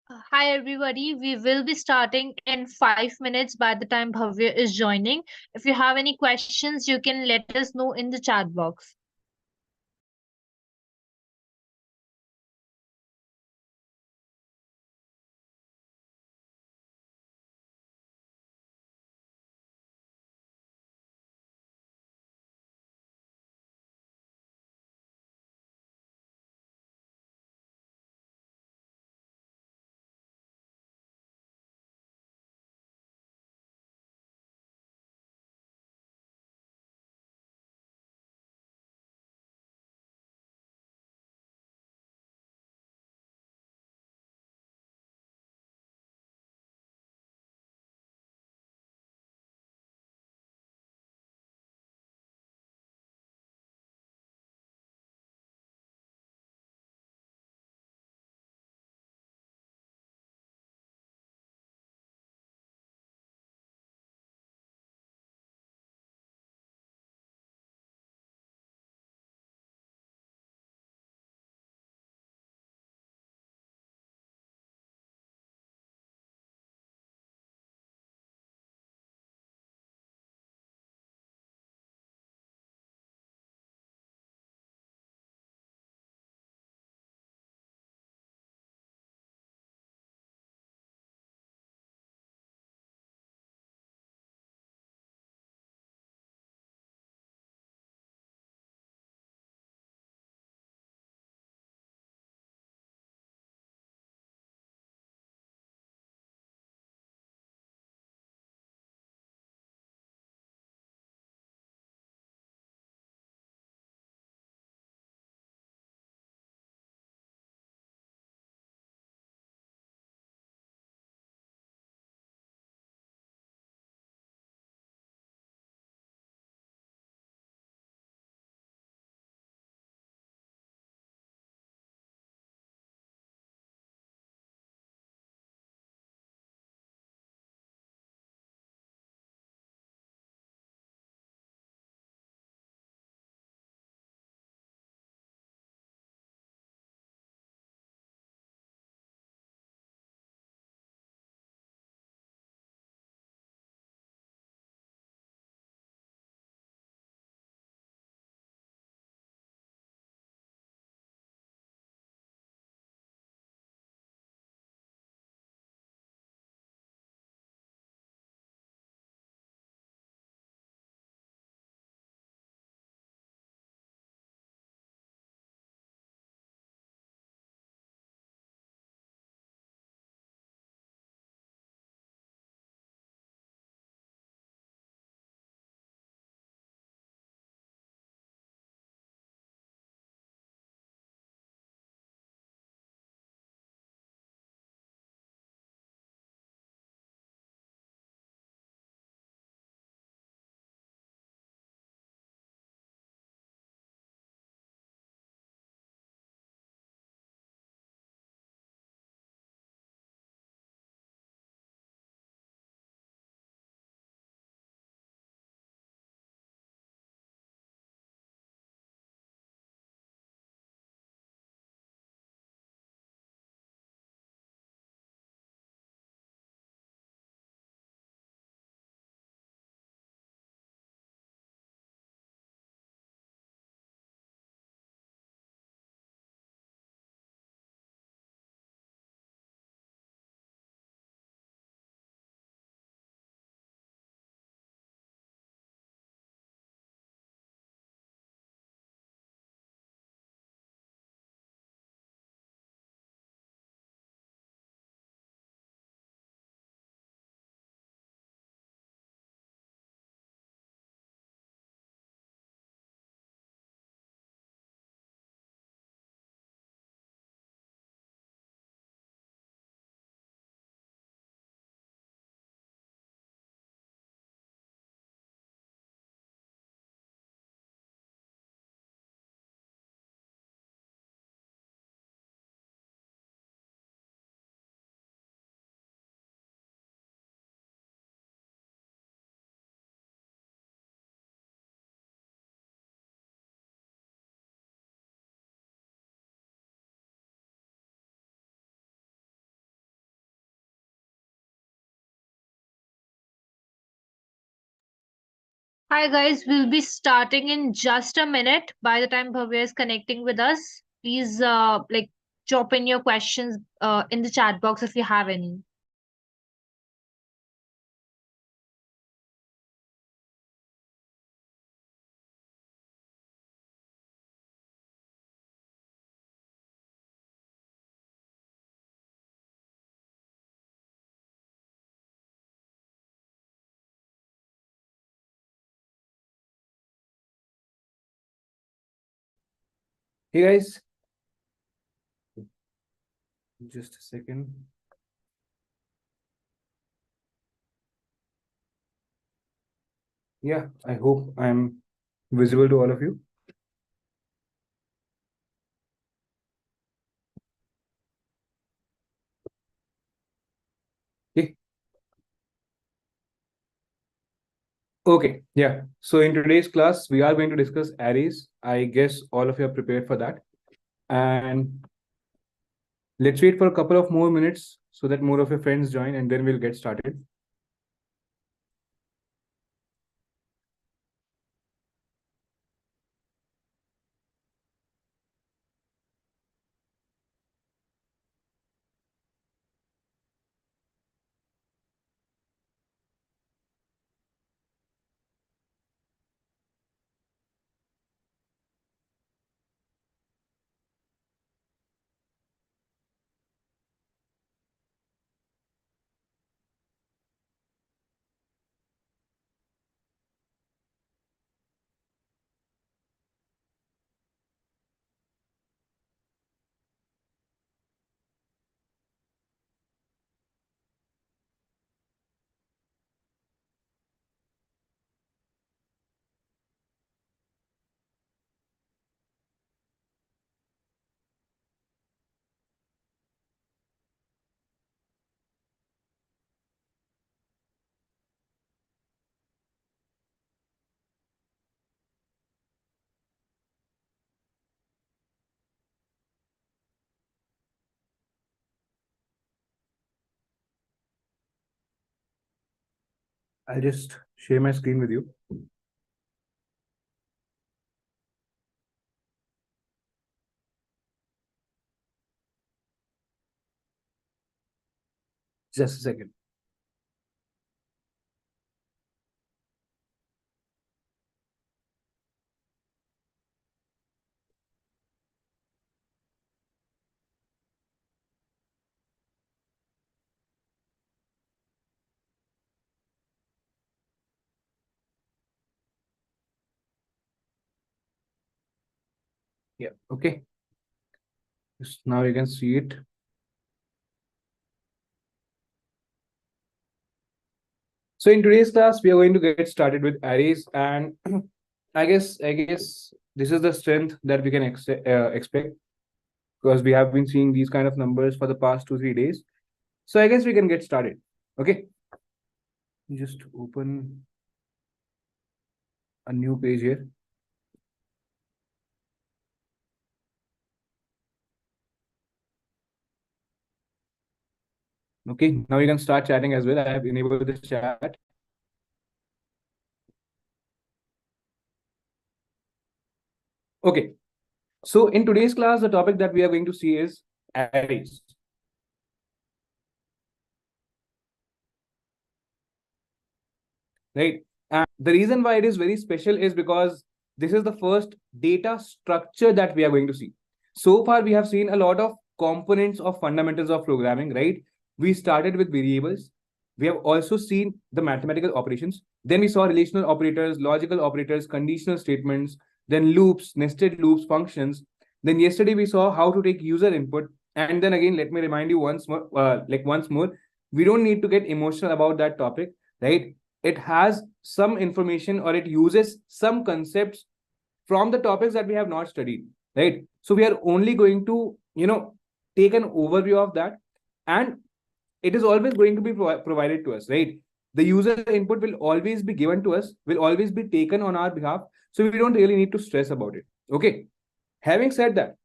Hi everybody, we will be starting in 5 minutes by the time Bhavya is joining. If you have any questions, you can let us know in the chat box. Hi guys, we'll be starting in just a minute. By the time Bhavya is connecting with us, please drop in your questions in the chat box if you have any. Hey guys, just a second. Yeah, I hope I'm visible to all of you. Okay. Okay, yeah. So in today's class, we are going to discuss arrays. I guess all of you are prepared for that. And let's wait for a couple of more minutes so that more of your friends join and then we'll get started. I'll just share my screen with you. Just a second. Yeah, okay. Just now you can see it. So in today's class, we are going to get started with arrays, and I guess this is the strength that we can expect because we have been seeing these kind of numbers for the past 2 3 days. So I guess we can get started. Okay, just open a new page here. Okay, now you can start chatting as well. I have enabled this chat. Okay, so in today's class, the topic that we are going to see is arrays. Right? And the reason why it is very special is because this is the first data structure that we are going to see. So far, we have seen a lot of components of fundamentals of programming, right? We started with variables. We have also seen the mathematical operations. Then we saw relational operators, logical operators, conditional statements, then loops, nested loops, functions. Then yesterday we saw how to take user input. And then again, let me remind you once more, we don't need to get emotional about that topic, right? It has some information or it uses some concepts from the topics that we have not studied, right? So we are only going to take an overview of that, and it is always going to be provided to us, right? The user input will always be given to us, will always be taken on our behalf, so we don't really need to stress about it. Okay, having said that,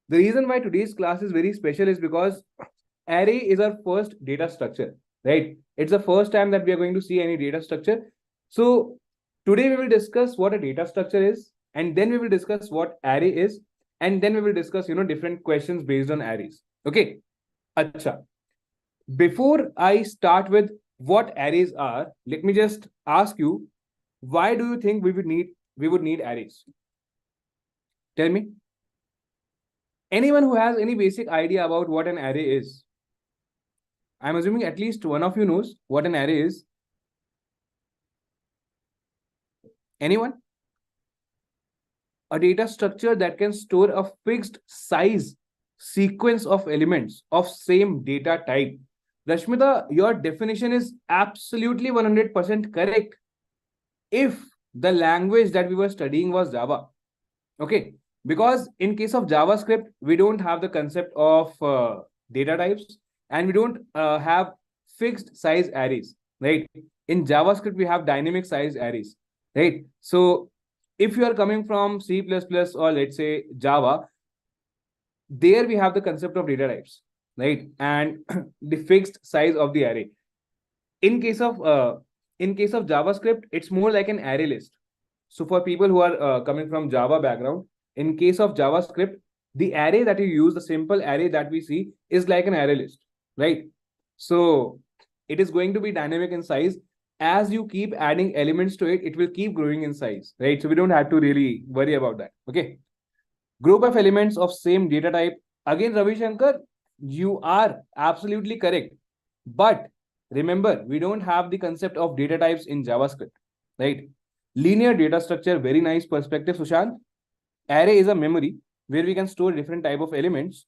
the reason why today's class is very special is because array is our first data structure, right? It's the first time that we are going to see any data structure. So Today we will discuss what a data structure is, and then we will discuss what array is, and then we will discuss, different questions based on arrays. Okay. Acha. Before I start with what arrays are, let me just ask you, why do you think we would need arrays? Tell me. Anyone who has any basic idea about what an array is? I'm assuming at least one of you knows what an array is. Anyone? A data structure that can store a fixed size sequence of elements of same data type. Rashmita, your definition is absolutely 100% correct if the language that we were studying was Java. Okay, because in case of JavaScript, we don't have the concept of data types, and we don't have fixed size arrays, right? In JavaScript, we have dynamic size arrays, right? So if you are coming from C++ or let's say Java, there we have the concept of data types, right? And the fixed size of the array. In case of JavaScript, it's more like an array list. So for people who are coming from Java background, in case of JavaScript, the array that you use, the simple array that we see, is like an array list, right? So it is going to be dynamic in size. As you keep adding elements to it, it will keep growing in size, right? So we don't have to really worry about that. Okay. Group of elements of same data type. Again, Ravi Shankar, you are absolutely correct. But remember, we don't have the concept of data types in JavaScript, right? Linear data structure, very nice perspective, Sushant. Array is a memory where we can store different type of elements.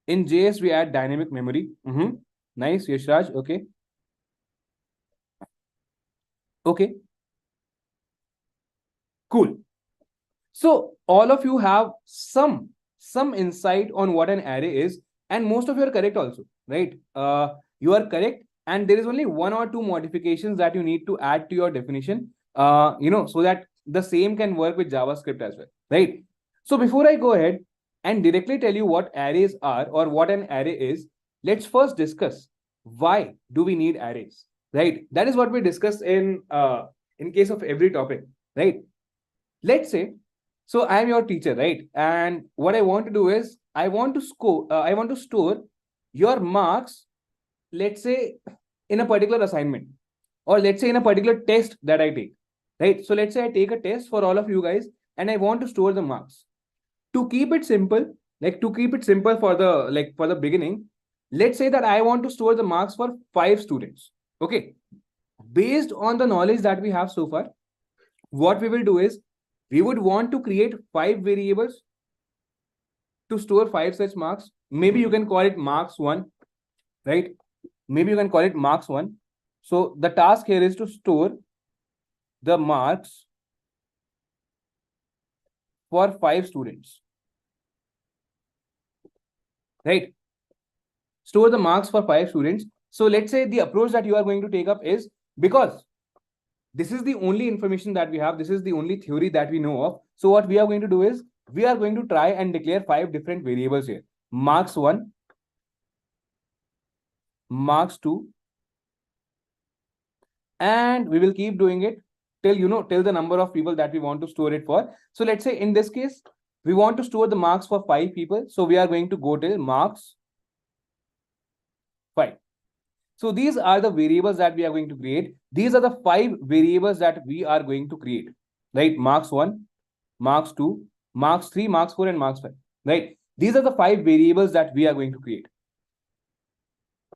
In JS, we add dynamic memory. Nice, Yashraj. Okay. Okay. Cool. So all of you have some insight on what an array is, and most of you are correct also, right? You are correct, and there is only one or two modifications that you need to add to your definition, so that the same can work with JavaScript as well, right? So before I go ahead and directly tell you what arrays are or what an array is, let's first discuss why do we need arrays, right? That is what we discuss in case of every topic, right? Let's say, so I am your teacher, right? And what I want to do is I want to store your marks, let's say, in a particular assignment, or let's say in a particular test that I take, right? So let's say I take a test for all of you guys, and I want to store the marks. To keep it simple, for the beginning, let's say that I want to store the marks for 5 students. Okay. Based on the knowledge that we have so far, what we will do is we would want to create 5 variables to store 5 such marks. Maybe you can call it marks 1, right? Maybe you can call it marks 1. So the task here is to store the marks for 5 students, right? Store the marks for 5 students. So let's say the approach that you are going to take up is, because this is the only information that we have, this is the only theory that we know of. So what we are going to do is we are going to try and declare 5 different variables here. Marks 1, marks 2, and we will keep doing it till the number of people that we want to store it for. So let's say in this case, we want to store the marks for 5 people. So we are going to go till marks 5. So these are the variables that we are going to create. These are the 5 variables that we are going to create, right? Marks 1, marks 2, marks 3, marks 4, and marks 5, right? These are the 5 variables that we are going to create.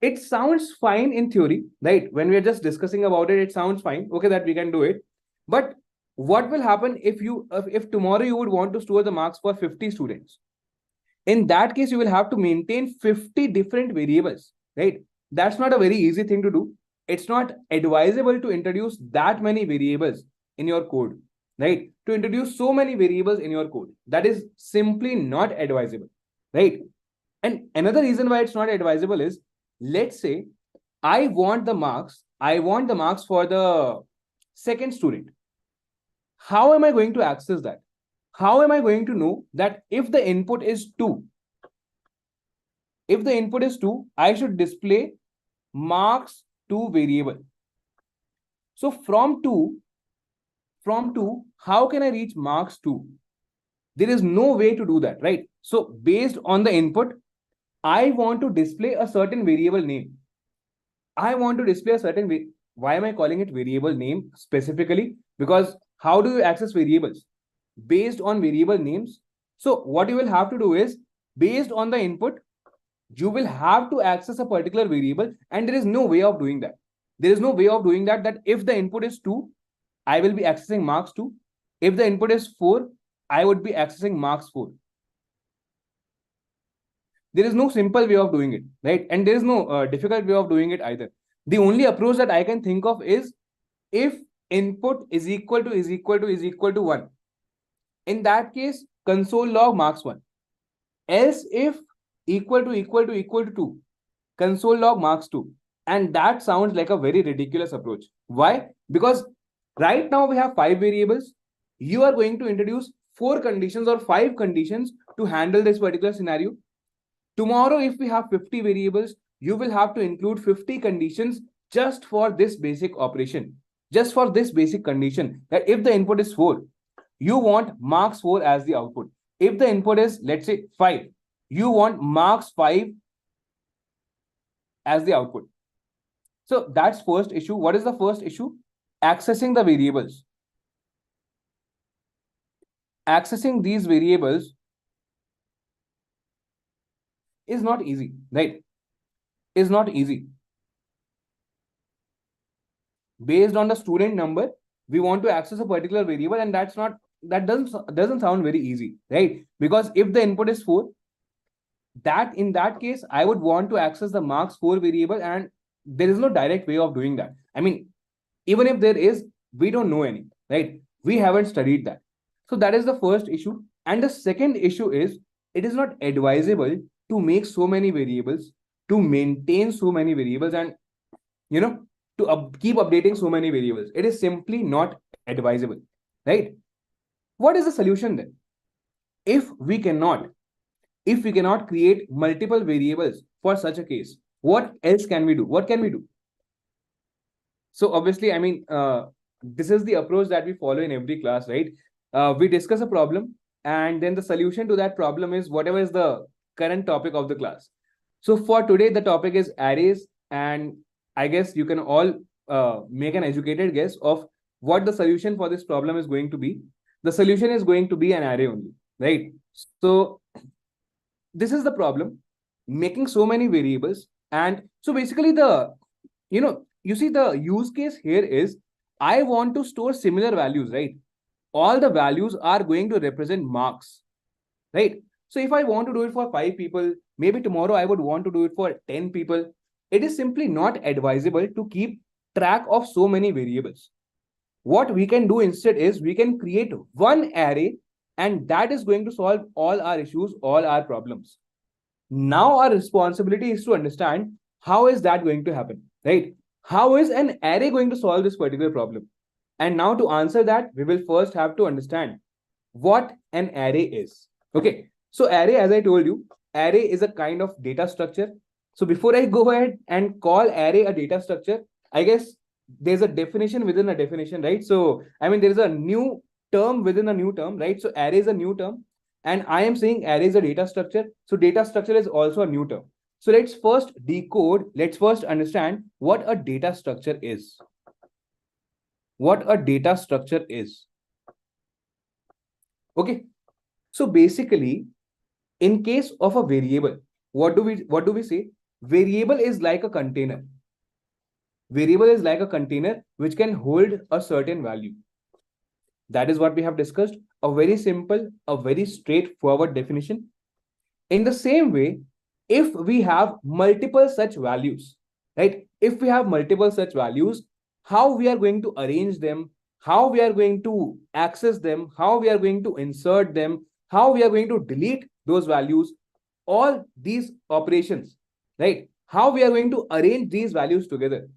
It sounds fine in theory, right? When we are just discussing about it, it sounds fine. Okay, that we can do it. But what will happen if tomorrow you would want to store the marks for 50 students? In that case, you will have to maintain 50 different variables, right? That's not a very easy thing to do. It's not advisable to introduce that many variables in your code, right? To introduce so many variables in your code, that is simply not advisable, right? And another reason why it's not advisable is, let's say I want the marks for the second student. How am I going to access that? How am I going to know that if the input is 2, I should display marks 2 variable. So from 2, from 2, how can I reach marks 2? There is no way to do that, right? So based on the input, I want to display a certain variable name. I want to display a certain why am I calling it variable name specifically? Because how do you access variables? Based on variable names. So what you will have to do is, based on the input, you will have to access a particular variable, and there is no way of doing that. There is no way of doing that if the input is 2, I will be accessing marks 2. If the input is 4, I would be accessing marks 4. There is no simple way of doing it, right? And there is no difficult way of doing it either. The only approach that I can think of is, if input is equal to 1, in that case, console log marks 1. Else if equal to 2, console log marks 2. And that sounds like a very ridiculous approach. Why? Because right now we have 5 variables. You are going to introduce 4 conditions or 5 conditions to handle this particular scenario. Tomorrow, if we have 50 variables, you will have to include 50 conditions just for this basic operation, just for this basic condition, that if the input is 4, you want marks 4 as the output. If the input is, let's say, 5, you want marks 5 as the output. So that's first issue. What is the first issue? Accessing the variables. Accessing these variables is not easy, right? Is not easy. Based on the student number, we want to access a particular variable, and that doesn't sound very easy, right? Because if the input is 4, that in that case, I would want to access the marks 4 variable, and there is no direct way of doing that. I mean, even if there is, we don't know any, right? We haven't studied that. So that is the first issue. And the second issue is, it is not advisable to make so many variables, to maintain so many variables, and to keep updating so many variables. It is simply not advisable, right? What is the solution then? If we cannot create multiple variables for such a case, what else can we do? What can we do? So obviously, I mean, this is the approach that we follow in every class, right? We discuss a problem, and then the solution to that problem is whatever is the current topic of the class. So for today, the topic is arrays, and I guess you can all make an educated guess of what the solution for this problem is going to be. The solution is going to be an array only, right? So this is the problem, making so many variables. And so basically you see the use case here is, I want to store similar values, right? All the values are going to represent marks, right? So if I want to do it for 5 people, maybe tomorrow I would want to do it for 10 people. It is simply not advisable to keep track of so many variables. What we can do instead is, we can create one array, and that is going to solve all our issues, all our problems. Now our responsibility is to understand, how is that going to happen, right? How is an array going to solve this particular problem? And now to answer that, we will first have to understand what an array is. Okay, so array, as I told you, array is a kind of data structure. So before I go ahead and call array a data structure, I guess there's a definition within a definition, right? So I mean, there is a new term within a new term, right? So array is a new term, and I am saying array is a data structure. So data structure is also a new term. So let's first understand what a data structure is. What a data structure is. Okay. So basically, in case of a variable, what do we say? Variable is like a container. Variable is like a container which can hold a certain value. That is what we have discussed. A very simple, a very straightforward definition. In the same way, if we have multiple such values, right? If we have multiple such values, how we are going to arrange them, how we are going to access them, how we are going to insert them, how we are going to delete those values, all these operations, right? How we are going to arrange these values together,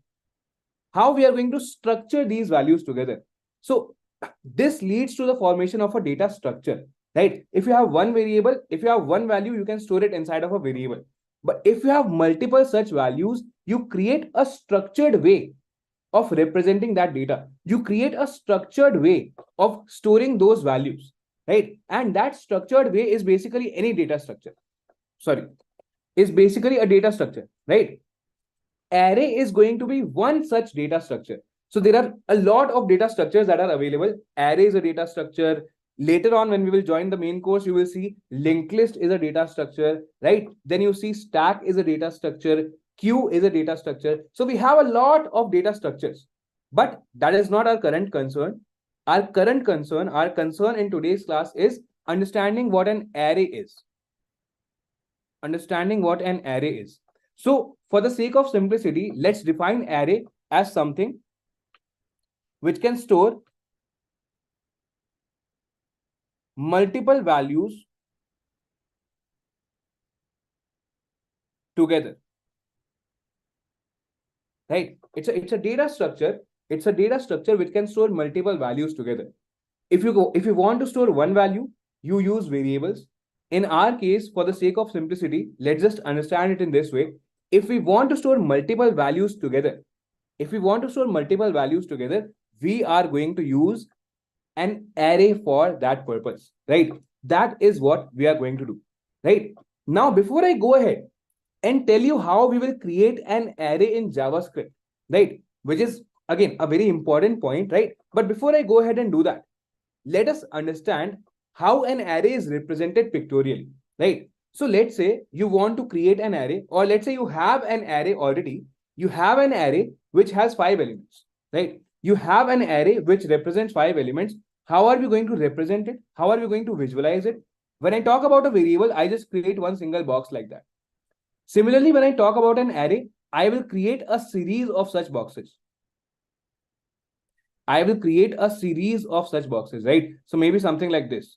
how we are going to structure these values together. So this leads to the formation of a data structure, right? If you have one variable, if you have one value, you can store it inside of a variable. But if you have multiple such values, you create a structured way of representing that data. You create a structured way of storing those values, right? And that structured way is basically any data structure. Sorry, is basically a data structure, right? Array is going to be one such data structure. So there are a lot of data structures that are available. Array is a data structure. Later on, when we will join the main course, you will see linked list is a data structure, right? Then you see stack is a data structure. Queue is a data structure. So we have a lot of data structures, but that is not our current concern. Our concern in today's class is understanding what an array is. Understanding what an array is. So for the sake of simplicity, let's define array as something which can store multiple values together, right? It's a data structure. It's a data structure which can store multiple values together. If you want to store one value, you use variables. In our case, for the sake of simplicity, let's just understand it in this way. If we want to store multiple values together, we are going to use an array for that purpose, right? That is what we are going to do, right? Now, before I go ahead and tell you how we will create an array in JavaScript, right? Which is again a very important point, right? But before I go ahead and do that, let us understand how an array is represented pictorially, right? So let's say you want to create an array, or let's say you have an array already. You have an array which has 5 elements, right? You have an array which represents 5 elements. How are we going to represent it? How are we going to visualize it? When I talk about a variable, I just create one single box like that. Similarly, when I talk about an array, I will create a series of such boxes. right? So maybe something like this,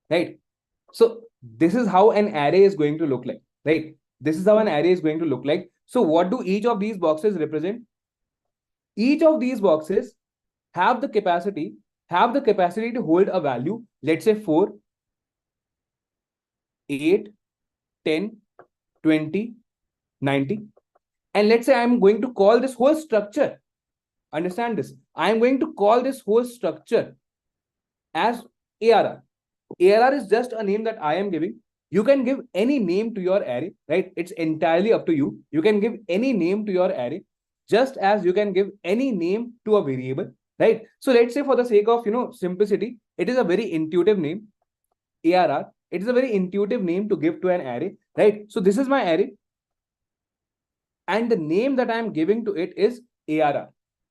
right? So this is how an array is going to look like, right? So what do each of these boxes represent? Each of these boxes have the capacity to hold a value, let's say 4, 8, 10, 20, 90. And let's say I'm going to call this whole structure. Understand this. I'm going to call this whole structure as ARR. ARR is just a name that I am giving. You can give any name to your array, right? It's entirely up to you. You can give any name to your array, just as you can give any name to a variable, right? So let's say for the sake of simplicity, it is a very intuitive name, ARR. It is a very intuitive name to give to an array, right? So this is my array, and the name that I am giving to it is ARR,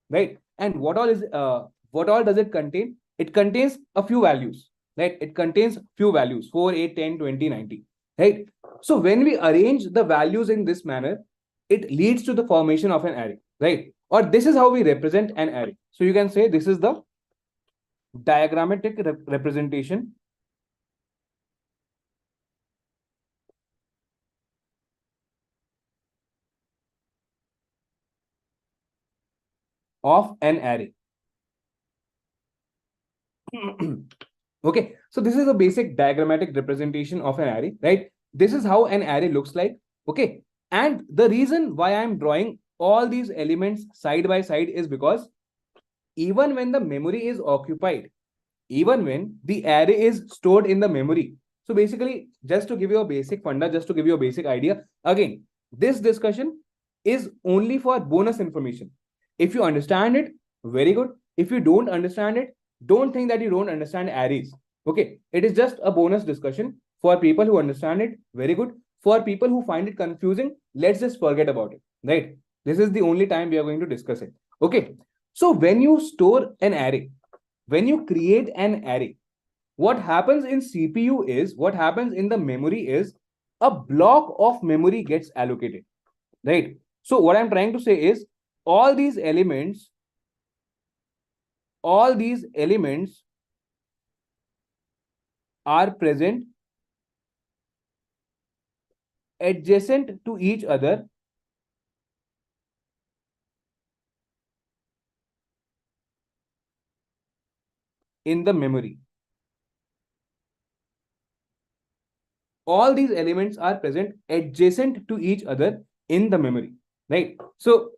right? And what all does it contain? It contains a few values, right? It contains few values, 4, 8, 10, 20, 90, right? So when we arrange the values in this manner, it leads to the formation of an array, right? Or this is how we represent an array. So you can say this is the diagrammatic representation of an array. Okay, so this is a basic diagrammatic representation of an array, right? This is how an array looks like. Okay, and the reason why I'm drawing all these elements side by side is because even when the memory is occupied, even when the array is stored in the memory. So basically, just to give you a basic funda, just to give you a basic idea, again, this discussion is only for bonus information. If you understand it, very good. If you don't understand it, don't think that you don't understand arrays. Okay, it is just a bonus discussion. For people who understand it, very good. For people who find it confusing, let's just forget about it, right? This is the only time we are going to discuss it. Okay, so when you store an array, when you create an array, what happens in CPU is, what happens in the memory is, a block of memory gets allocated, right? So what I'm trying to say is, all these elements are present adjacent to each other in the memory. All these elements are present adjacent to each other in the memory, right? So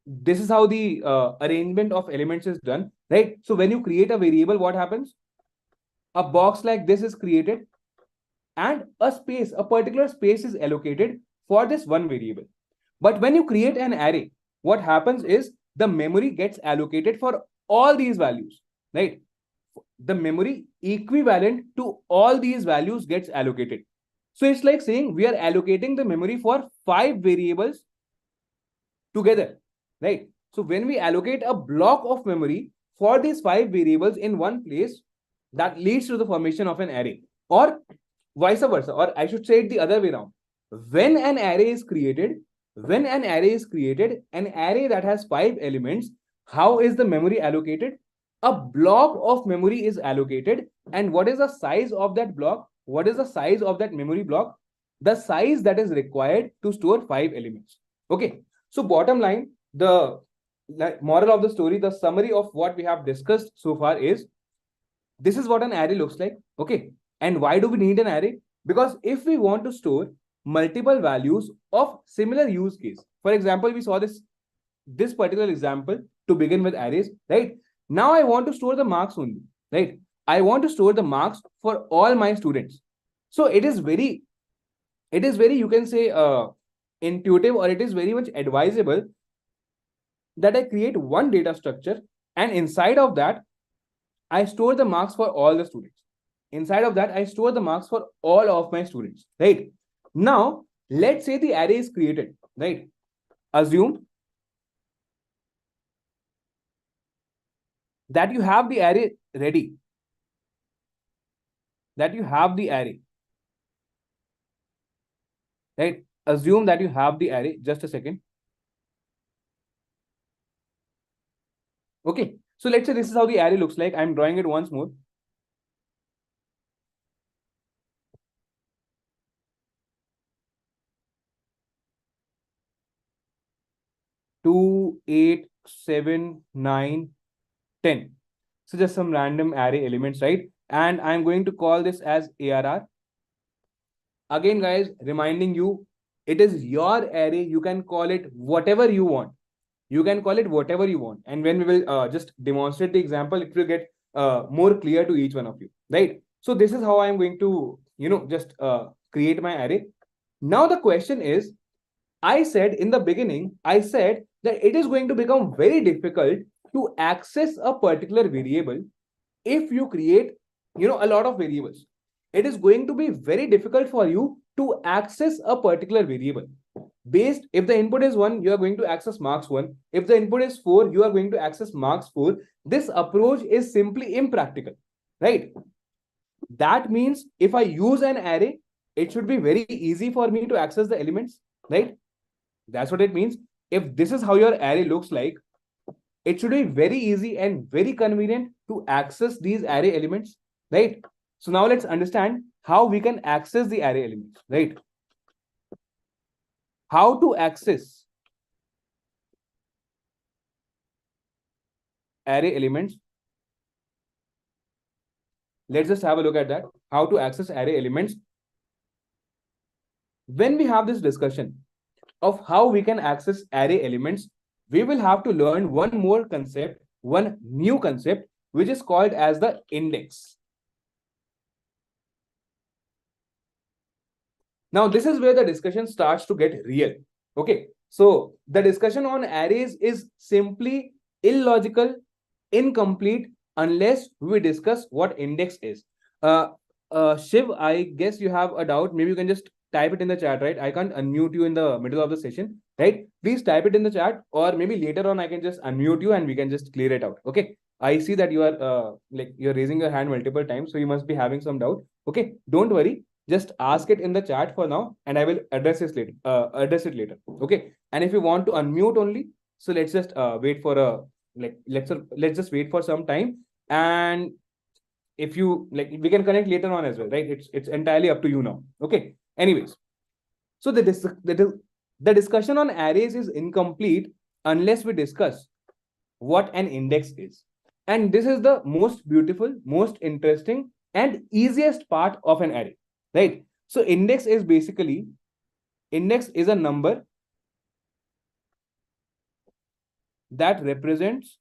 this is how the arrangement of elements is done, right? So when you create a variable, what happens? A box like this is created, and a particular space is allocated for this one variable. But when you create an array, what happens is the memory gets allocated for all these values, right? The memory equivalent to all these values gets allocated. So it's like saying we are allocating the memory for 5 variables together, right? So when we allocate a block of memory for these 5 variables in one place, that leads to the formation of an array, or vice versa, or I should say it the other way around. When an array is created, an array that has 5 elements, how is the memory allocated? A block of memory is allocated. And what is the size of that block? What is the size of that memory block? The size that is required to store 5 elements. Okay. So bottom line, the moral of the story, the summary of what we have discussed so far is, this is what an array looks like. Okay. And why do we need an array? Because if we want to store multiple values of similar use case, for example, we saw this particular example to begin with arrays, right? Now I want to store the marks only, right? I want to store the marks for all my students. So it is very, you can say, intuitive, or it is very much advisable that I create one data structure, and inside of that, I store the marks for all the students. Inside of that, I store the marks for all of my students, right? Now, let's say the array is created, right? Assume that you have the array ready, right? Assume that you have the array. Just a second. Okay. So let's say this is how the array looks like. I'm drawing it once more. 2, 8, 7, 9, 10. So just some random array elements, right? And I'm going to call this as ARR. Again, guys, reminding you, it is your array. You can call it whatever you want. And when we will just demonstrate the example, it will get more clear to each one of you, right? So this is how I'm going to, just create my array. Now the question is, I said in the beginning, that it is going to become very difficult to access a particular variable if you create, a lot of variables. It is going to be very difficult for you to access a particular variable. Based, if the input is 1, you are going to access marks 1. If the input is 4, you are going to access marks 4. This approach is simply impractical, right? That means if I use an array, it should be very easy for me to access the elements, right? That's what it means. If this is how your array looks like, it should be very easy and very convenient to access these array elements, right? So now let's understand how we can access the array elements, right? How to access array elements. Let's just have a look at that. How to access array elements. When we have this discussion of how we can access array elements, we will have to learn one more concept, one new concept, which is called as the index. Now, this is where the discussion starts to get real. Okay, so the discussion on arrays is simply illogical, incomplete, unless we discuss what index is. Shiv, I guess you have a doubt. Maybe you can just type it in the chat, right? I can't unmute you in the middle of the session, right? Please type it in the chat, or maybe later on I can just unmute you and we can just clear it out. Okay. I see that you are you're raising your hand multiple times, so you must be having some doubt. Okay, don't worry. Just ask it in the chat for now, and I will address it later. Okay. And if you want to unmute only, so let's just wait for a let's just wait for some time. And if you we can connect later on as well, right? It's entirely up to you now. Okay. Anyways, so the discussion on arrays is incomplete unless we discuss what an index is. And this is the most beautiful, most interesting, and easiest part of an array, right? So index is a number that represents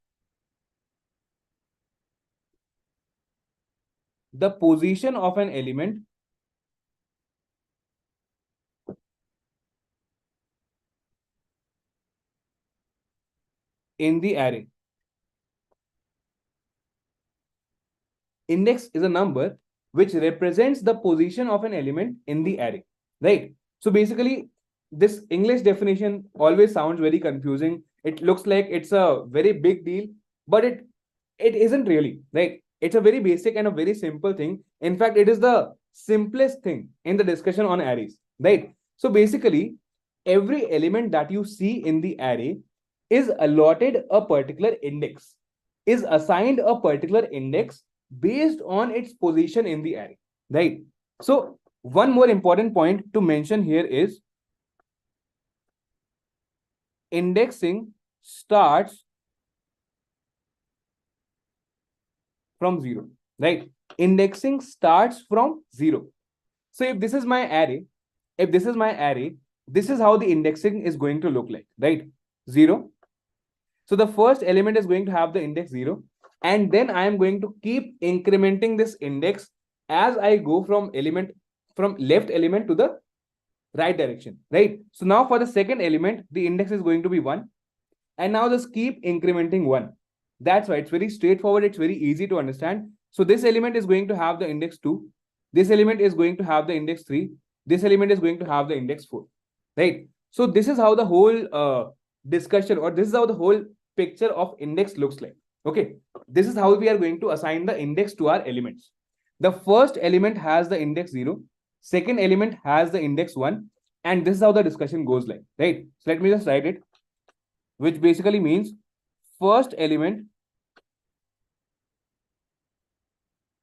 the position of an element in the array. Index is a number which represents the position of an element in the array, right? So basically, this English definition always sounds very confusing. It looks like it's a very big deal, but it isn't really, right? It's a very basic and a very simple thing. In fact, it is the simplest thing in the discussion on arrays, right? So basically, every element that you see in the array is allotted a particular index, is assigned a particular index based on its position in the array, right? So one more important point to mention here is indexing starts from zero, right? Indexing starts from zero. So if this is my array, this is how the indexing is going to look like, right? Zero. So the first element is going to have the index zero, and then I am going to keep incrementing this index as I go from left element to the right direction, right? So now for the second element, the index is going to be 1, and now just keep incrementing 1. That's why it's very straightforward, it's very easy to understand. So this element is going to have the index 2, this element is going to have the index 3, this element is going to have the index 4, right? So this is how the whole discussion, or this is how the whole picture of index looks like. Okay, this is how we are going to assign the index to our elements. The first element has the index 0, second element has the index 1, and this is how the discussion goes like, right? So let me just write it, which basically means first element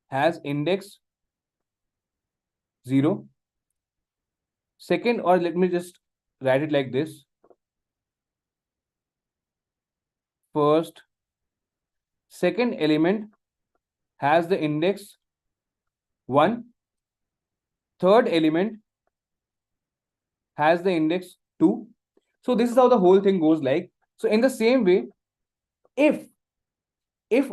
has index 0, second, or let me just write it like this, first second element has the index 1, third element has the index 2. So this is how the whole thing goes like. So in the same way, if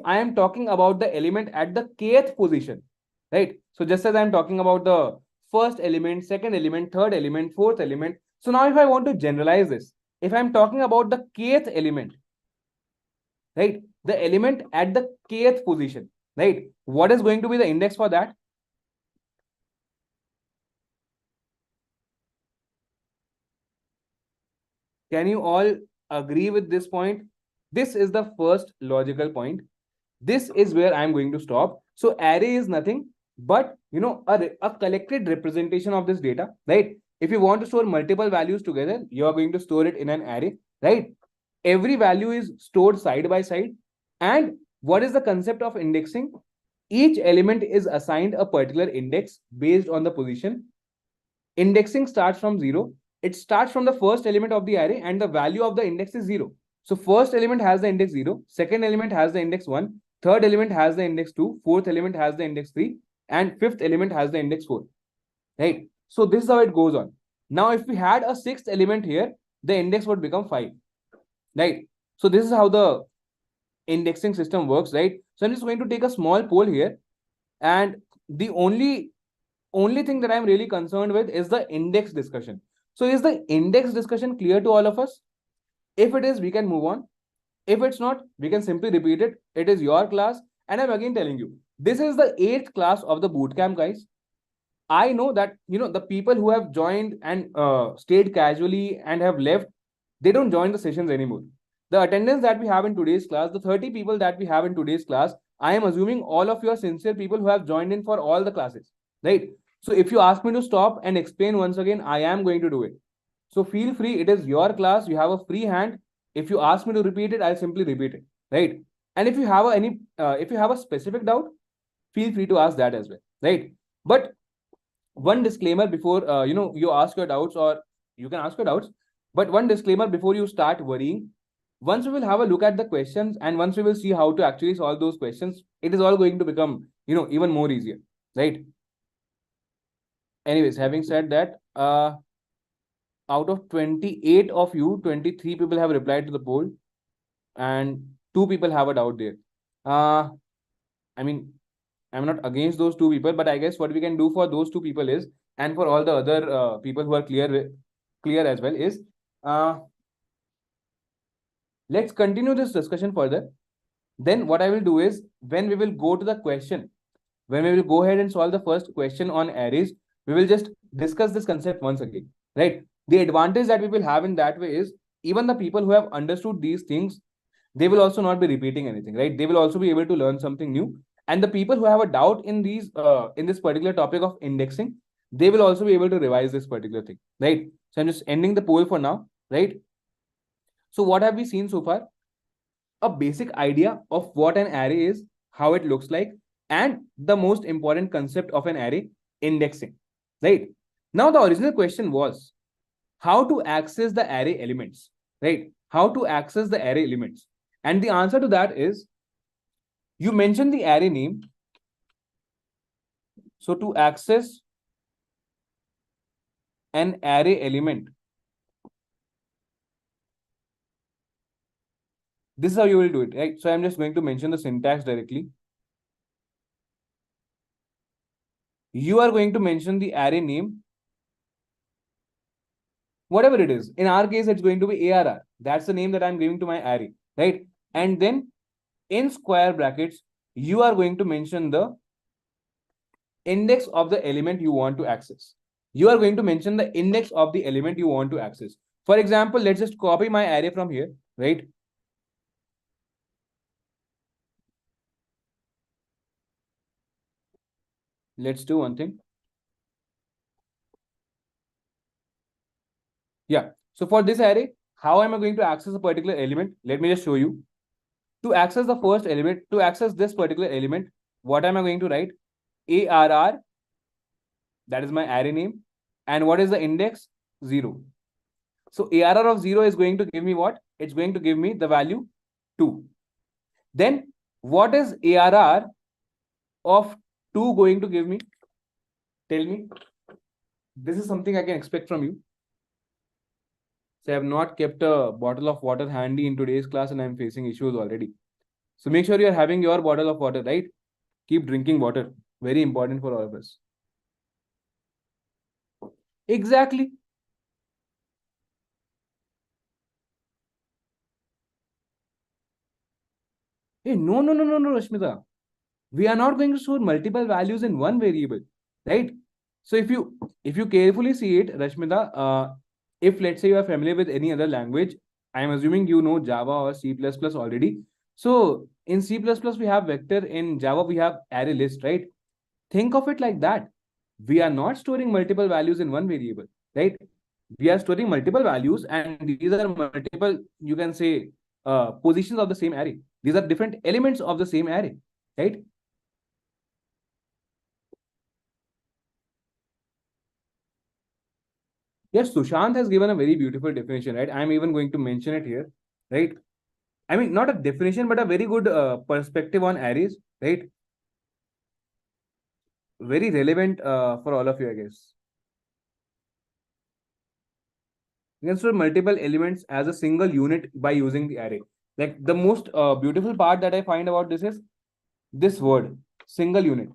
I am talking about the element at the kth position, right? So just as I am talking about the first element, second element, third element, fourth element. So now if I want to generalize this, if I'm talking about the kth element, right? The element at the kth position, right? What is going to be the index for that? Can you all agree with this point? This is the first logical point. This is where I'm going to stop. So array is nothing but, a collected representation of this data, right? If you want to store multiple values together, you are going to store it in an array, right? Every value is stored side by side. And what is the concept of indexing? Each element is assigned a particular index based on the position. Indexing starts from 0. It starts from the first element of the array, and the value of the index is 0. So first element has the index 0, second element has the index 1, third element has the index 2, fourth element has the index 3, and fifth element has the index 4, right? So this is how it goes on. Now if we had a sixth element here, the index would become 5, right? So this is how the indexing system works, right? So I'm just going to take a small poll here, and the only thing that I'm really concerned with is the index discussion. So is the index discussion clear to all of us? If it is, we can move on. If it's not, we can simply repeat it. It is your class. And I'm again telling you, this is the 8th class of the bootcamp, guys. I know that, the people who have joined and stayed casually and have left, they don't join the sessions anymore. The attendance that we have in today's class, the 30 people that we have in today's class, I am assuming all of you are sincere people who have joined in for all the classes, right? So if you ask me to stop and explain once again, I am going to do it. So feel free. It is your class. You have a free hand. If you ask me to repeat it, I'll simply repeat it, right? And if you have if you have a specific doubt, feel free to ask that as well, right? But one disclaimer before you ask your doubts, or you can ask your doubts. But one disclaimer before you start worrying. Once we will have a look at the questions, and once we will see how to actually solve those questions, it is all going to become even more easier, right? Anyways, having said that, out of 28 of you, 23 people have replied to the poll. and two people have a doubt there. I mean, I'm not against those two people, but I guess what we can do for those two people is, and for all the other people who are clear as well, is uh, let's continue this discussion further. Then what I will do is, when we will go to the question, when we will go ahead and solve the first question on arrays, we will just discuss this concept once again, right? The advantage that we will have in that way is, even the people who have understood these things, they will also not be repeating anything, right? They will also be able to learn something new. And the people who have a doubt in this particular topic of indexing, they will also be able to revise this particular thing, right? So I'm just ending the poll for now, right? So what have we seen so far? A basic idea of what an array is, how it looks like, and the most important concept of an array, indexing, right? Now the original question was how to access the array elements, right? How to access the array elements. And the answer to that is, you mentioned the array name. So to access an array element, this is how you will do it, right? So I'm just going to mention the syntax directly. You are going to mention the array name, whatever it is. In our case, it's going to be ARR. That's the name that I'm giving to my array, right? And then in square brackets, you are going to mention the index of the element you want to access. You are going to mention the index of the element you want to access. For example, let's just copy my array from here, right? Let's do one thing. Yeah. So for this array, how am I going to access a particular element? Let me just show you. To access the first element, to access this particular element, what am I going to write? ARR, that is my array name. And what is the index? 0. So ARR of 0 is going to give me what? It's going to give me the value 2. Then what is ARR of 2 going to give me? Tell me. This is something I can expect from you. So I have not kept a bottle of water handy in today's class and I'm facing issues already. So make sure you're having your bottle of water, right? Keep drinking water. Very important for all of us. Exactly. Hey, no, Rashmita. We are not going to store multiple values in one variable, right? So if you carefully see it, Rashmita, if let's say you are familiar with any other language, I am assuming you know Java or C++ already. So in C++ we have vector, in Java we have array list, right? Think of it like that. We are not storing multiple values in one variable, right? We are storing multiple values, and these are multiple, you can say, positions of the same array. These are different elements of the same array, right? Yes, Sushant has given a very beautiful definition, right? I'm even going to mention it here, right? I mean, not a definition, but a very good perspective on arrays, right? Very relevant for all of you, I guess. You can store multiple elements as a single unit by using the array. Like the most beautiful part that I find about this is this word, single unit,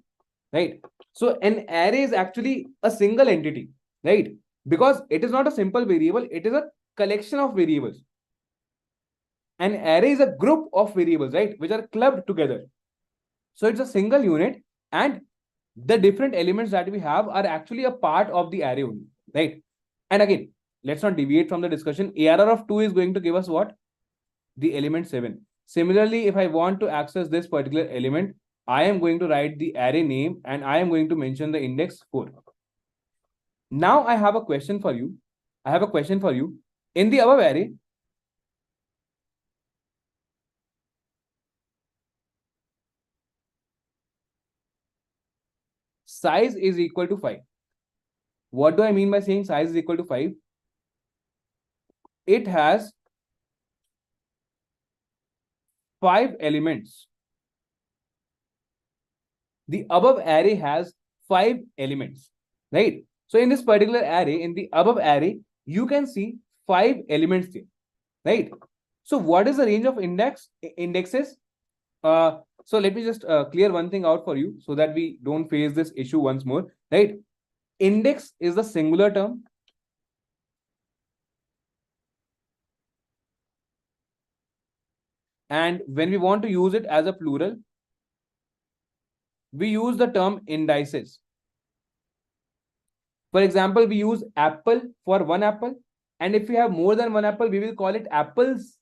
right? So an array is actually a single entity, right? Because it is not a simple variable, it is a collection of variables. An array is a group of variables, right, which are clubbed together. So it's a single unit, and the different elements that we have are actually a part of the array only, right? And again, let's not deviate from the discussion. ARR of 2 is going to give us what? The element 7. Similarly, if I want to access this particular element, I am going to write the array name and I am going to mention the index 4. Now I have a question for you. I have a question for you. In the above array, size is equal to 5. What do I mean by saying size is equal to 5? It has 5 elements. The above array has 5 elements, right? So in this particular array, in the above array, you can see 5 elements there, right? So what is the range of indexes? So let me just clear one thing out for you so that we don't face this issue once more, right? Index is the singular term. And when we want to use it as a plural, we use the term indices. For example, we use apple for one apple. And if we have more than one apple, we will call it apples.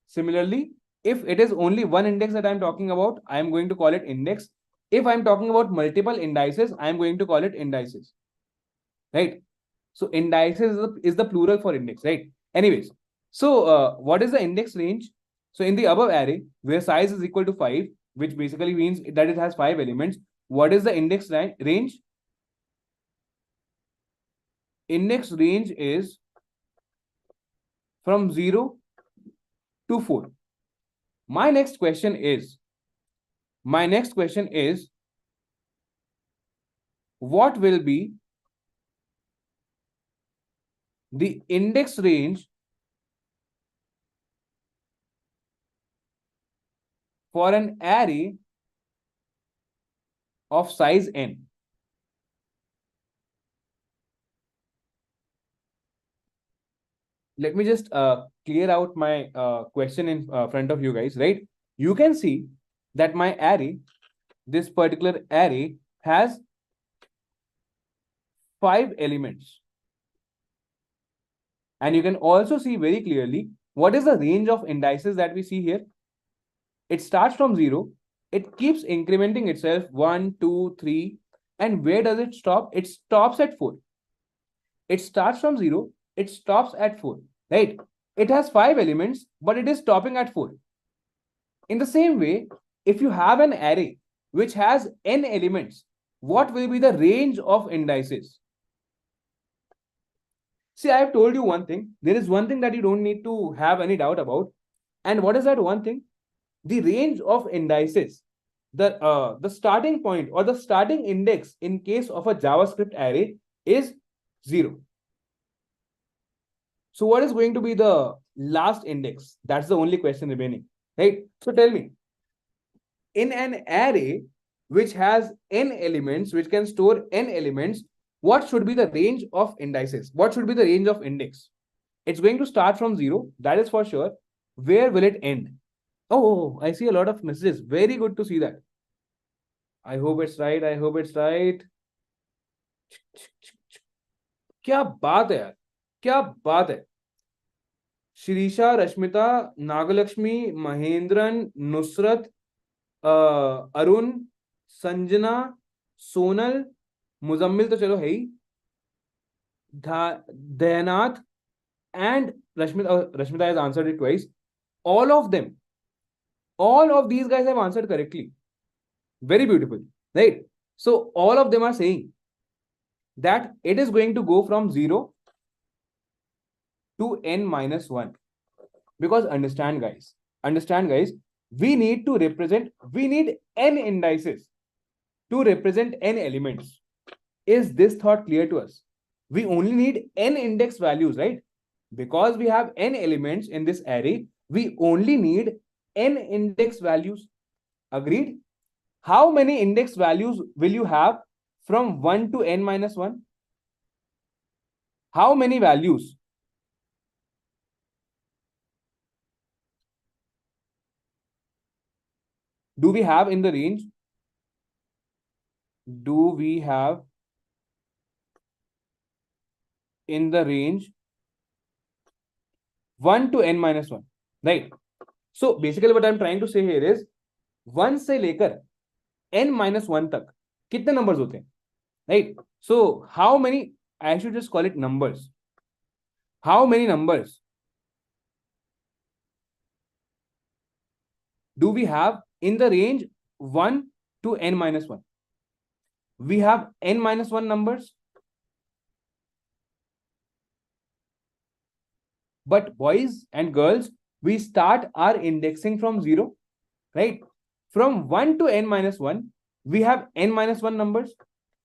Similarly, if it is only one index that I'm talking about, I am going to call it index. If I'm talking about multiple indices, I'm going to call it indices. Right? So indices is the plural for index, right? Anyways, so what is the index range? So in the above array, where size is equal to 5, which basically means that it has 5 elements, what is the index range? Index range is from 0 to 4. My next question is, what will be the index range for an array of size n? Let me just clear out my question in front of you guys, right? You can see that my array, this particular array, has 5 elements. And you can also see very clearly what is the range of indices that we see here. It starts from 0. It keeps incrementing itself 1, 2, 3. And where does it stop? It stops at 4. It starts from 0. It stops at 4. Right? It has 5 elements, but it is stopping at 4. In the same way, if you have an array which has n elements, what will be the range of indices? See, I have told you one thing. There is one thing that you don't need to have any doubt about. And what is that one thing? The range of indices, the starting point or the starting index in case of a JavaScript array is 0. So what is going to be the last index? That's the only question remaining, right? So tell me, in an array which has n elements, which can store n elements, what should be the range of indices? What should be the range of index? It's going to start from 0, that is for sure. Where will it end? Oh, I see a lot of messages. Very good to see that. I hope it's right. I hope it's right. क्या बात है यार, क्या बात है. शिरीषा, रश्मिता, नागलक्ष्मी, महेंद्रन, नुसरत, अरुण, संजना, सोनल, मुजम्मिल तो चलो है ही, Dayanath, and Rashmita has answered it twice. All of these guys have answered correctly. Very beautiful, right? So all of them are saying that it is going to go from 0 to n minus 1. Because understand guys, we need n indices to represent n elements. Is this thought clear to us? We only need n index values, right? Because we have n elements in this array, we only need n index values. Agreed? How many index values will you have from 1 to n minus 1? How many values? Do we have in the range? Do we have in the range 1 to n minus 1? Right. So basically what I'm trying to say here is 1 से लेकर n minus 1 तक कितने numbers होते हैं? Right. So how many, I should just call it numbers. How many numbers do we have in the range 1 to n minus 1? We have n minus 1 numbers. But boys and girls, we start our indexing from 0, right? From 1 to n minus 1, we have n minus 1 numbers,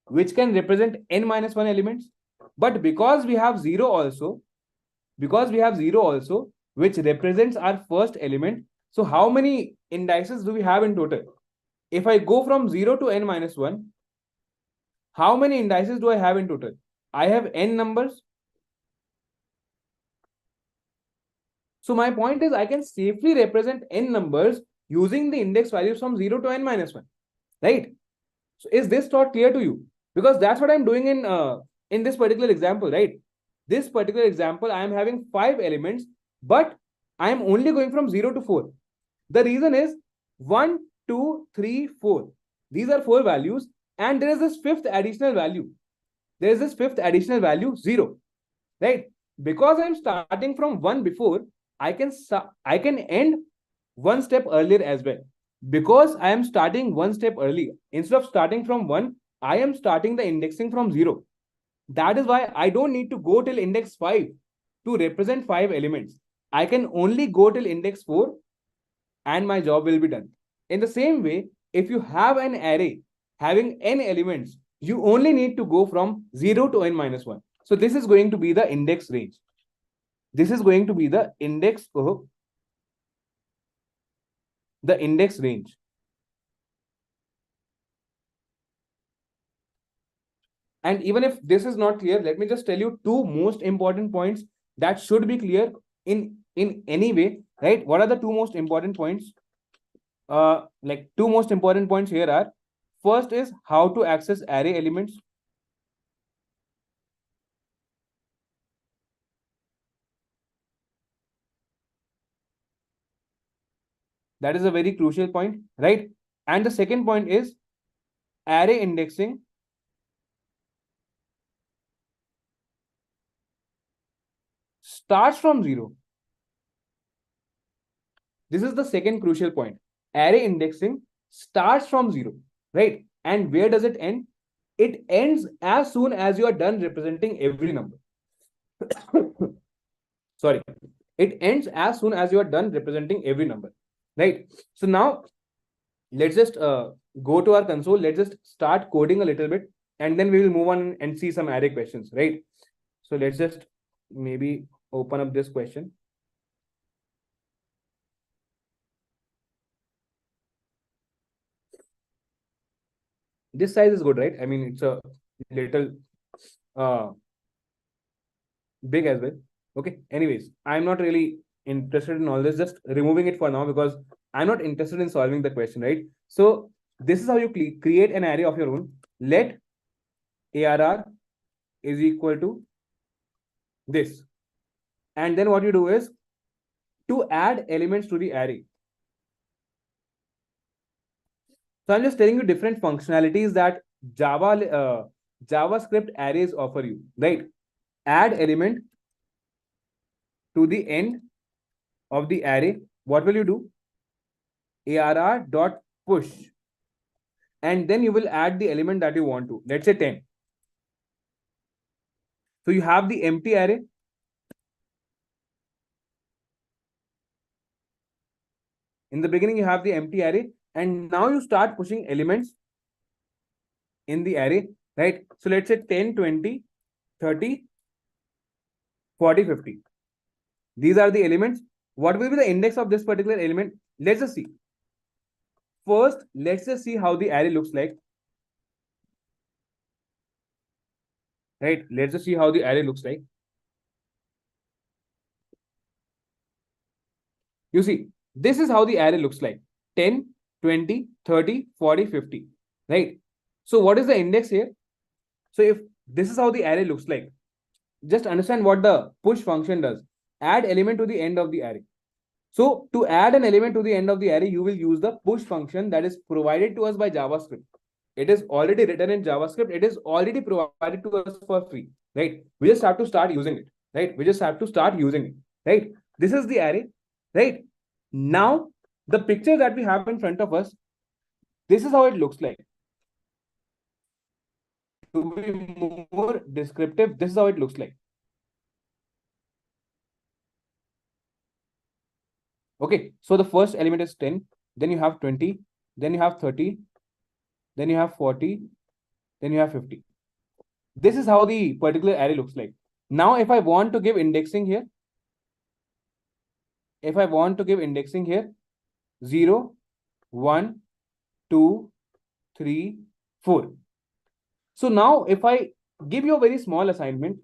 which can represent n minus 1 elements. But because we have 0 also, which represents our first element. So how many indices do we have in total? If I go from 0 to n minus 1, how many indices do I have in total? I have n numbers. So my point is I can safely represent n numbers using the index values from 0 to n minus 1, right? So is this thought clear to you? Because that's what I'm doing in this particular example, right? This particular example, I am having 5 elements, but I am only going from 0 to 4. The reason is 1, 2, 3, 4. These are 4 values, and there is this fifth additional value. There is this fifth additional value, 0, right? Because I'm starting from 1 before, I can end one step earlier as well. Because I am starting one step early, instead of starting from 1, I am starting the indexing from 0. That is why I don't need to go till index 5 to represent 5 elements. I can only go till index 4 and my job will be done. In the same way, if you have an array having n elements, you only need to go from 0 to n minus 1. So this is going to be the index range. This is going to be the index range. And even if this is not clear, let me just tell you two most important points that should be clear in any way, right? What are the two most important points? Like two most important points here are, first is how to access array elements. That is a very crucial point, right? And the second point is array indexing starts from 0. This is the second crucial point. Array indexing starts from 0, right? And where does it end? It ends as soon as you are done representing every number. Sorry. It ends as soon as you are done representing every number, right? So now let's just go to our console. Let's just start coding a little bit, and then we will move on and see some array questions, right? So let's just maybe open up this question. This size is good, right? I mean, it's a little big as well. Okay. Anyways, I'm not really interested in all this. Just removing it for now because I'm not interested in solving the question, right? So this is how you create an array of your own. Let ARR is equal to this. And then what you do is to add elements to the array. So I'm just telling you different functionalities that JavaScript arrays offer you, right? Add element to the end of the array. What will you do? ARR.push. And then you will add the element that you want to. Let's say 10. So you have the empty array. In the beginning, you have the empty array. And now you start pushing elements in the array, right? So let's say 10, 20, 30, 40, 50. These are the elements. What will be the index of this particular element? Let's just see. First, let's just see how the array looks like. Right? Let's just see how the array looks like. You see, this is how the array looks like. 10, 20, 30, 40, 50. Right? So what is the index here? So if this is how the array looks like, just understand what the push function does. Add element to the end of the array. So to add an element to the end of the array, you will use the push function that is provided to us by JavaScript. It is already written in JavaScript. It is already provided to us for free, right? We just have to start using it, right? We just have to start using it, right? This is the array, right? Now, the picture that we have in front of us, this is how it looks like. To be more descriptive, this is how it looks like. Okay, so the first element is 10, then you have 20, then you have 30, then you have 40, then you have 50. This is how the particular array looks like. Now, if I want to give indexing here, if I want to give indexing here, 0, 1, 2, 3, 4. So now if I give you a very small assignment,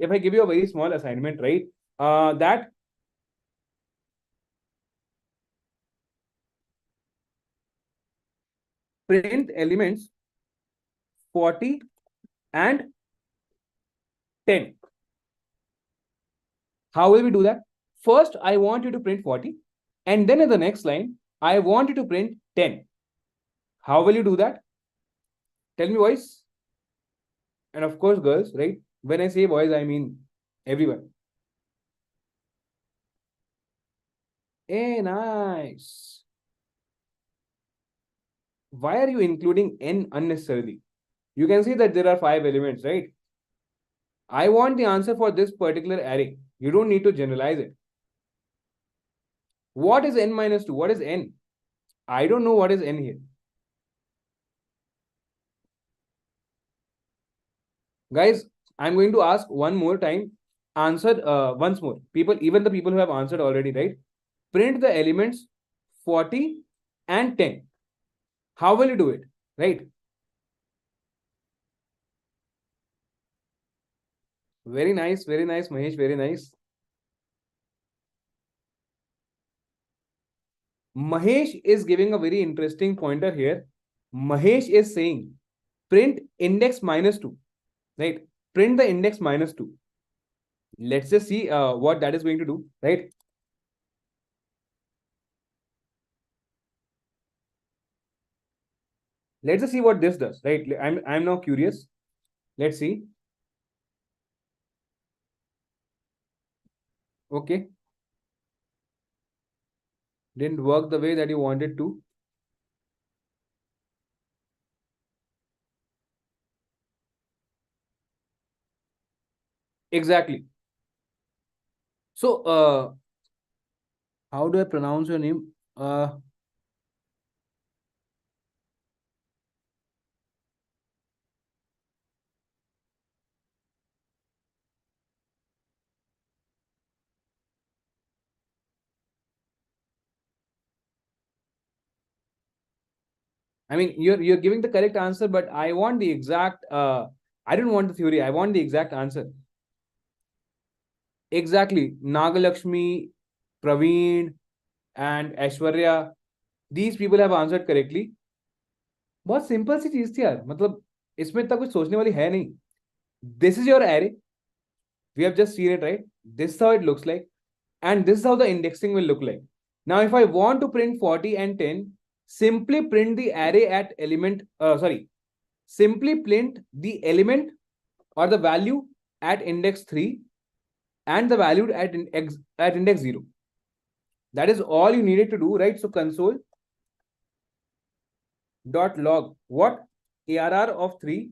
right, that print elements 40 and 10. How will we do that? First, I want you to print 40, and then in the next line, I want you to print 10. How will you do that? Tell me, boys. And of course, girls, right? When I say boys, I mean everyone. Hey, nice. Why are you including n unnecessarily? You can see that there are 5 elements, right? I want the answer for this particular array. You don't need to generalize it. What is n minus 2? What is n? I don't know what is n here. Guys, I'm going to ask one more time. Answer once more. People, even the people who have answered already, right? Print the elements 40 and 10. How will you do it? Right? Very nice, Mahesh, very nice. Mahesh is giving a very interesting pointer here. Mahesh is saying print index minus 2, right? Print the index minus 2. Let's just see what that is going to do, right? Let's just see what this does, right? I'm now curious. Let's see. Okay. Didn't work the way that you wanted to. Exactly. So, how do I pronounce your name? I mean, you're giving the correct answer, but I want the exact. I don't want the theory. I want the exact answer. Exactly. Nagalakshmi, Praveen, and Aishwarya. These people have answered correctly. बहुत simple सी चीज थी यार, मतलब इसमें इतना कुछ सोचने वाली है नहीं. This is your array. We have just seen it, right? This is how it looks like, and this is how the indexing will look like. Now, if I want to print 40 and 10, simply print the array at element. Simply print the element or the value at index 3 and the value at index 0. That is all you needed to do, right? So console dot log what ARR of 3.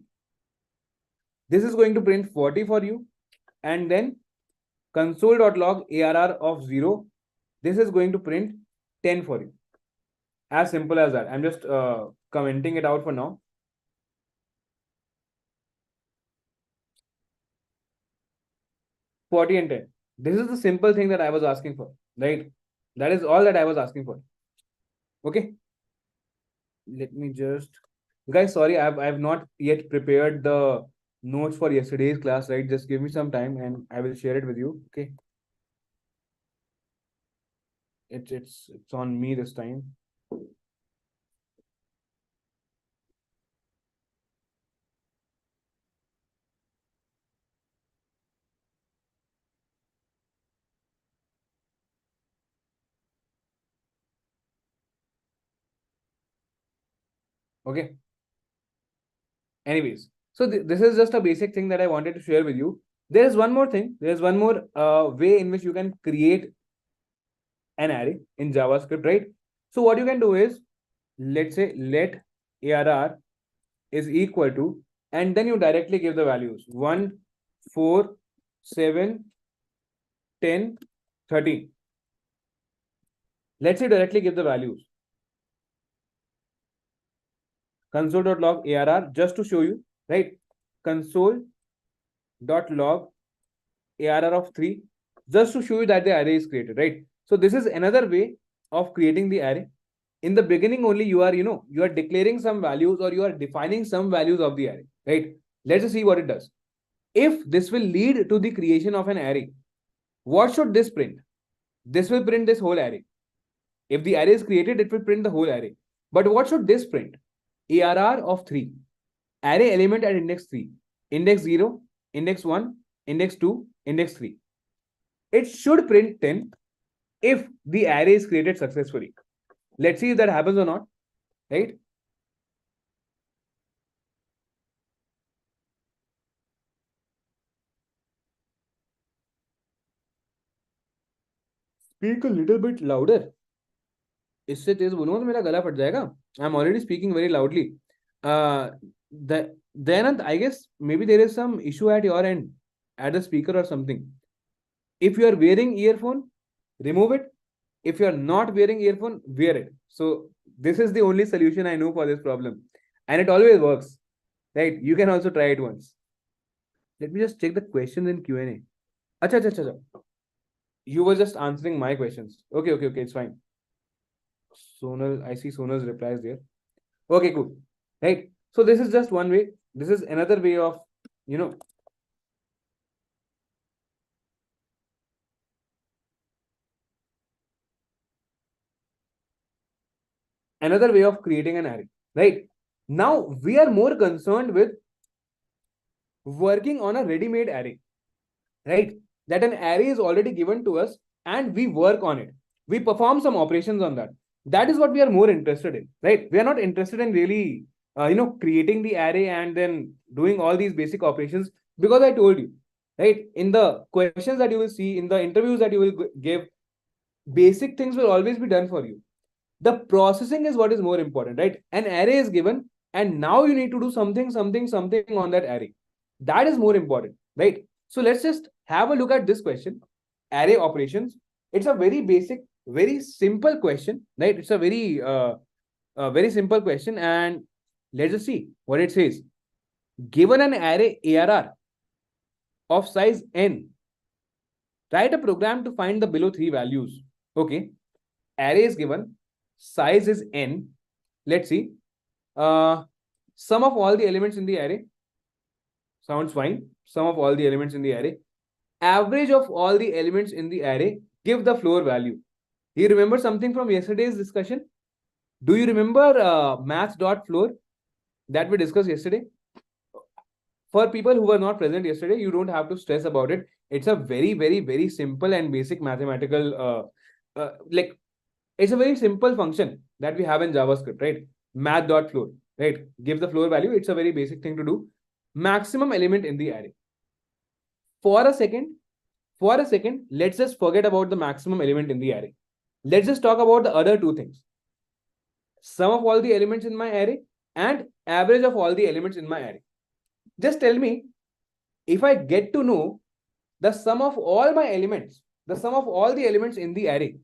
This is going to print 40 for you, and then console.log ARR of 0. This is going to print 10 for you. As simple as that. I'm just commenting it out for now. $40 and 10. This is the simple thing that I was asking for, right? That is all that I was asking for. Okay. Let me just, guys, sorry, I've not yet prepared the notes for yesterday's class, right? Just give me some time and I will share it with you. Okay. It's on me this time. Okay. Anyways, so this is just a basic thing that I wanted to share with you. There is one more thing. There's one more way in which you can create an array in JavaScript, right? So what you can do is, let's say let ARR is equal to, and then you directly give the values 1, 4, 7, 10, 13. Let's say directly give the values. Console.log ARR, just to show you, right? Console.log ARR of 3, just to show you that the array is created, right? So this is another way of creating the array. In the beginning only, you are declaring some values, or you are defining some values of the array, right? Let's just see what it does. If this will lead to the creation of an array, what should this print? This will print this whole array. If the array is created, it will print the whole array. But what should this print? ARR of 3. Array element at index 3. Index 0, index 1, index 2, index 3. It should print 10 if the array is created successfully. Let's see if that happens or not, right? Speak a little bit louder. इससे तेज बोलूंगा तो मेरा गला फट जाएगा. I'm already speaking very loudly. Then I guess maybe there is some issue at your end, at the speaker or something. If you are wearing earphone, remove it. If you are not wearing earphone, wear it. So this is the only solution I know for this problem, and it always works, right? You can also try it once. Let me just check the questions in Q&A. Acha. You were just answering my questions. Okay, it's fine. Sonal, I see Sonal's replies there. Okay, cool. Right. So this is just one way. This is another way of, another way of creating an array, right? Now we are more concerned with working on a ready-made array, right? That an array is already given to us and we work on it. We perform some operations on that. That is what we are more interested in, right? We are not interested in really, creating the array and then doing all these basic operations, because I told you, right? In the questions that you will see, in the interviews that you will give, basic things will always be done for you. The processing is what is more important, right? An array is given and now you need to do something on that array. That is more important, right? So let's just have a look at this question, array operations. It's a very basic, very simple question, right? It's a very simple question, and let's just see what it says. Given an array ARR of size n, write a program to find the below 3 values. Okay, array is given, size is n. Let's see. Sum of all the elements in the array. Sounds fine. Sum of all the elements in the array. Average of all the elements in the array. Give the floor value. You remember something from yesterday's discussion? Do you remember math.floor that we discussed yesterday? For people who were not present yesterday, you don't have to stress about it. It's a very, very, very simple and basic mathematical, it's a very simple function that we have in JavaScript, right? Math.floor, right? Give the floor value. It's a very basic thing to do. Maximum element in the array. For a second, let's just forget about the maximum element in the array. Let's just talk about the other two things. Sum of all the elements in my array and average of all the elements in my array. Just tell me, if I get to know the sum of all my elements, the sum of all the elements in the array,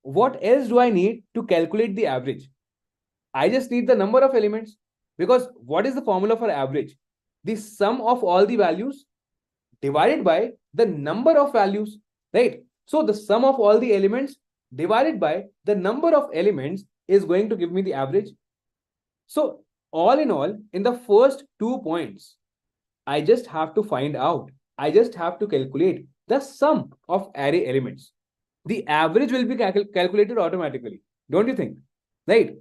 what else do I need to calculate the average? I just need the number of elements, because what is the formula for average? The sum of all the values divided by the number of values, right? So the sum of all the elements divided by the number of elements is going to give me the average. So all in all, in the first 2 points, I just have to find out, I just have to calculate the sum of array elements. The average will be calculated automatically, don't you think? Right?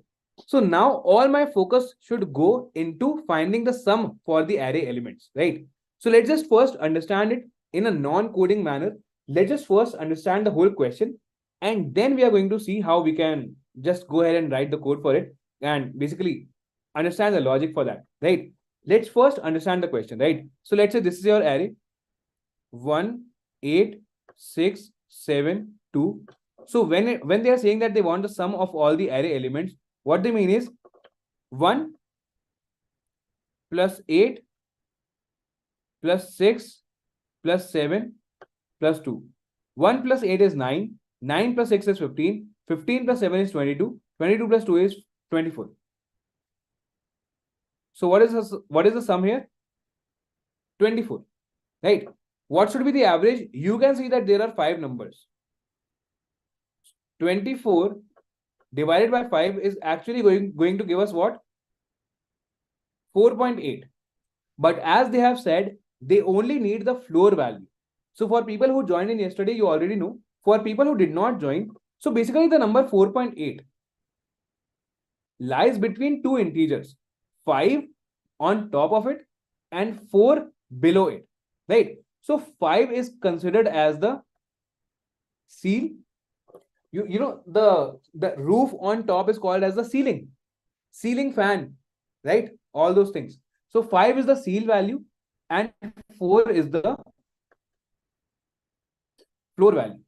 So now all my focus should go into finding the sum for the array elements, right? So let's just first understand it in a non-coding manner. Let's just first understand the whole question, and then we are going to see how we can just go ahead and write the code for it and basically understand the logic for that, right? Let's first understand the question, right? So let's say this is your array 1, 8, 6, 7, 2. So when they are saying that they want the sum of all the array elements, what they mean is 1 plus 8 plus 6 plus 7 plus 2. 1 plus 8 is 9. 9 plus 6 is 15. 15 plus 7 is 22. 22 plus 2 is 24. So what is the sum here? 24, right? What should be the average? You can see that there are 5 numbers. 24 divided by 5 is actually going to give us what? 4.8. But as they have said, they only need the floor value. So for people who joined in yesterday, you already know. For people who did not join, so basically the number 4.8 lies between two integers, 5 on top of it and 4 below it, right? So 5 is considered as the seal. You know the roof on top is called as the ceiling fan, right? All those things. So 5 is the seal value and 4 is the floor value,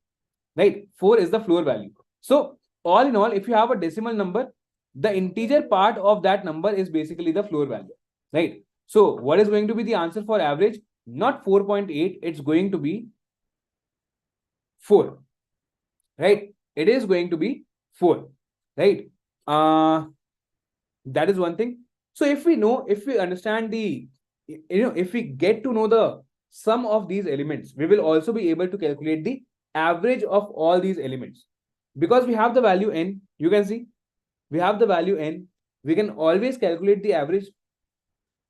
right? 4 is the floor value. So all in all, if you have a decimal number, the integer part of that number is basically the floor value, right? So what is going to be the answer for average? Not 4.8, it's going to be 4, right? It is going to be 4, right? That is one thing. So if we understand if we get to know the sum of these elements, we will also be able to calculate the average of all these elements. Because we have the value n, you can see, we have the value n, we can always calculate the average.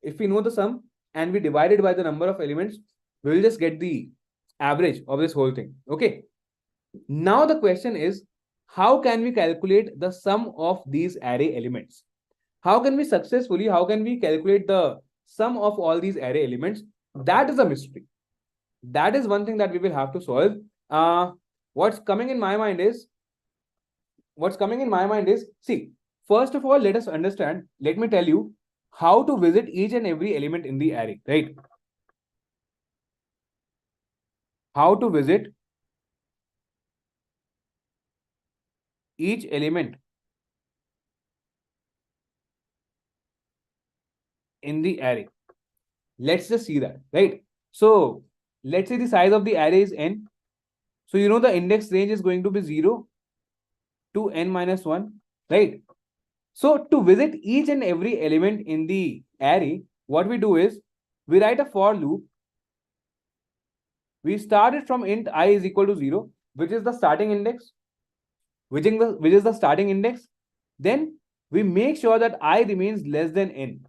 If we know the sum and we divide it by the number of elements, we will just get the average of this whole thing. Okay. Now the question is, how can we calculate the sum of these array elements? How can we calculate the sum of all these array elements? That is a mystery. That is one thing that we will have to solve. What's coming in my mind is, see, first of all, let us understand, let me tell you how to visit each and every element in the array, right? How to visit each element in the array. Let's just see that, right? So let's say the size of the array is n. So you know the index range is going to be 0 to n minus 1, right? So to visit each and every element in the array, what we do is we write a for loop. We start it from int I is equal to 0, which is the starting index, which is the starting index. Then we make sure that I remains less than n.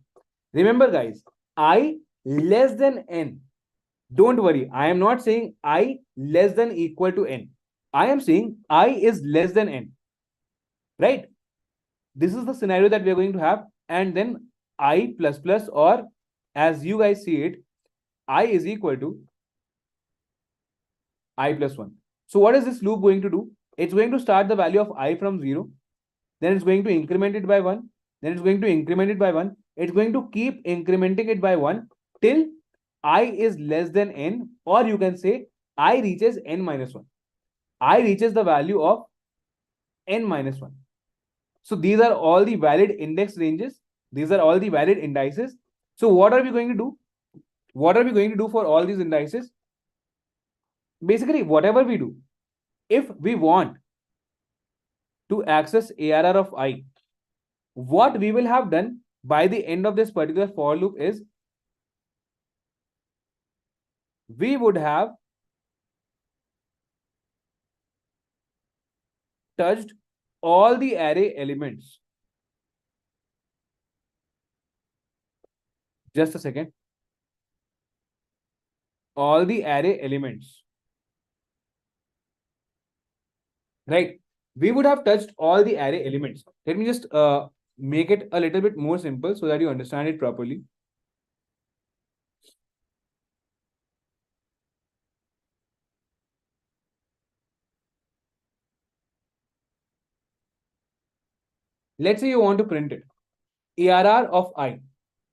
Remember guys, I less than n. Don't worry, I am not saying I less than equal to n. I am saying I is less than n, right? This is the scenario that we are going to have. And then I plus plus, or as you guys see it, I is equal to I plus 1. So what is this loop going to do? It's going to start the value of I from 0. Then it's going to increment it by 1. Then it's going to increment it by 1. It's going to keep incrementing it by 1 till I is less than n, or you can say I reaches n minus 1. I reaches the value of n minus 1. So these are all the valid index ranges. These are all the valid indices. So what are we going to do? What are we going to do for all these indices? Basically, whatever we do, if we want to access ARR of I, what we will have done by the end of this particular for loop is, we would have touched all the array elements. Just a second. All the array elements, right? We would have touched all the array elements. Let me just make it a little bit more simple so that you understand it properly. Let's say you want to print it, ARR of I,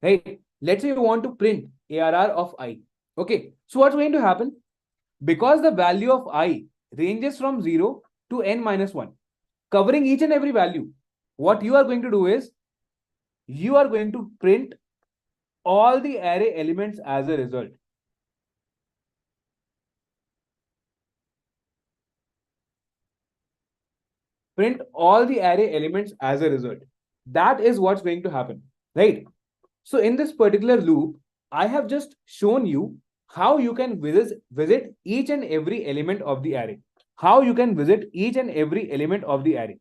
right? Let's say you want to print ARR of I. Okay, so what's going to happen? Because the value of I ranges from 0 to n minus 1, covering each and every value, what you are going to do is, you are going to print all the array elements as a result. Print all the array elements as a result. That is what's going to happen, right? So in this particular loop, I have just shown you how you can visit each and every element of the array. how you can visit each and every element of the array.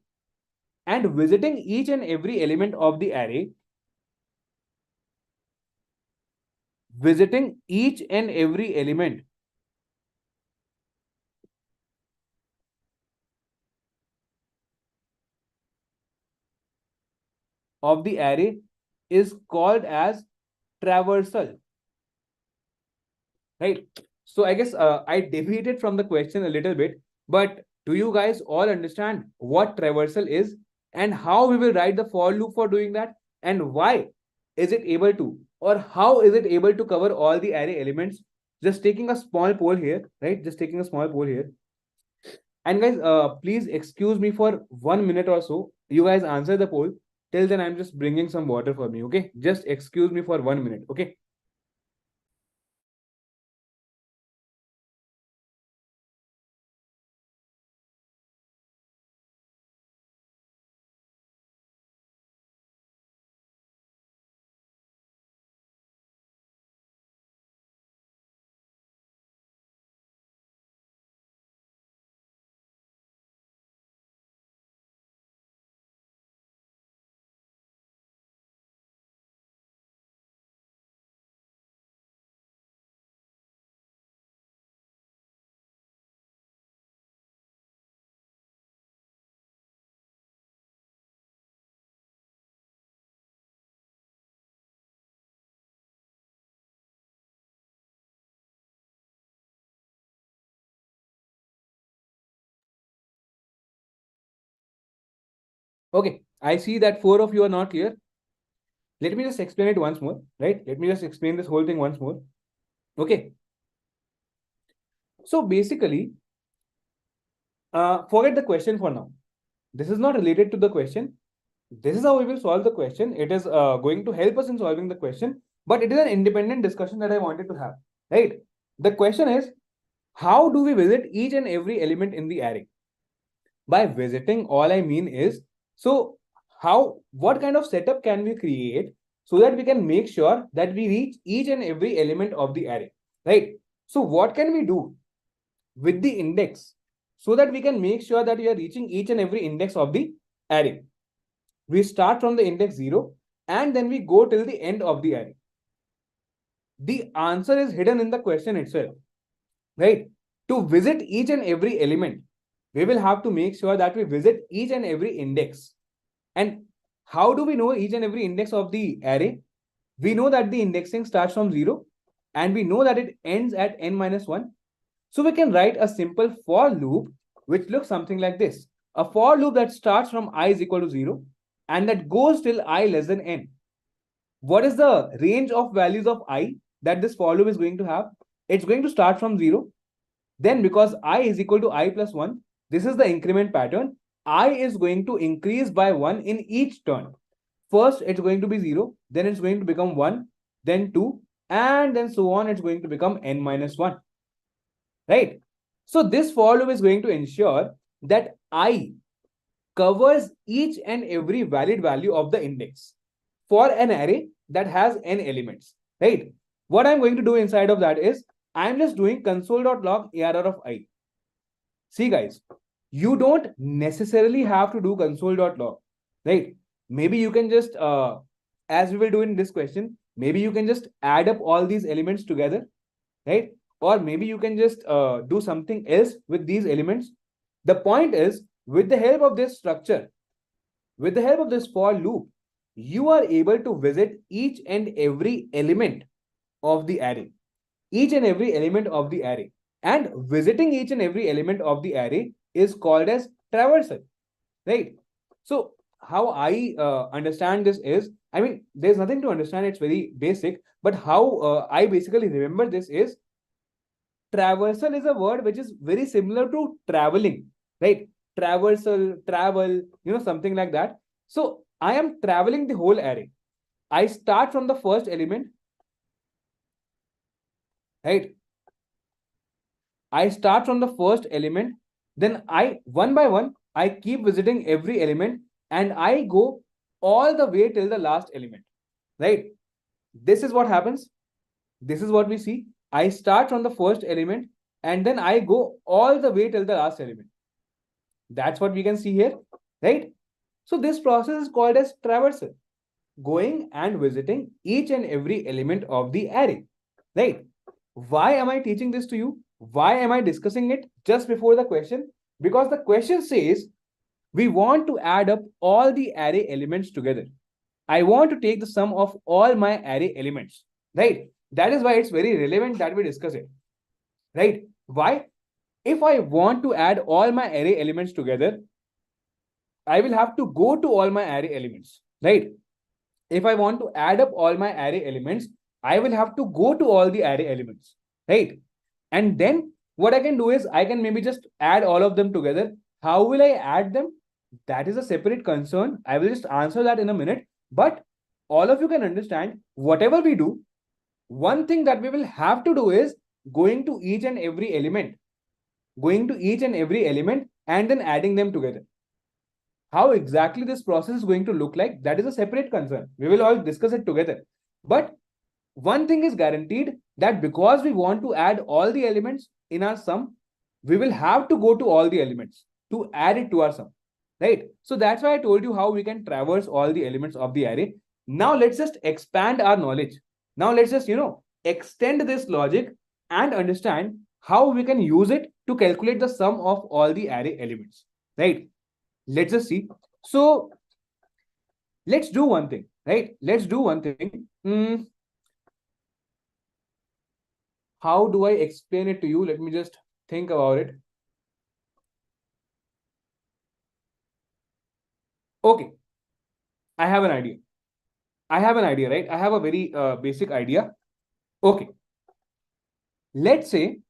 And visiting each and every element of the array, visiting each and every element of the array is called as traversal, right? So I guess I deviated from the question a little bit, but do you guys all understand what traversal is and how we will write the for loop for doing that, and why is it able to, or how is it able to cover all the array elements? Just taking a small poll here, right? Just taking a small poll here. And guys, please excuse me for 1 minute or so. You guys answer the poll. Till then, I'm just bringing some water for me. Okay, just excuse me for 1 minute. Okay. Okay. I see that 4 of you are not clear. Let me just explain it once more, right? Let me just explain this whole thing once more. Okay. So basically, forget the question for now. This is not related to the question. This is how we will solve the question. It is going to help us in solving the question, but it is an independent discussion that I wanted to have, right? The question is, how do we visit each and every element in the array? By visiting, all I mean is, so what kind of setup can we create so that we can make sure that we reach each and every element of the array, right? So what can we do with the index so that we can make sure that we are reaching each and every index of the array? We start from the index 0 and then we go till the end of the array. The answer is hidden in the question itself, right? To visit each and every element, we will have to make sure that we visit each and every index. And how do we know each and every index of the array? We know that the indexing starts from 0 and we know that it ends at n minus 1. So we can write a simple for loop which looks something like this. A for loop that starts from I is equal to 0 and that goes till I less than n. What is the range of values of I that this for loop is going to have? It's going to start from 0. Then because I is equal to I plus 1, this is the increment pattern. I is going to increase by 1 in each turn. First, it's going to be 0. Then it's going to become 1. Then 2. And then so on. It's going to become n minus 1. Right? So this for loop is going to ensure that I covers each and every valid value of the index for an array that has n elements, right? What I'm going to do inside of that is I'm just doing console.log ARR of I. See guys, you don't necessarily have to do console.log, right? Maybe you can just, as we will do in this question, maybe you can just add up all these elements together, right? Or maybe you can just do something else with these elements. The point is, with the help of this structure, with the help of this for loop, you are able to visit each and every element of the array. Each and every element of the array. And visiting each and every element of the array is called as traversal, right? So how I understand this is, I mean, there's nothing to understand. It's very basic. But how I basically remember this is, traversal is a word which is very similar to traveling, right? Traversal, travel, something like that. So I am traveling the whole array. I start from the first element, right? I start from the first element, then I, one by one, I keep visiting every element and I go all the way till the last element, right? This is what happens. This is what we see. I start from the first element and then I go all the way till the last element. That's what we can see here, right? So this process is called as traversal, going and visiting each and every element of the array, right? Why am I teaching this to you? Why am I discussing it just before the question? Because the question says we want to add up all the array elements together. I want to take the sum of all my array elements, right? That is why it's very relevant that we discuss it, right? Why? If I want to add all my array elements together, I will have to go to all my array elements, right? If I want to add up all my array elements, I will have to go to all the array elements, right? And then what I can do is I can maybe just add all of them together. How will I add them? That is a separate concern. I will just answer that in a minute. But all of you can understand, whatever we do, one thing that we will have to do is going to each and every element, and then adding them together. How exactly this process is going to look like, that is a separate concern. We will all discuss it together. But one thing is guaranteed, that because we want to add all the elements in our sum, we will have to go to all the elements to add it to our sum, right? So that's why I told you how we can traverse all the elements of the array. Now let's just expand our knowledge. Now let's just, extend this logic and understand how we can use it to calculate the sum of all the array elements, right? Let's just see. So let's do one thing, right? Let's do one thing. How do I explain it to you? Let me just think about it. Okay. I have an idea. Right? I have a very basic idea. Okay. Let's say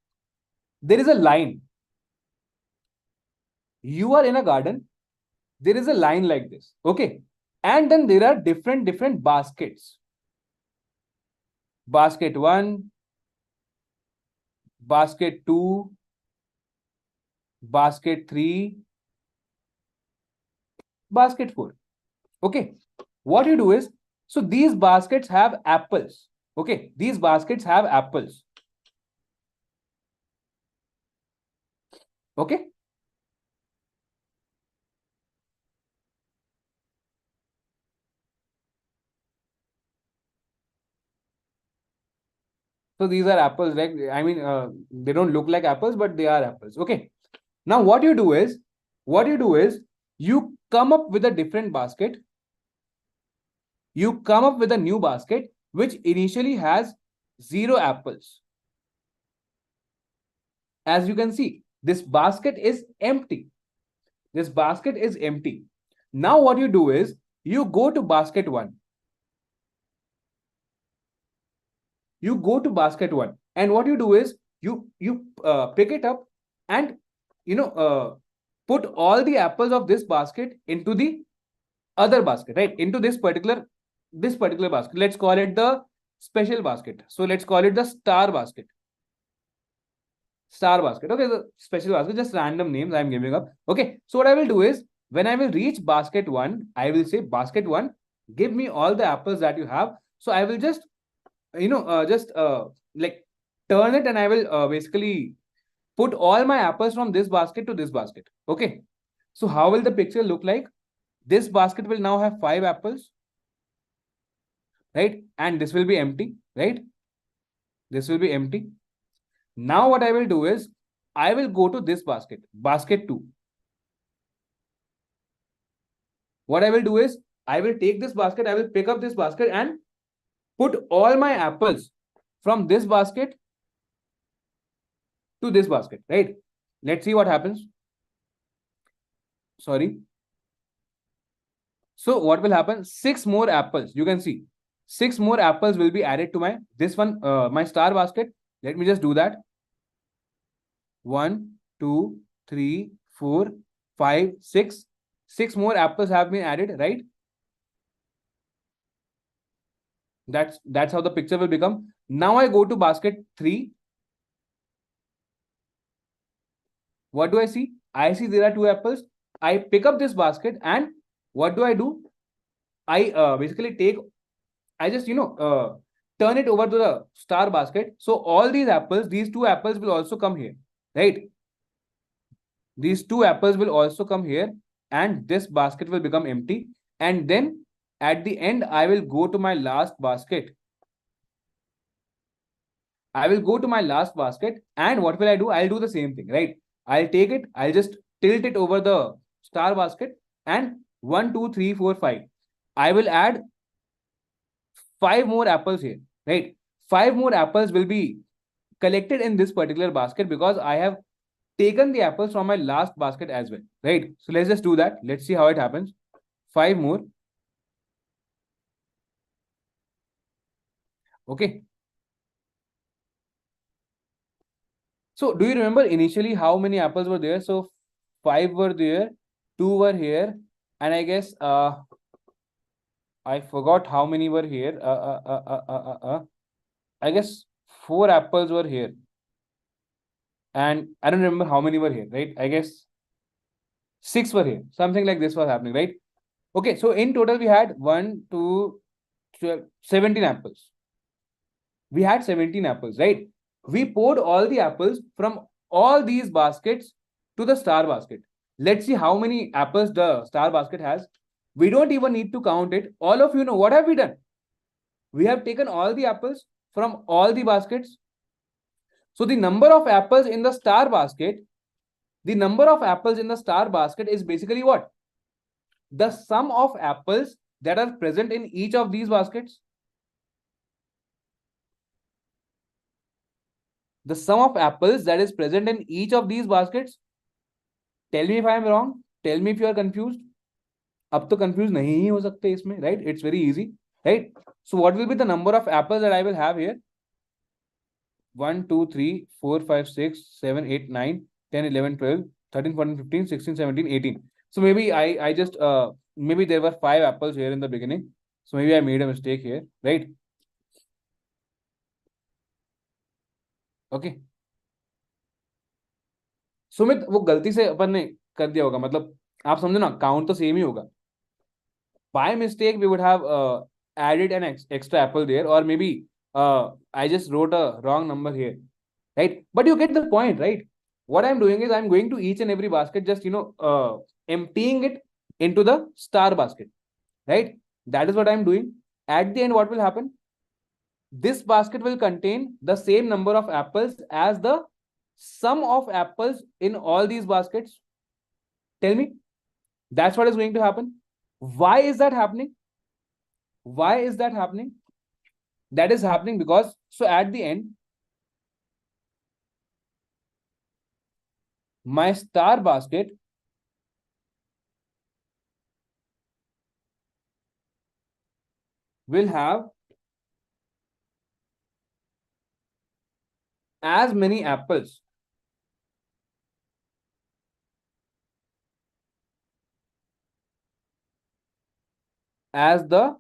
there is a line. You are in a garden. There is a line like this. Okay. And then there are different baskets. Basket 1, basket 2, basket 3, basket 4. Okay. What you do is, so these baskets have apples. Okay. These baskets have apples. Okay. So these are apples, like, I mean, they don't look like apples, but they are apples. Okay. Now what you do is, you come up with a different basket. You come up with a new basket, which initially has 0 apples. As you can see, this basket is empty. This basket is empty. Now what you do is, you go to basket 1. You go to basket 1, and what you do is, you pick it up and put all the apples of this basket into the other basket, right? Into this particular basket. Let's call it the special basket. So let's call it the star basket. Star basket. Okay, the special basket, just random names I'm giving up. Okay, so what I will do is, when I will reach basket 1, I will say, basket 1, give me all the apples that you have. So I will just like turn it, and I will basically put all my apples from this basket to this basket. Okay. So how will the picture look like? This basket will now have 5 apples, right? And this will be empty, right? This will be empty. Now what I will do is, I will go to this basket, basket 2. What I will do is, I will take this basket, I will pick up this basket and put all my apples from this basket to this basket, right? Let's see what happens. Sorry. So what will happen? 6 more apples. You can see 6 more apples will be added to my my star basket. Let me just do that. 1, 2, 3, 4, 5, 6. 6 more apples have been added, right? That's how the picture will become. Now I go to basket 3. What do I see? I see there are 2 apples. I pick up this basket, and what do? I basically I just turn it over to the star basket. So all these apples, these 2 apples will also come here. right? These two apples will also come here, and this basket will become empty. And then at the end, I will go to my last basket. I will go to my last basket, and what will I do? I'll do the same thing, right? I'll take it, I'll just tilt it over the star basket, and 1, 2, 3, 4, 5. I will add 5 more apples here, right? 5 more apples will be collected in this particular basket because I have taken the apples from my last basket as well, right? So let's just do that. Let's see how it happens. 5 more. Okay. So do you remember initially how many apples were there? So 5 were there, 2 were here, and I guess I forgot how many were here. I guess 4 apples were here, and I don't remember how many were here, right? I guess 6 were here. Something like this was happening, right? Okay, so in total we had 1, 2, 12, 17 apples. We had 17 apples, right? We poured all the apples from all these baskets to the star basket. Let's see how many apples the star basket has. We don't even need to count it. All of you know what have we done? We have taken all the apples from all the baskets. So the number of apples in the star basket, the number of apples in the star basket is basically what? The sum of apples that are present in each of these baskets. The sum of apples that is present in each of these baskets. Tell me if I am wrong. Tell me if you are confused. अब तो confused नहीं ही हो सकते इसमें, right? It's very easy, right? So what will be the number of apples that I will have here? 1, 2, 3, 4, 5, 6, 7, 8, 9, 10, 11, 12, 13, 14, 15, 16, 17, 18. So maybe I just maybe there were 5 apples here in the beginning. So maybe I made a mistake here, right? Okay. Sumit वो गलती से अपन ने कर दिया होगा, मतलब आप समझो ना, काउंट तो सेम ही होगा. By mistake we would have added an extra apple there, or maybe I just wrote a wrong number here, right? But you get the point, right? What I'm doing is I'm going to each and every basket, just emptying it into the star basket, right? That is what I'm doing. At the end, what will happen? This basket will contain the same number of apples as the sum of apples in all these baskets. Tell me, that's what is going to happen. Why is that happening? Why is that happening? That is happening because, so at the end, my star basket will have as many apples as the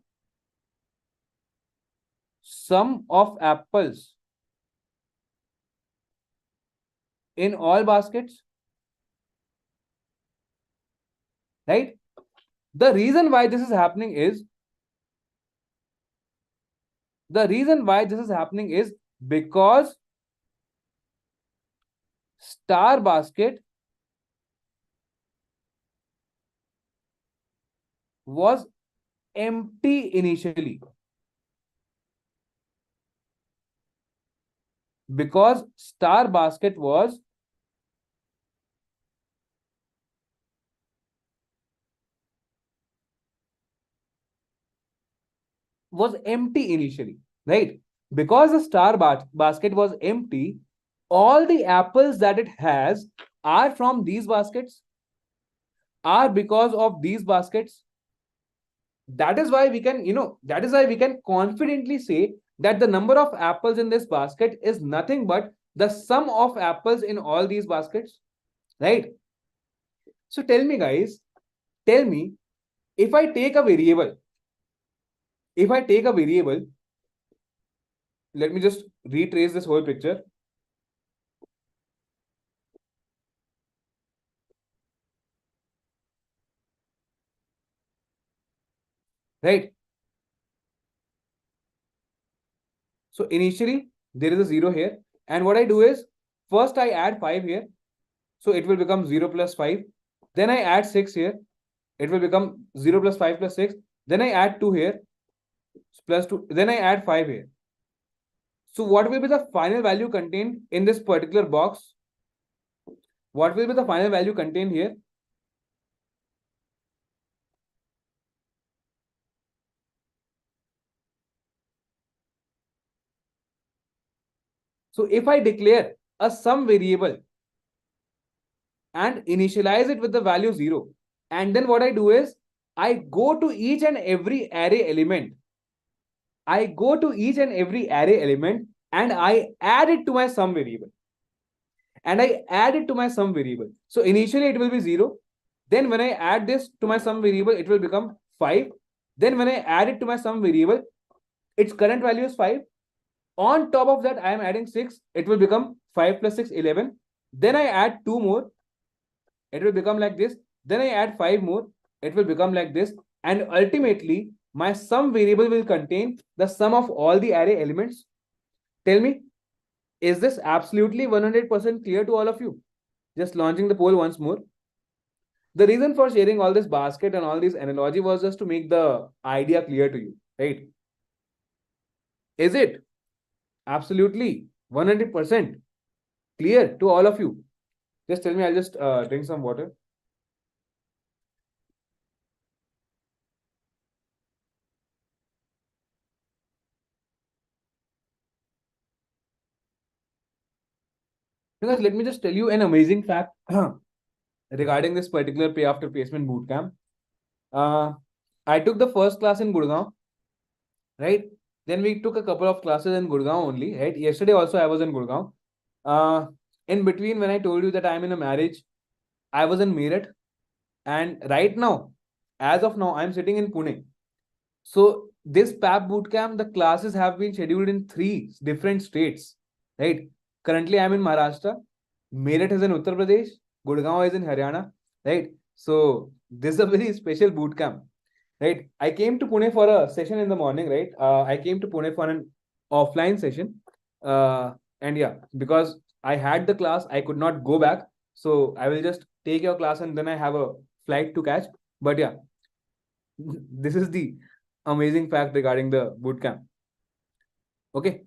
sum of apples in all baskets, right? The reason why this is happening is because star basket was empty initially. Because star basket was empty initially, right? Because the star basket was empty, all the apples that it has are from these baskets, are because of these baskets. That is why we can confidently say that the number of apples in this basket is nothing but the sum of apples in all these baskets, right? So tell me, guys, if I take a variable, let me just retrace this whole picture. Right? So initially there is a 0 here, and what I do is, first I add 5 here. So it will become 0 plus 5. Then I add 6 here. It will become 0 plus 5 plus 6. Then I add 2 here. Plus 2. Then I add 5 here. So what will be the final value contained in this particular box? What will be the final value contained here? So if I declare a sum variable and initialize it with the value 0, and then what I do is I go to each and every array element. I go to each and every array element and I add it to my sum variable. And I add it to my sum variable. So initially it will be 0. Then when I add this to my sum variable, it will become 5. Then when I add it to my sum variable, its current value is 5. On top of that, I am adding 6. It will become 5 plus 6, 11. Then I add 2 more. It will become like this. Then I add 5 more. It will become like this. And ultimately, my sum variable will contain the sum of all the array elements. Tell me, is this absolutely 100% clear to all of you? Just launching the poll once more. The reason for sharing all this basket and all this analogy was just to make the idea clear to you, right? Is it absolutely 100% clear to all of you? Just tell me, I'll just drink some water. Because let me just tell you an amazing fact regarding this particular pay after placement bootcamp. I took the first class in Gurgaon, right? Then we took a couple of classes in Gurgaon only, right? Yesterday also I was in Gurgaon. In between, when I told you that I'm in a marriage, I was in Meerut. And right now, as of now, I'm sitting in Pune. So this PAP bootcamp, the classes have been scheduled in 3 different states, right? Currently, I'm in Maharashtra. Meerut is in Uttar Pradesh. Gurgaon is in Haryana, right? So this is a very special bootcamp, right? I came to Pune for a session in the morning, right? I came to Pune for an offline session. And yeah, because I had the class, I could not go back. So I will just take your class and then I have a flight to catch. But yeah, this is the amazing fact regarding the bootcamp. Okay.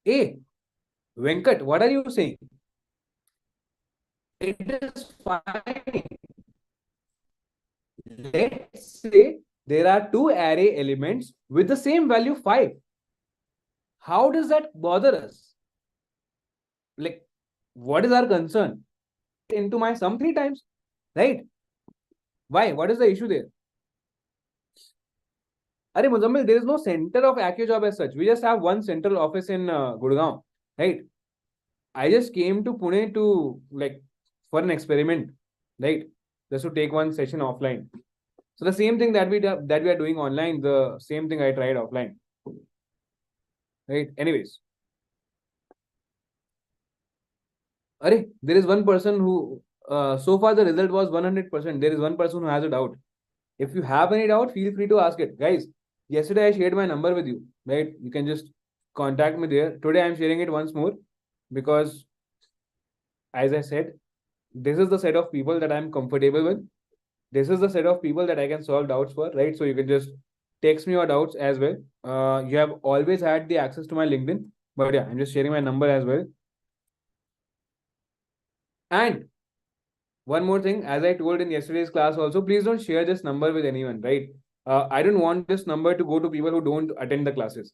Hey, Venkat, what are you saying? It is fine. Let's say there are 2 array elements with the same value 5. How does that bother us? Like, what is our concern? Into my sum 3 times, right? Why? What is the issue there? Are Muzammil, there is no center of AccioJob as such. We just have one central office in Gurgaon, right? I just came to Pune to for an experiment, right? Just to take one session offline. So the same thing that we are doing online, the same thing I tried offline, right? Anyways, there is one person who so far the result was 100%. There is one person who has a doubt. If you have any doubt, feel free to ask it, guys. Yesterday I shared my number with you, right? You can just contact me there. Today I'm sharing it once more because, as I said, this is the set of people that I'm comfortable with. This is the set of people that I can solve doubts for, right? So you can just text me your doubts as well. You have always had the access to my LinkedIn, but yeah, I'm just sharing my number as well. And one more thing, as I told in yesterday's class also, please don't share this number with anyone, right? I don't want this number to go to people who don't attend the classes.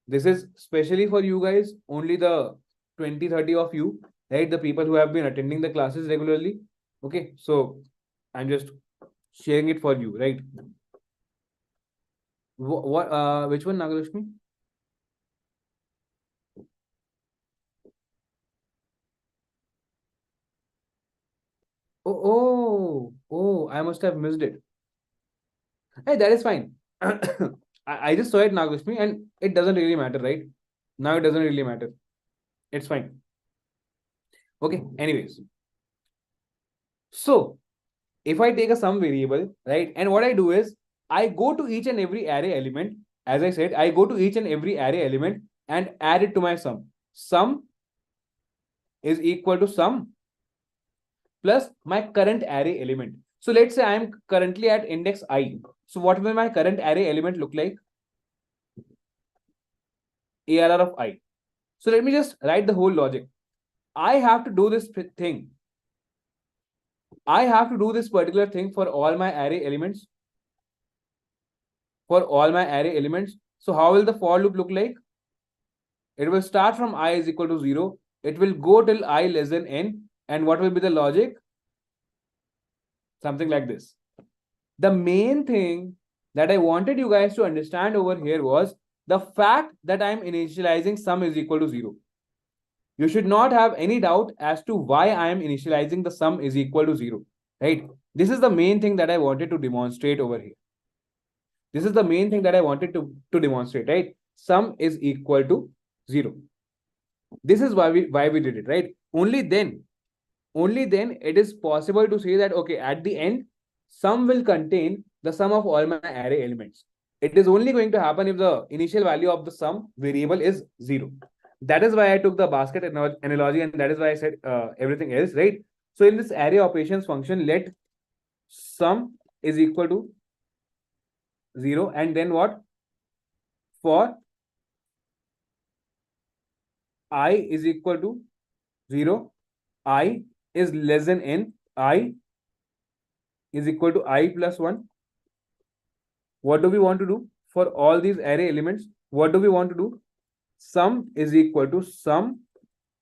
This is specially for you guys, only the 20, 30 of you, right? The people who have been attending the classes regularly. Okay, so I'm just sharing it for you, right? Which one, Nagalakshmi? Oh, I must have missed it. Hey, that is fine. I just saw it, Nagalakshmi, and it doesn't really matter, right? Now it doesn't really matter. It's fine. Okay, anyways. So if I take a sum variable, right, and what I do is I go to each and every array element. As I said, I go to each and every array element and add it to my sum. Sum is equal to sum plus my current array element. So let's say I am currently at index I. So what will my current array element look like? ARR of I. So let me just write the whole logic. I have to do this thing. I have to do this particular thing for all my array elements. For all my array elements. So how will the for loop look like? It will start from I is equal to 0. It will go till I less than n. And what will be the logic? Something like this. The main thing that I wanted you guys to understand over here was the fact that I'm initializing sum is equal to 0. You should not have any doubt as to why I am initializing the sum is equal to 0, right? This is the main thing that I wanted to demonstrate over here. This is the main thing that I wanted to demonstrate, right? Sum is equal to 0. This is why we did it, right? Only then it is possible to say that, okay, at the end, sum will contain the sum of all my array elements. It is only going to happen if the initial value of the sum variable is 0. That is why I took the basket analogy, and that is why I said everything else, right? So in this array operations function, let sum is equal to 0, and then what? For I is equal to 0, I is less than n, I is equal to I plus 1. What do we want to do? For all these array elements, what do we want to do? Sum is equal to sum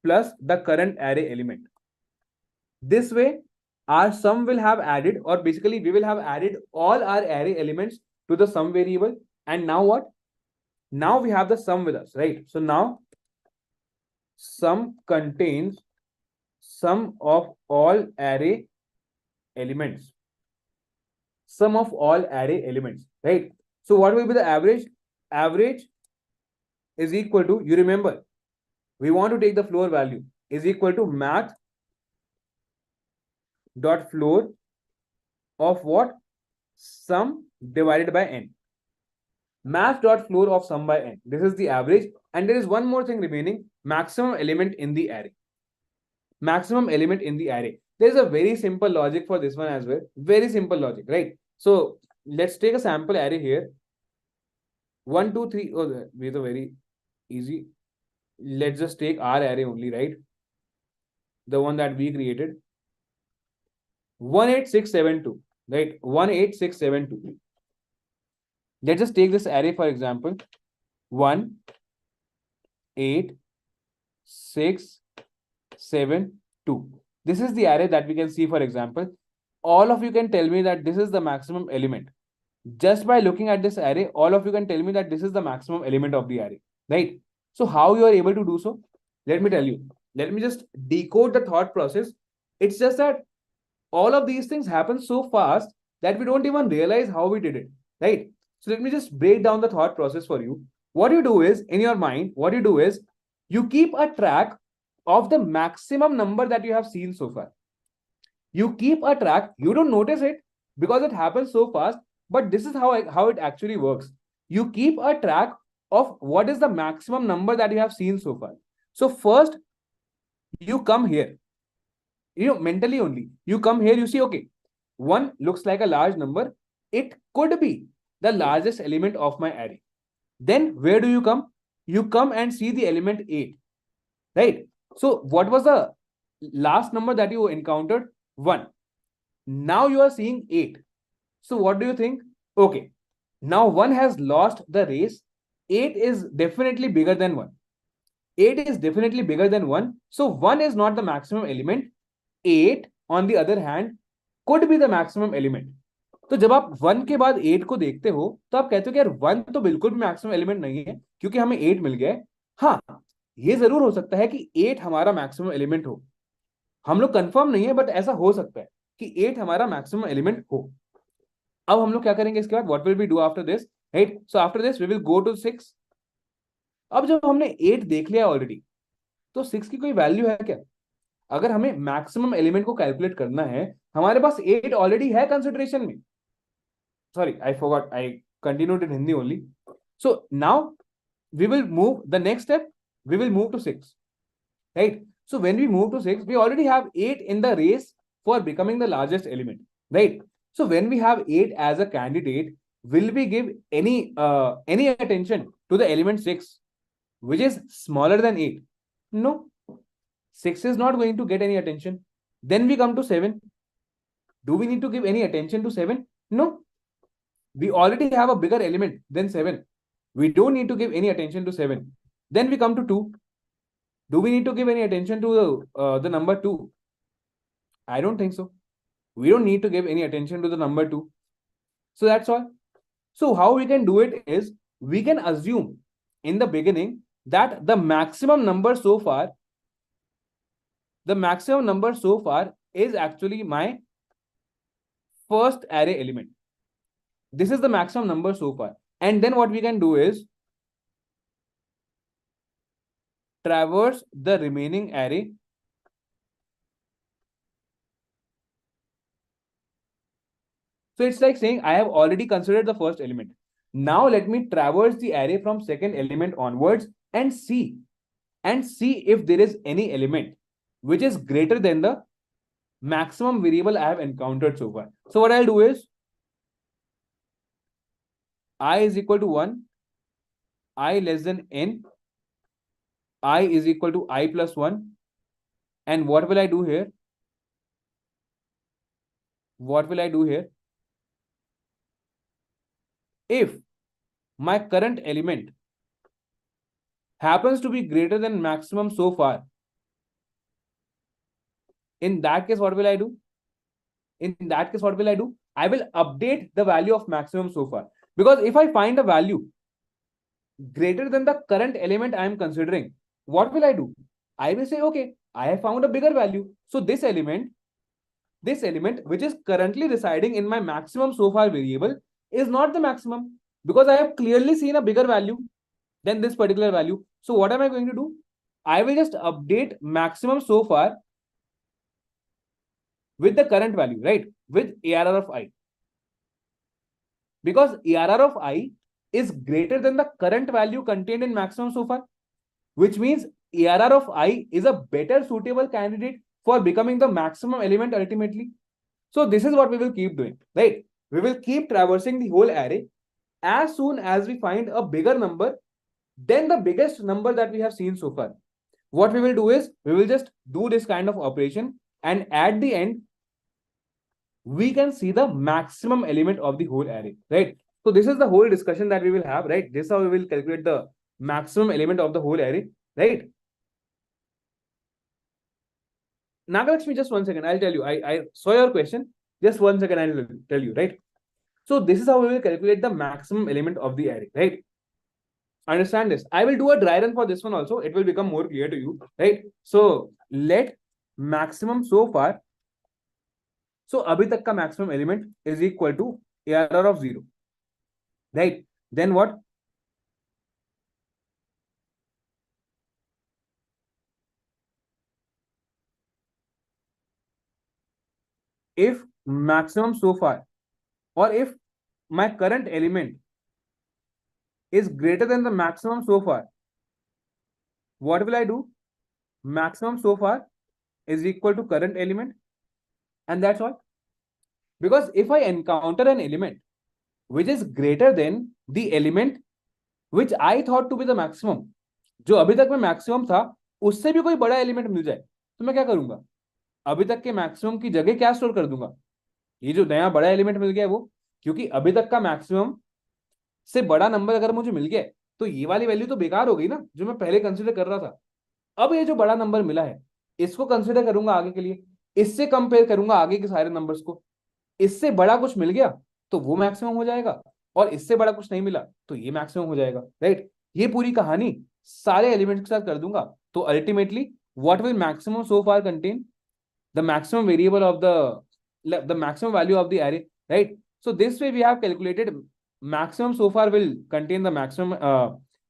plus the current array element. This way, our sum will have added, or basically we will have added all our array elements to the sum variable. And now what? Now we have the sum with us, right? So now sum contains sum of all array elements. Sum of all array elements, right? So what will be the average? Average is equal to, you remember, we want to take the floor value, is equal to math dot floor of what? Sum divided by n. Math dot floor of sum by n. This is the average. And there is one more thing remaining, maximum element in the array. Maximum element in the array. There is a very simple logic for this one as well. Very simple logic, right? So let's take a sample array here. 1, 2, 3. Oh, these are very easy. Let's just take our array only, right? The one that we created. 18672, right? 18672. Let's just take this array, for example. 1, 8, 6, 7, 2. This is the array that we can see, for example. All of you can tell me that this is the maximum element. Just by looking at this array, all of you can tell me that this is the maximum element of the array, right? So how you are able to do so? Let me tell you. Let me just decode the thought process. It's just that all of these things happen so fast that we don't even realize how we did it, right? So let me just break down the thought process for you. What you do is, in your mind, what you do is, you keep a track of the maximum number that you have seen so far. You keep a track, you don't notice it because it happens so fast, but this is how it actually works. You keep a track of what is the maximum number that you have seen so far. So first, you come here, mentally only. You come here, you see, okay, 1 looks like a large number. It could be the largest element of my array. Then where do you come? You come and see the element 8, right? So what was the last number that you encountered? 1. Now you are seeing 8. So what do you think? Okay, now 1 has lost the race. 8 is definitely bigger than 1. 8 is definitely bigger than 1. So 1 is not the maximum element. 8 on the other hand could be the maximum element. तो जब आप 1 के बाद 8 को देखते हो तो आप कहते हो कि यार 1 तो बिल्कुल भी मैक्सिमम एलिमेंट नहीं है क्योंकि हमें 8 मिल गया है. हाँ, ये जरूर हो सकता है कि 8 हमारा मैक्सिमम एलिमेंट हो. हम लोग कंफर्म नहीं है, बट ऐसा हो सकता है कि 8 हमारा मैक्सिमम एलिमेंट हो. अब हम लोग क्या करेंगे इसके बाद? What will we do after this, right? So after this we will go to 6. अब जब हमने 8 देख लिया ऑलरेडी, तो 6 की कोई वैल्यू है क्या? अगर हमें मैक्सिमम एलिमेंट को कैलकुलेट करना है, हमारे पास 8 ऑलरेडी है कंसिडरेशन में. Sorry, I forgot. I continued in Hindi only. So now we will move the next step. We will move to 6, right? So when we move to 6, we already have 8 in the race for becoming the largest element, right? So when we have 8 as a candidate, will we give any attention to the element 6, which is smaller than 8? No. 6 is not going to get any attention. Then we come to 7. Do we need to give any attention to 7? No. We already have a bigger element than 7. We don't need to give any attention to 7. Then we come to 2. Do we need to give any attention to the number 2? I don't think so. We don't need to give any attention to the number 2. So that's all. So how we can do it is, we can assume in the beginning that the maximum number so far is actually my first array element. This is the maximum number so far. And then what we can do is traverse the remaining array. So it's like saying I have already considered the first element. Now let me traverse the array from second element onwards and see if there is any element which is greater than the maximum variable I have encountered so far. So what I'll do is I is equal to 1, I less than n, I is equal to I plus 1. And what will I do here? If my current element happens to be greater than maximum so far, in that case, what will I do? I will update the value of maximum so far. Because if I find a value greater than the current element I am considering, what will I do? I will say, okay, I have found a bigger value. So this element which is currently residing in my maximum so far variable is not the maximum, because I have clearly seen a bigger value than this particular value. So what am I going to do? I will just update maximum so far with the current value, right? With ARR of I. Because ARR of I is greater than the current value contained in maximum so far, which means ARR of I is a better suitable candidate for becoming the maximum element ultimately. So this is what we will keep doing, right? We will keep traversing the whole array. As soon as we find a bigger number than the biggest number that we have seen so far, what we will do is, we will just do this kind of operation, and at the end, we can see the maximum element of the whole array, right? So this is the whole discussion that we will have, right? This is how we will calculate the maximum element of the whole array, right? Nagalakshmi, just 1 second. I'll tell you. I saw your question. Just 1 second, I'll tell you, right? So this is how we will calculate the maximum element of the array, right? Understand this. I will do a dry run for this one also. It will become more clear to you, right? So let maximum so far. So abhi tak ka maximum element is equal to ARR of 0, right? Then what? If maximum so far, or if my current element is greater than the maximum so far, what will I do? Maximum so far is equal to current element, and that's all. Because if I encounter an element which is greater than the element which I thought to be the maximum, जो अभी तक में maximum था, उससे भी कोई बड़ा element मिल जाए, तो मैं क्या करूंगा? अभी तक के maximum की जगह क्या store कर दूंगा? ये जो नया बड़ा element मिल गया है वो, क्योंकि अभी तक का maximum से बड़ा नंबर अगर मुझे मिल गया तो ये वाली वैल्यू तो बेकार हो गई ना, जो मैं पहले कंसीडर कर रहा था. अब ये जो बड़ा नंबर मिला है, इसको कंसीडर करूंगा आगे के लिए, इससे कंपेयर करूंगा आगे के सारे नंबर्स को. इससे बड़ा कुछ मिल गया तो वो मैक्सिमम हो जाएगा, और इससे बड़ा कुछ नहीं मिला तो ये मैक्सिमम हो जाएगा, राइट? ये पूरी कहानी सारे एलिमेंट्स के साथ कर दूंगा, तो ultimately what will maximum so far contain? The maximum variable of the maximum value of the array, right? So this way we have calculated maximum so far will contain the maximum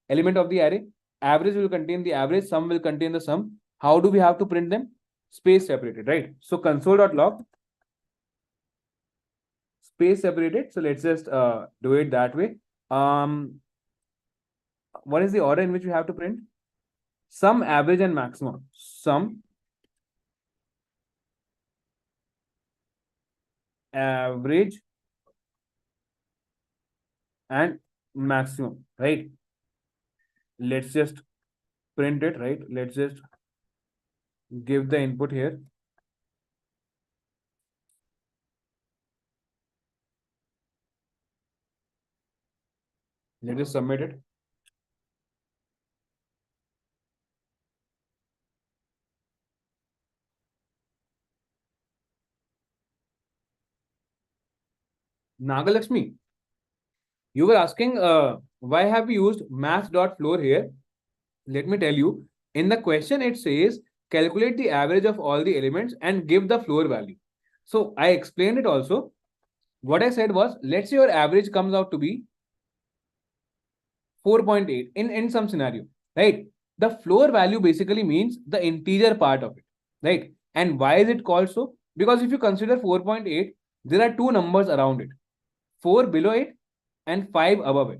element of the array, average will contain the average, sum will contain the sum. How do we have to print them? Space separated, right? So console.log space separated. So let's just do it that way. What is the order in which we have to print? Sum, average, and maximum. Sum, average and maximum, right? Let's just print it, right? Let's just give the input here. Let us submit it. Nagalakshmi, you were asking why have we used math.floor here? Let me tell you. In the question, it says calculate the average of all the elements and give the floor value. So I explained it also. What I said was, let's say your average comes out to be 4.8 in some scenario, right? The floor value basically means the integer part of it, right? And why is it called so? Because if you consider 4.8, there are two numbers around it, 4 below it and 5 above it.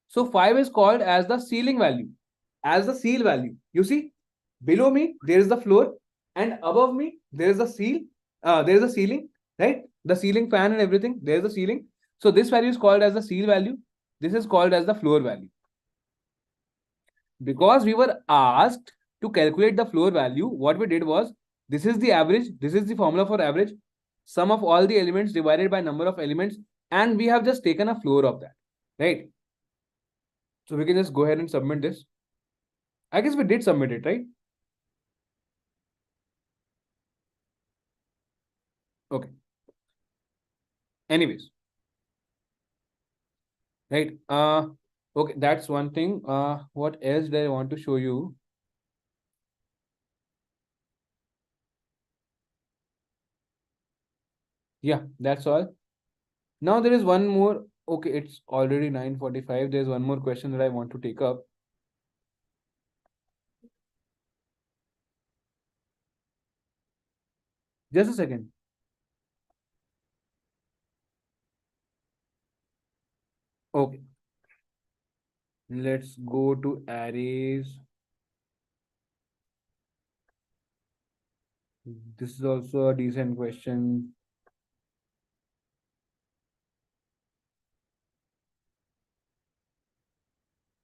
So 5 is called as the ceiling value, as the seal value. You see, below me, there is the floor, and above me, there is the seal, there is a ceiling, right? The ceiling fan and everything, there is the ceiling. So this value is called as the seal value. This is called as the floor value. Because we were asked to calculate the floor value, what we did was, this is the average, this is the formula for average, sum of all the elements divided by number of elements, and we have just taken a floor of that, right? So we can just go ahead and submit this. I guess we did submit it, right? Okay. Anyways, right? Okay, that's one thing. What else do I want to show you? Yeah, that's all. Now there is one more. Okay, it's already 9:45. There's one more question that I want to take up. Just a second. Okay. Let's go to arrays. This is also a decent question.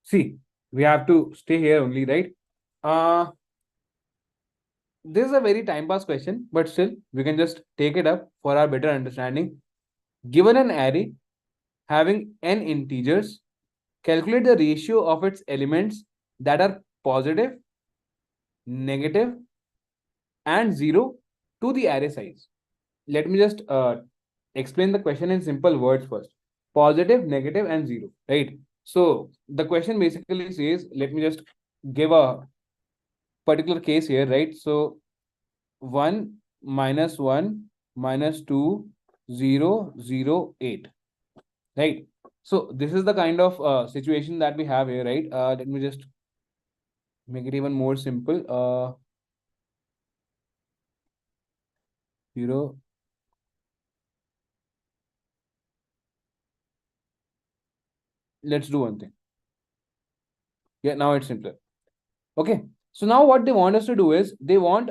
See, we have to stay here only, right? This is a very time pass question, but still, we can just take it up for our better understanding. Given an array having n integers, calculate the ratio of its elements that are positive, negative, and 0 to the array size. Let me just explain the question in simple words first. Positive, negative, and 0, right? So the question basically says, let me just give a particular case here, right? So 1 minus 1 minus 2, 0, 0, 8, right? So this is the kind of situation that we have here, right? Let me just make it even more simple. 0. Let's do one thing. Yeah, now it's simpler. Okay. So now what they want us to do is they want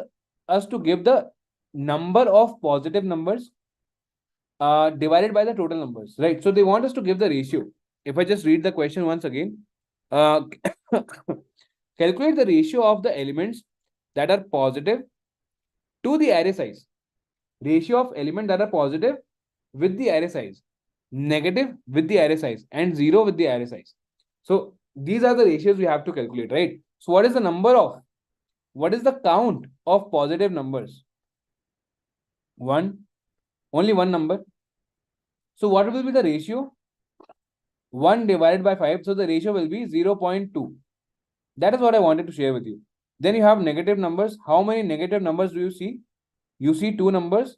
us to give the number of positive numbers divided by the total numbers, right? So they want us to give the ratio. If I just read the question once again, uh, calculate the ratio of the elements that are positive to the array size. Ratio of elements that are positive with the array size, negative with the array size, and 0 with the array size. So these are the ratios we have to calculate, right? So what is the number of, what is the count of positive numbers? One, only one number. So what will be the ratio? 1 divided by 5. So the ratio will be 0.2. That is what I wanted to share with you. Then you have negative numbers. How many negative numbers do you see? You see two numbers.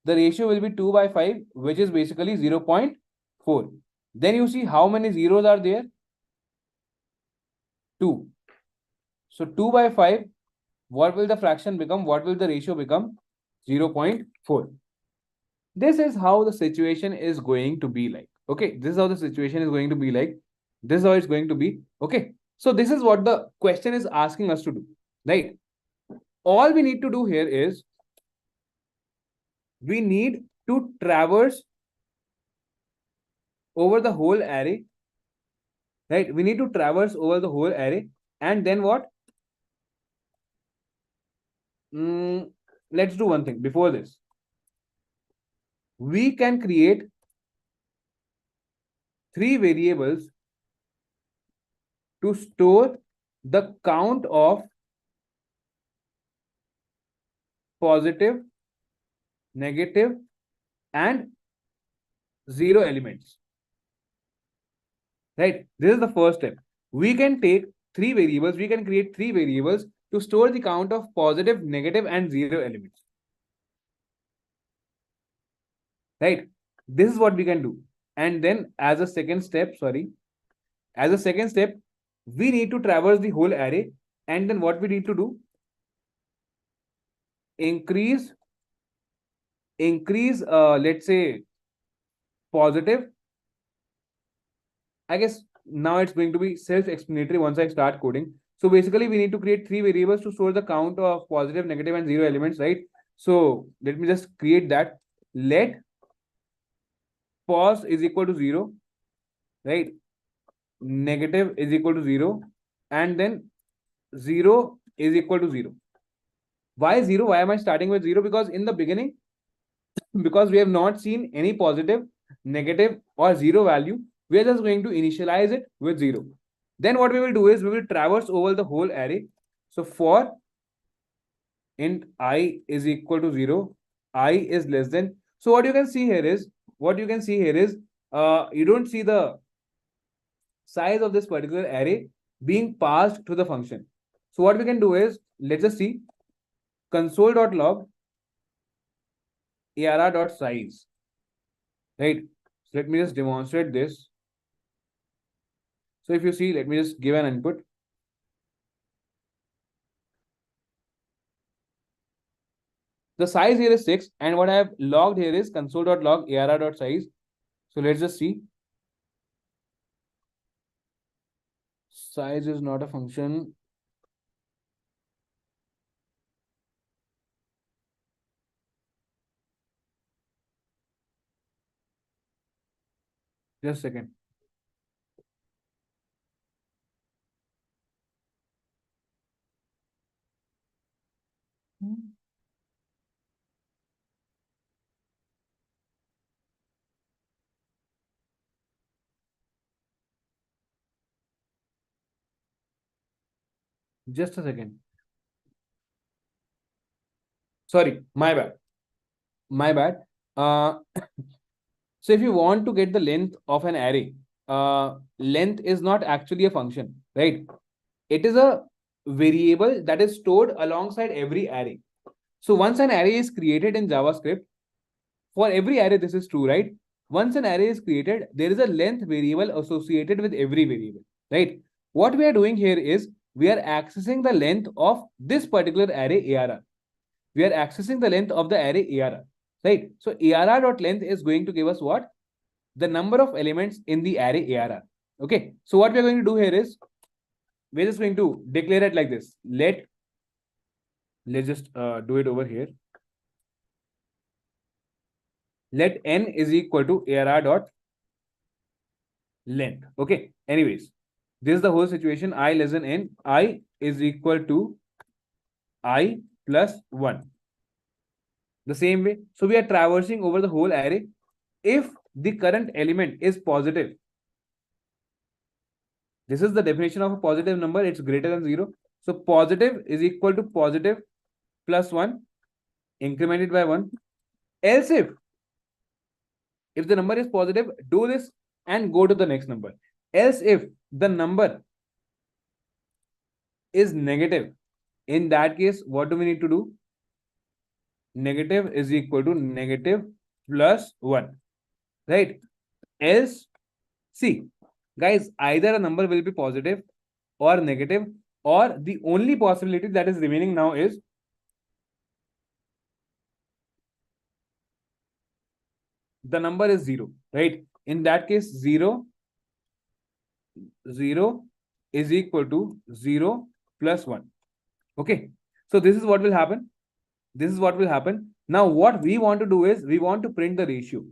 The ratio will be 2 by 5, which is basically 0.4. Then you see how many zeros are there? 2. So 2 by 5, what will the fraction become? What will the ratio become? 0.4. This is how the situation is going to be like. Okay, this is how the situation is going to be like. This is how it's going to be. Okay, so this is what the question is asking us to do, right? All we need to do here is we need to traverse over the whole array, right? We need to traverse over the whole array, and then what? Let's do one thing before this. We can create 3 variables to store the count of positive, negative, and 0 elements. Right? This is the first step. We can take 3 variables, we can create 3 variables to store the count of positive, negative, and 0 elements. Right? This is what we can do. And then as a second step, we need to traverse the whole array. And then what we need to do? Increase, let's say, positive. I guess now it's going to be self-explanatory once I start coding. So basically, we need to create 3 variables to store the count of positive, negative, and 0 elements, right? So let me just create that. Let pos is equal to 0, right? Negative is equal to 0, and then 0 is equal to 0. Why 0? Why am I starting with 0? Because in the beginning, because we have not seen any positive, negative, or 0 value, we are just going to initialize it with 0. Then what we will do is we will traverse over the whole array. So for int I is equal to 0, I is less than. So what you can see here is, you don't see the size of this particular array being passed to the function. So what we can do is, let's just see console.log arr.size, right? So let me just demonstrate this. So if you see, let me just give an input. The size here is 6, and what I have logged here is console.log arr.size. So let's just see. Size is not a function. Just a second. Just a second. Sorry, my bad. My bad. So if you want to get the length of an array, length is not actually a function, right? It is a variable that is stored alongside every array. So once an array is created in JavaScript, for every array, this is true, right? Once an array is created, there is a length variable associated with every variable, right? What we are doing here is we are accessing the length of this particular array ARR. We are accessing the length of the array ARR, right? So ARR.length is going to give us what? The number of elements in the array ARR. Okay. So what we are going to do here is we're just going to declare it like this. Let's just do it over here. Let n is equal to ARR.length. Okay. Anyways, this is the whole situation. I less than n. I is equal to I plus 1. The same way. So we are traversing over the whole array. If the current element is positive, this is the definition of a positive number. It's greater than 0. So positive is equal to positive plus 1, incremented by 1. Else if the number is positive, do this and go to the next number. Else if the number is negative, in that case, what do we need to do? Negative is equal to negative plus 1, right? Else, see, guys, either a number will be positive or negative, or the only possibility that is remaining now is the number is 0, right? In that case, 0 is equal to 0 plus 1. Okay. So this is what will happen. Now, what we want to do is we want to print the ratio,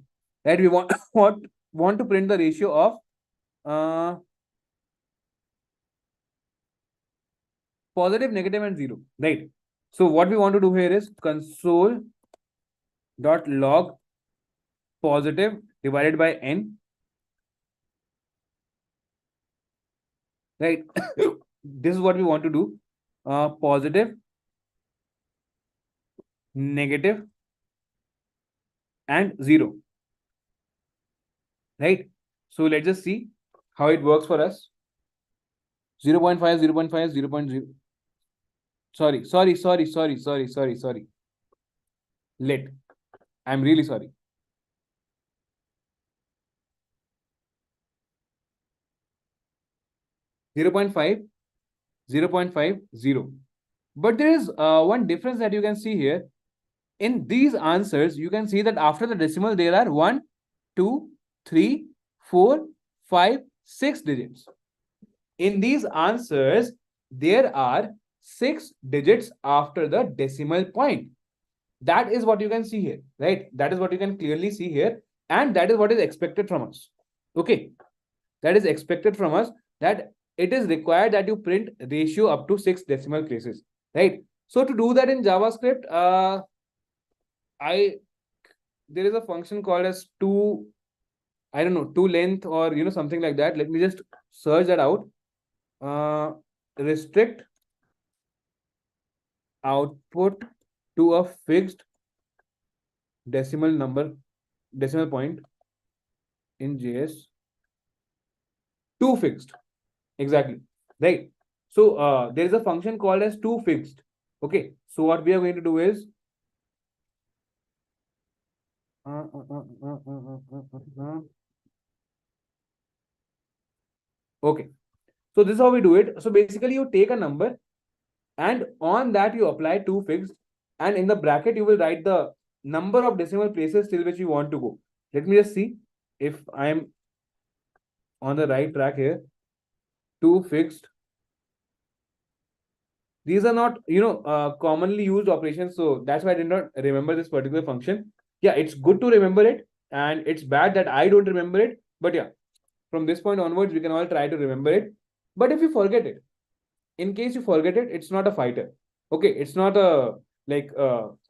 right? We want want to print the ratio of positive, negative, and 0, right? So what we want to do here is console.log positive divided by n, right? This is what we want to do. Positive, negative, and 0, right? So let's just see how it works for us. 0.5, 0.5, 0.0. Sorry. Let. I'm really sorry. 0.5, 0.5, 0. But there is one difference that you can see here. In these answers, you can see that after the decimal, there are 1, 2, 3, 4, 5, 6 digits. In these answers, there are 6 digits after the decimal point. That is what you can see here, right? That is what you can clearly see here. And that is what is expected from us. Okay. That is expected from us, that it is required that you print ratio up to 6 decimal places, right? So to do that in JavaScript, there is a function called as toLength or something like that. Let me just search that out. Restrict output to a fixed decimal point in JS. ToFixed, exactly, right? So there is a function called as ToFixed. Okay, so what we are going to do is okay, so this is how we do it. So basically you take a number and on that you apply ToFixed, and in the bracket you will write the number of decimal places till which you want to go. Let me just see if I am on the right track here. ToFixed. These are not commonly used operations, so that's why I did not remember this particular function. Yeah, it's good to remember it, and it's bad that I don't remember it. But yeah, from this point onwards, we can all try to remember it. But if you forget it, in case you forget it, it's not a fighter. Okay, it's not a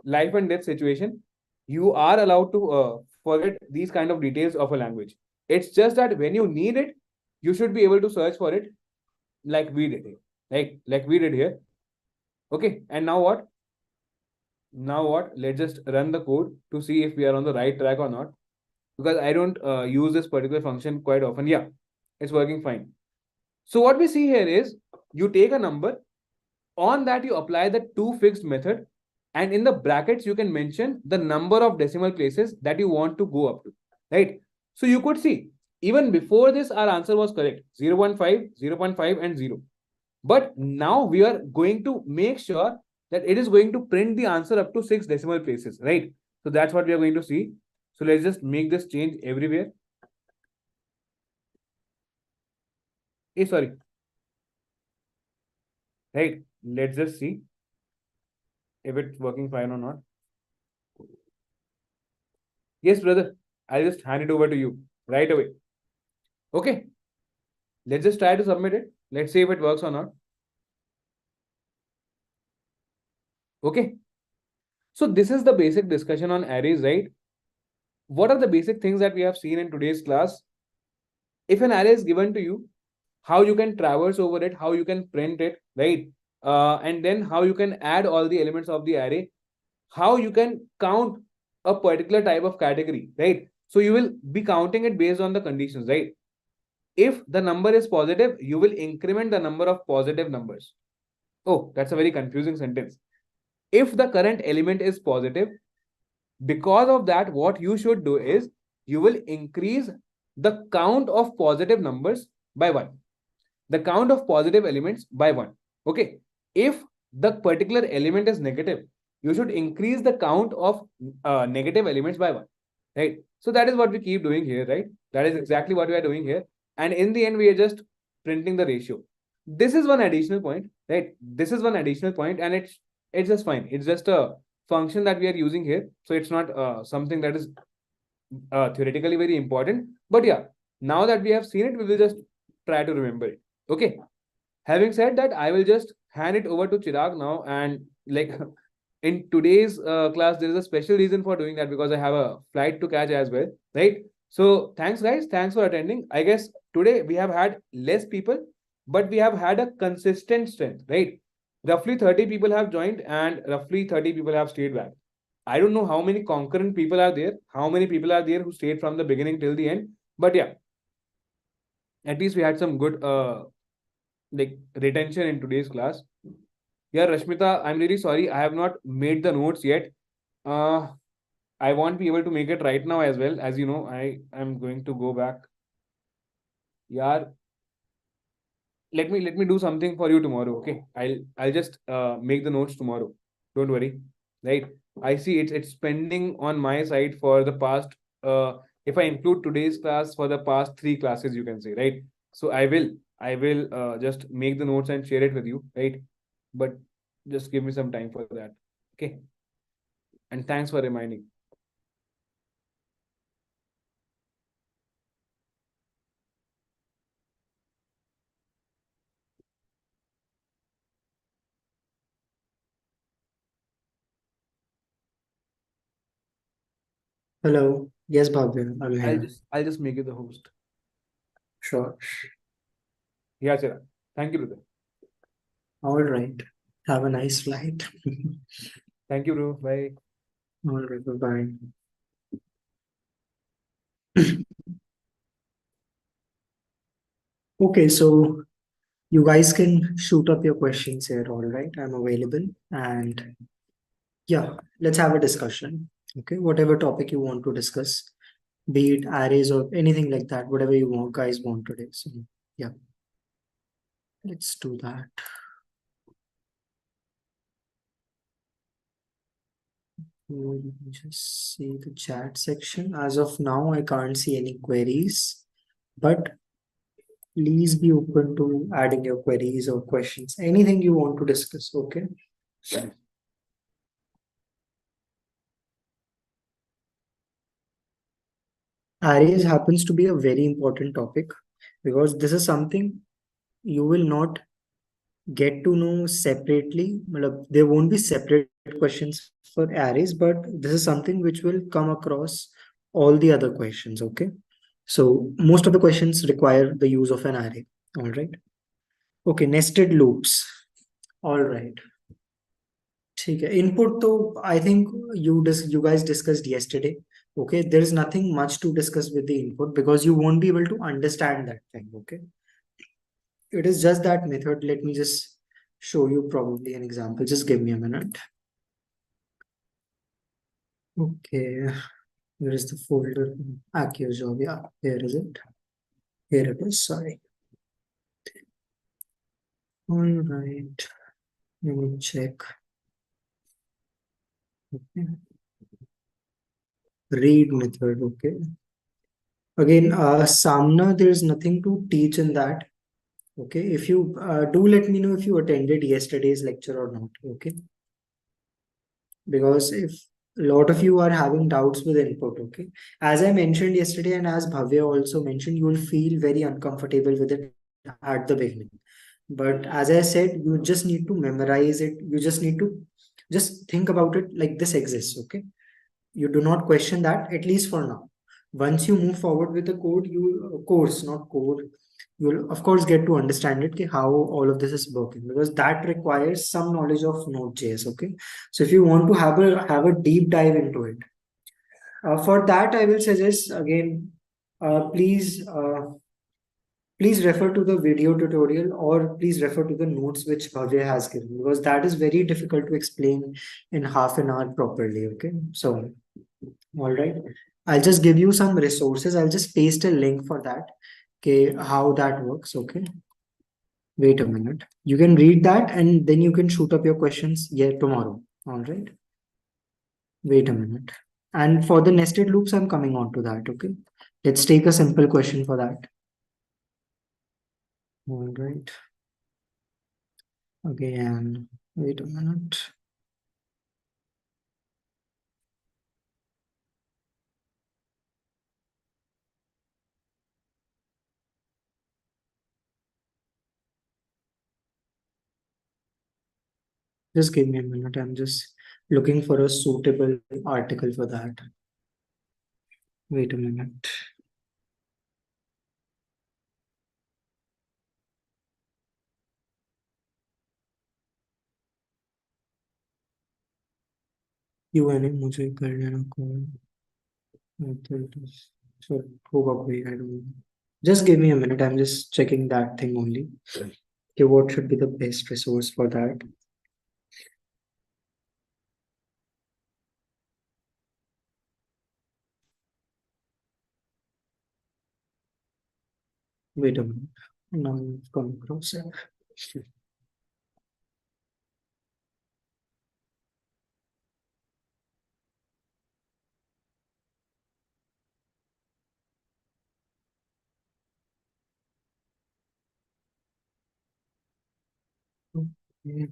life and death situation. You are allowed to forget these kind of details of a language. It's just that when you need it, you should be able to search for it, like we did here. Like we did here. Okay, and now what? Let's just run the code to see if we are on the right track or not. Because I don't use this particular function quite often. Yeah, it's working fine. So what we see here is you take a number, on that you apply the ToFixed method, and in the brackets you can mention the number of decimal places that you want to go up to, right? So you could see even before this our answer was correct, 0.5, 0.5 and 0. But now we are going to make sure that it is going to print the answer up to 6 decimal places, right? So that's what we are going to see. So let's just make this change everywhere. Sorry. Right. Let's just see if it's working fine or not. Yes, brother. I'll just hand it over to you right away. Okay. Let's just try to submit it. Let's see if it works or not. Okay. So this is the basic discussion on arrays, right? What are the basic things that we have seen in today's class? If an array is given to you, how you can traverse over it, how you can print it, right? And then how you can add all the elements of the array, how you can count a particular type of category, right? So you will be counting it based on the conditions, right? If the number is positive, you will increment the number of positive numbers. Oh, that's a very confusing sentence. If the current element is positive, because of that, what you should do is you will increase the count of positive numbers by 1. The count of positive elements by 1. Okay. If the particular element is negative, you should increase the count of negative elements by 1. Right. So that is what we keep doing here, right? That is exactly what we are doing here. And in the end, we are just printing the ratio. This is one additional point, right? This is one additional point, and it's just fine. It's just a function that we are using here. So it's not something that is theoretically very important. But yeah, now that we have seen it, we will just try to remember it. Okay. Having said that, I will just hand it over to Chirag now. And like in today's class, there is a special reason for doing that because I have a flight to catch as well. Right. So thanks, guys. Thanks for attending. I guess today we have had less people, but we have had a consistent strength, right? Roughly 30 people have joined and roughly 30 people have stayed back. I don't know how many concurrent people are there, how many people are there who stayed from the beginning till the end. But yeah, at least we had some good like retention in today's class. Yeah, Rashmita, I'm really sorry. I have not made the notes yet. Uh, I won't be able to make it right now as well. As you know, I am going to go back. Yeah, let me do something for you tomorrow. Okay, I'll just make the notes tomorrow. Don't worry. Right. I see it's pending on my side for the past if I include today's class for the past three classes, you can say, right? So I will just make the notes and share it with you, right? But just give me some time for that. Okay. And thanks for reminding. Hello. Yes, Bhavya, I'm I'll here. just I'll just make you the host. Sure. Yeah, sir. Thank you, brother. All right. Have a nice flight. Thank you, bro. Bye. All right. Bye-bye. Okay, so you guys can shoot up your questions here. All right. I'm available. And yeah, let's have a discussion. Okay. Whatever topic you want to discuss, be it arrays or anything like that, whatever you want, guys want today. So yeah, let's do that. Let me just see the chat section. As of now, I can't see any queries, but please be open to adding your queries or questions, anything you want to discuss. Okay. Arrays happens to be a very important topic because this is something you will not get to know separately. There won't be separate questions for arrays, but this is something which will come across all the other questions. Okay. So most of the questions require the use of an array. All right. Okay. Nested loops. All right. ठीक है input तो I think you guys discussed yesterday. Okay, there is nothing much to discuss with the input because you won't be able to understand that thing. Okay, it is just that method. Let me just show you probably an example. Just give me a minute. Okay, where is the folder? AccioJob. Yeah, here is it. Here it is. Sorry. All right, let me check. Okay. Read method. Okay, again, Samna, there is nothing to teach in that. Okay, if you do let me know if you attended yesterday's lecture or not. Okay, because if a lot of you are having doubts with input. Okay, as I mentioned yesterday and as Bhavya also mentioned, you will feel very uncomfortable with it at the beginning, but as I said, you just need to memorize it. You just need to just think about it like this exists. Okay, you do not question that, at least for now. Once you move forward with the code, you course, not code, you'll of course get to understand it, okay, how all of this is working, because that requires some knowledge of Node.js. Okay, so if you want to have a deep dive into it, for that I will suggest again, please refer to the video tutorial, or please refer to the notes which Bhavya has given, because that is very difficult to explain in half an hour properly. Okay, so all right. I'll just give you some resources. I'll just paste a link for that. Okay, how that works. Okay. Wait a minute. You can read that and then you can shoot up your questions tomorrow. All right. Wait a minute. And for the nested loops, I'm coming on to that. Okay. Let's take a simple question for that. All right. Again, wait a minute. Just give me a minute. I'm just looking for a suitable article for that. Wait a minute. Q&A मुझे कर लेना call. So होगा कोई, I don't know. Just give me a minute. I'm just checking that thing only. Okay, what should be the best resource for that? Wait a minute. Now I've come across it. Okay.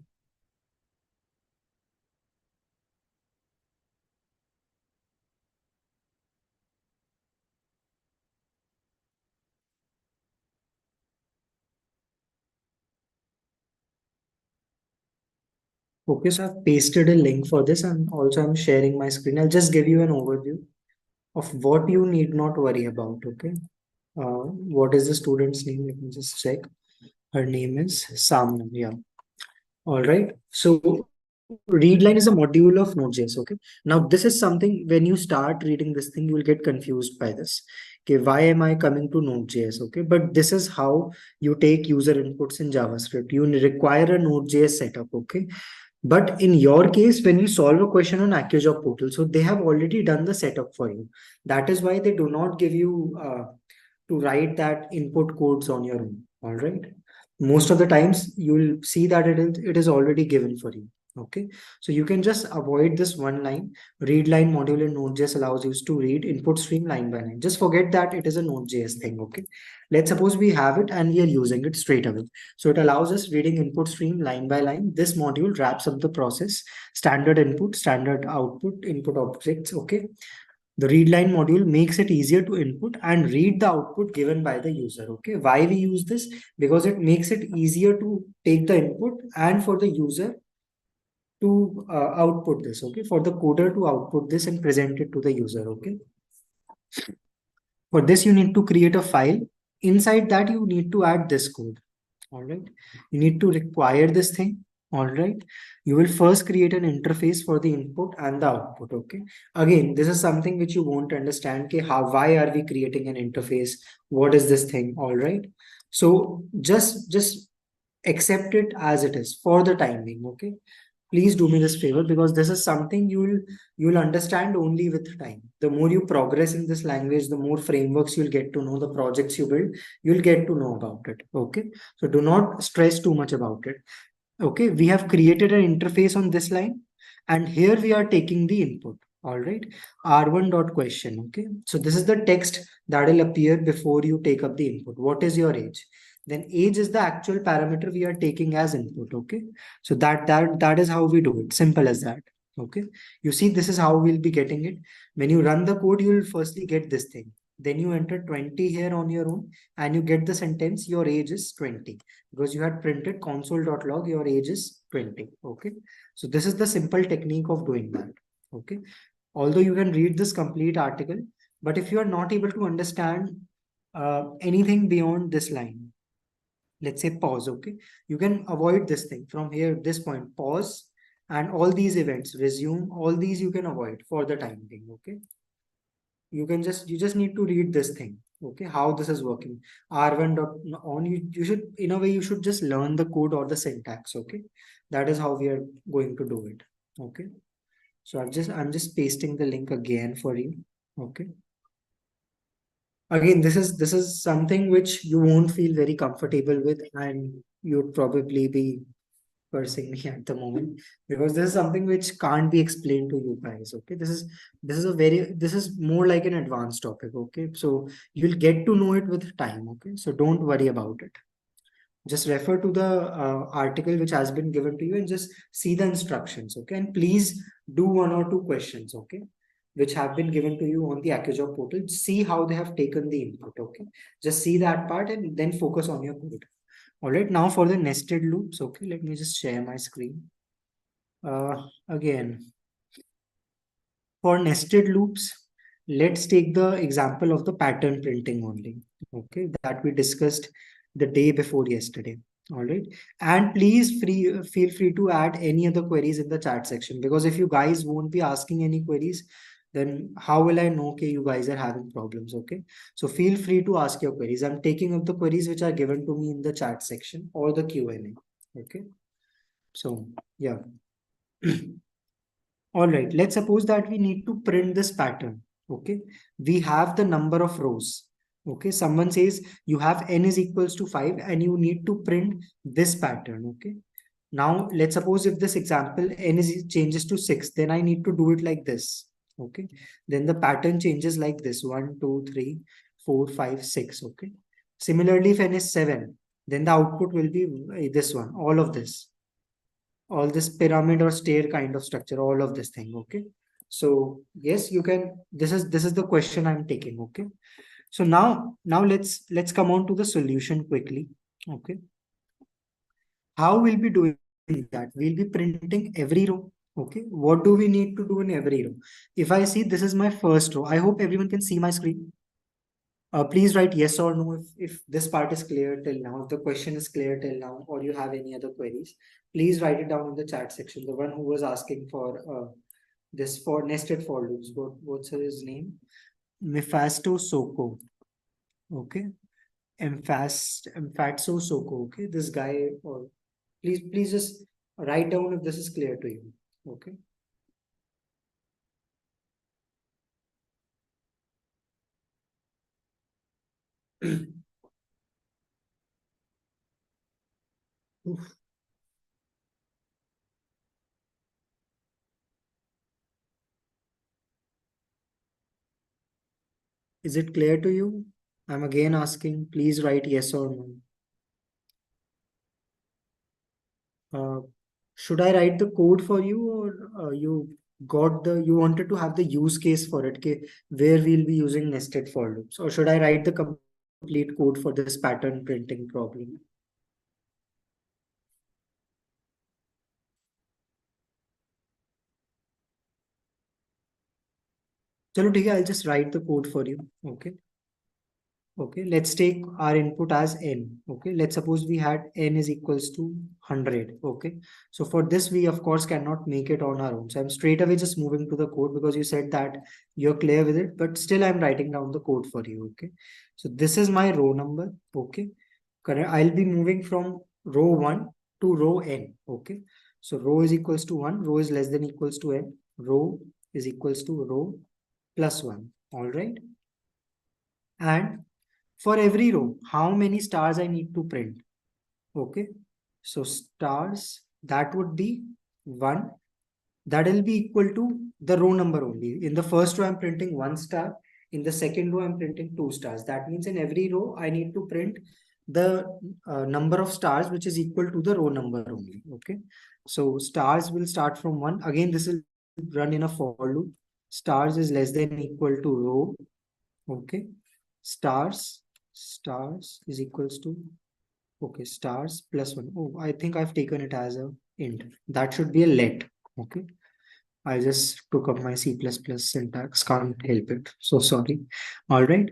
Okay, so I've pasted a link for this, and also I'm sharing my screen. I'll just give you an overview of what you need not worry about. Okay. What is the student's name? Let me just check. Her name is Samna. Yeah. All right. So readline is a module of Node.js. Okay. Now this is something when you start reading this thing, you will get confused by this. Okay, why am I coming to Node.js? Okay, but this is how you take user inputs in JavaScript. You require a Node.js setup. Okay. But in your case, when you solve a question on AccioJob portal, so they have already done the setup for you. That is why they do not give you to write that input codes on your own. All right. Most of the times you'll see that it is already given for you. Okay. So you can just avoid this one line. Read line module in Node.js allows you to read input stream line by line. Just forget that it is a Node.js thing. Okay. Let's suppose we have it and we are using it straight away. So it allows us reading input stream line by line. This module wraps up the process, standard input, standard output, input objects. Okay. The read line module makes it easier to input and read the output given by the user. Okay. Why we use this? Because it makes it easier to take the input and for the user to output this. Okay. For the coder to output this and present it to the user. Okay. For this, you need to create a file. Inside that, you need to add this code. All right. You need to require this thing. All right. You will first create an interface for the input and the output. Okay. Again, this is something which you won't understand. Okay, why are we creating an interface? What is this thing? All right. So just accept it as it is for the time being. Okay. Please do me this favor, because this is something you'll understand only with time. The more you progress in this language, the more frameworks you'll get to know, the projects you build, you'll get to know about it. Okay. So do not stress too much about it. Okay. We have created an interface on this line, and here we are taking the input. All right. R1 dot question. Okay. So this is the text that will appear before you take up the input. What is your age? Then age is the actual parameter we are taking as input. Okay. So that is how we do it. Simple as that. Okay. You see, this is how we'll be getting it. When you run the code, you'll firstly get this thing. Then you enter 20 here on your own, and you get the sentence, your age is 20, because you had printed console.log, your age is 20. Okay. So this is the simple technique of doing that. Okay. Although you can read this complete article, but if you are not able to understand anything beyond this line, let's say pause. Okay. You can avoid this thing from here, this point, pause, and all these events, resume, all these you can avoid for the time being. Okay. You just need to read this thing. Okay. How this is working. R1 dot on, you should, in a way, you should just learn the code or the syntax. Okay. That is how we are going to do it. Okay. So I'm just pasting the link again for you. Okay. Again, this is something which you won't feel very comfortable with, and you'd probably be cursing me at the moment, because this is something which can't be explained to you guys. Okay. This is more like an advanced topic. Okay. So you'll get to know it with time. Okay. So don't worry about it. Just refer to the article which has been given to you and just see the instructions. Okay. And please do one or two questions. Okay. Which have been given to you on the AccioJob portal. See how they have taken the input. Okay. Just see that part and then focus on your code. All right. Now for the nested loops. Okay. Let me just share my screen. Again, for nested loops, let's take the example of the pattern printing only. Okay, that we discussed the day before yesterday. All right. And please feel free to add any other queries in the chat section, because if you guys won't be asking any queries, then how will I know okay, you guys are having problems? Okay. So feel free to ask your queries. I'm taking up the queries which are given to me in the chat section or the Q&A. Okay. So yeah. All right, let's suppose that we need to print this pattern. Okay, we have the number of rows. Okay, someone says you have n is equals to 5 and you need to print this pattern. Okay, now let's suppose if this example n is changes to 6, then I need to do it like this. Okay, then the pattern changes like this: 1, 2, 3, 4, 5, 6. Okay, similarly, if n is 7, then the output will be this one, all this pyramid or stair kind of structure, all of this thing. Okay, so yes, you can, this is the question I'm taking. Okay, so now let's come on to the solution quickly. Okay, how we'll be doing that? We'll be printing every row. Okay, what do we need to do in every row? If I see this is my first row, I hope everyone can see my screen. Please write yes or no if this part is clear till now, if the question is clear till now, or you have any other queries. Please write it down in the chat section. The one who was asking for this for nested for loops, what's his name? Mephasto Soko. Okay, Emphatso Soko. Okay, this guy. Or please just write down if this is clear to you. Okay. Oof. Is it clear to you? I'm again asking, please write yes or no. Should I write the code for you, or you wanted to have the use case for it, okay, where we'll be using nested for loops, or should I write the complete code for this pattern printing problem? Chalo, ठीक है, I'll just write the code for you. Okay. Okay, let's take our input as n. Okay, let's suppose we had n is equals to 100. Okay, so for this, we of course cannot make it on our own. So I'm straight away just moving to the code because you said that you're clear with it, but still I'm writing down the code for you. Okay, so this is my row number. Okay, correct. I'll be moving from row 1 to row n. Okay, so row is equals to 1, row is less than equals to n, row is equals to row plus 1. All right, and for every row, how many stars I need to print? Okay, so stars, that would be 1. That will be equal to the row number only. In the first row, I'm printing 1 star. In the second row, I'm printing 2 stars. That means in every row, I need to print the number of stars, which is equal to the row number only. Okay, so stars will start from 1. Again, this will run in a for loop. Stars is less than equal to row. Okay, stars is equals to, okay, stars plus 1. Oh, I think I've taken it as a int. That should be a let. Okay, I just took up my C++ syntax, can't help it, so sorry. All right,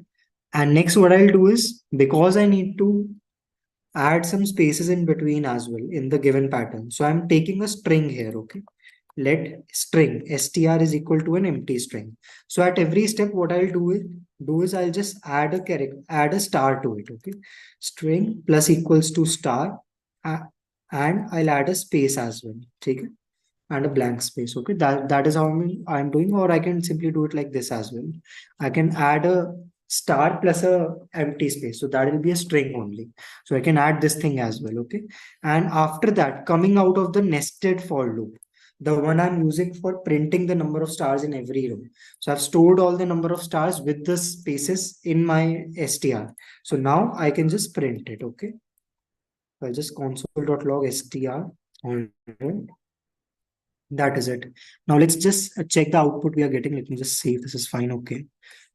and next what I'll do is, because I need to add some spaces in between as well in the given pattern, so I'm taking a string here. Okay, let string str is equal to an empty string. So at every step, what I'll do is I'll just add a character, add a star to it. Okay, string plus equals to star, uh, and I'll add a space as well. Okay, and a blank space. Okay, that is how I'm doing, or I can simply do it like this as well. I can add a star plus a empty space, so that will be a string only. So I can add this thing as well. Okay, and after that, coming out of the nested for loop, the one I'm using for printing the number of stars in every row. So I've stored all the number of stars with the spaces in my str. So now I can just print it. Okay, I'll just console.log str. All right. That is it. Now let's just check the output we are getting. Let me just see if this is fine. Okay.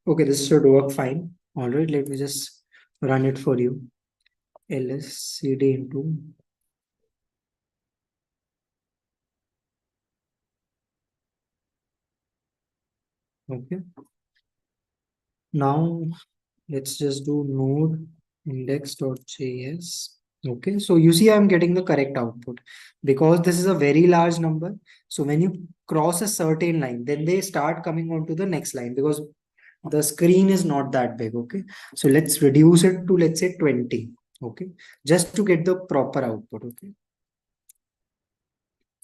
Okay, this should work fine. All right, let me just run it for you. LSCD into. Okay. Now let's just do node index.js. Okay, so you see I'm getting the correct output because this is a very large number. So when you cross a certain line, then they start coming on to the next line because the screen is not that big. Okay, so let's reduce it to, let's say, 20. Okay, just to get the proper output. Okay.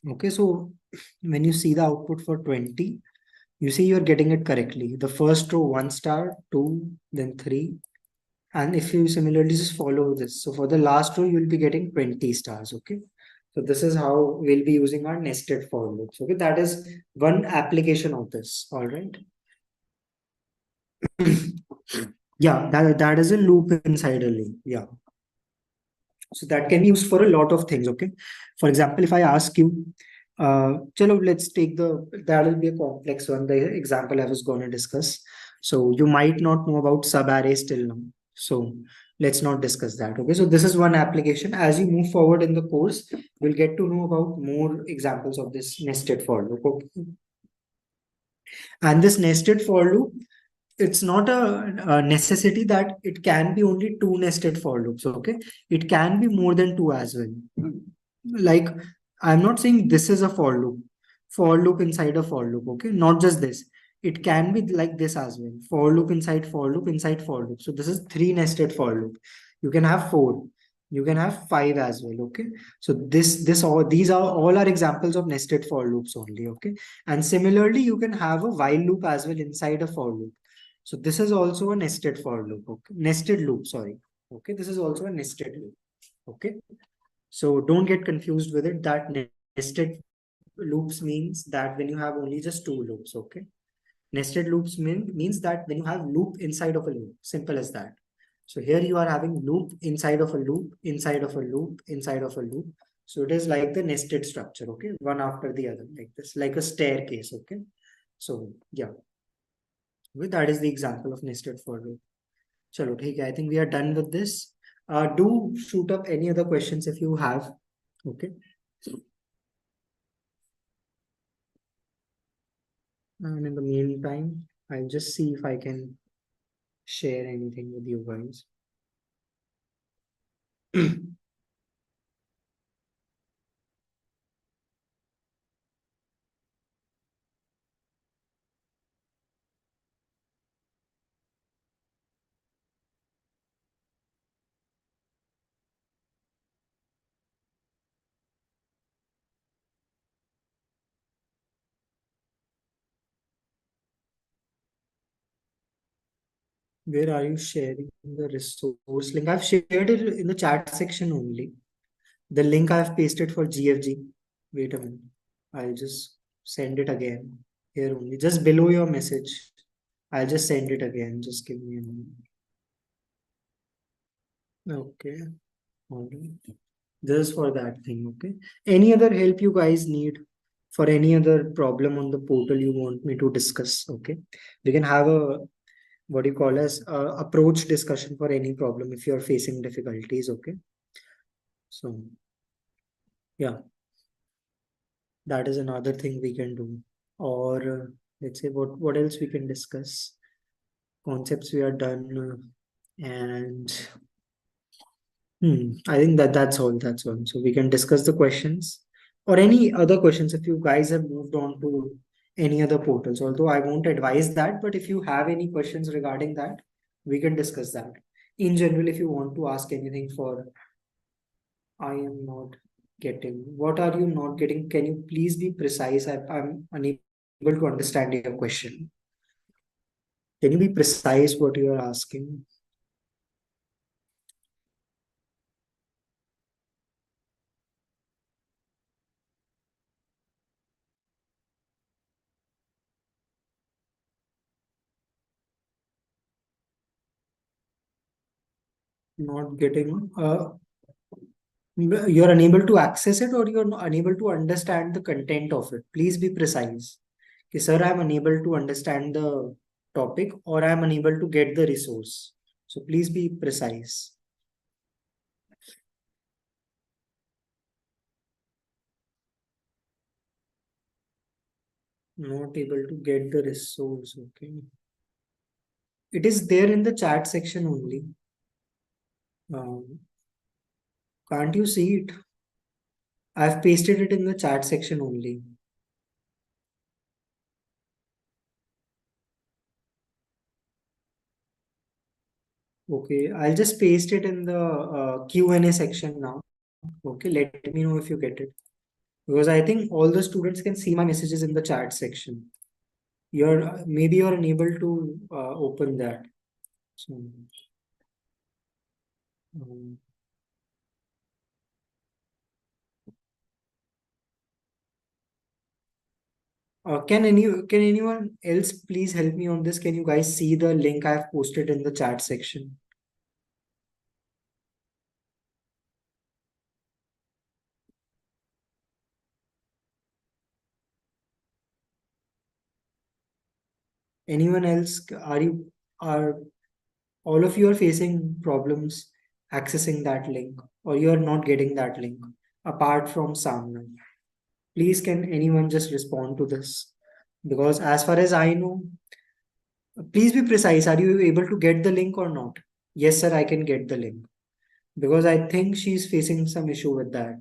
Okay, so when you see the output for 20, you see you're getting it correctly. The first row 1 star, 2, then 3. And if you similarly just follow this, so for the last row, you'll be getting 20 stars. Okay. So this is how we'll be using our nested for loops. Okay. That is one application of this. All right. Yeah, that is a loop inside a loop. Yeah. So that can be used for a lot of things. Okay. For example, if I ask you, chalo, let's take that will be a complex one, the example I was going to discuss. So you might not know about subarrays till now. So let's not discuss that. Okay. So this is one application. As you move forward in the course, we'll get to know about more examples of this nested for loop. Okay. And this nested for loop, it's not a necessity that it can be only two nested for loops. Okay, it can be more than two as well. Like, I'm not saying this is a for loop inside a for loop. Okay, not just this, it can be like this as well, for loop inside for loop inside for loop. So this is three nested for loop. You can have four, you can have five as well. Okay, so this all these are all are examples of nested for loops only. Okay, and similarly you can have a while loop as well inside a for loop. So this is also a nested for loop. Okay, nested loop, sorry. Okay, this is also a nested loop. Okay, so don't get confused with it. That nested loops means that when you have only just two loops. Okay, nested loops means that when you have loop inside of a loop. Simple as that. So here you are having loop inside of a loop, inside of a loop, inside of a loop. So it is like the nested structure. Okay, one after the other, like this, like a staircase. Okay, so yeah, that is the example of nested for loop. Chalo, theek hai. I think we are done with this. Do shoot up any other questions if you have. Okay. And in the meantime, I'll just see if I can share anything with you guys. Where are you sharing the resource link? I've shared it in the chat section only. The link I've pasted for GFG. Wait a minute. I'll just send it again. Here only. Just below your message. I'll just send it again. Just give me a minute. Okay. All right. This is for that thing. Okay. Any other help you guys need for any other problem on the portal you want me to discuss? Okay. We can have a what do you call as approach discussion for any problem if you're facing difficulties. Okay. So yeah, that is another thing we can do. Or let's say what else we can discuss. Concepts we are done. And I think that's all. That's all. So we can discuss the questions or any other questions if you guys have moved on to any other portals. Although I won't advise that, but if you have any questions regarding that, we can discuss that. In general, if you want to ask anything for, I am not getting. What are you not getting? Can you please be precise? I'm unable to understand your question. Can you be precise what you are asking? Not getting. You're unable to access it or you're unable to understand the content of it. Please be precise. Okay, sir, I'm unable to understand the topic or I'm unable to get the resource. So please be precise. Not able to get the resource. Okay. It is there in the chat section only. Can't you see it? I've pasted it in the chat section only. Okay, I'll just paste it in the Q&A section now. Okay, let me know if you get it. Because I think all the students can see my messages in the chat section. Maybe you're unable to open that. So, um, can anyone else please help me on this? Can you guys see the link I've posted in the chat section? Anyone else? Are all of you are facing problems accessing that link, or you are not getting that link apart from Samna? Please, can anyone just respond to this? Because as far as I know, please be precise. Are you able to get the link or not? Yes, sir, I can get the link. Because I think she's facing some issue with that.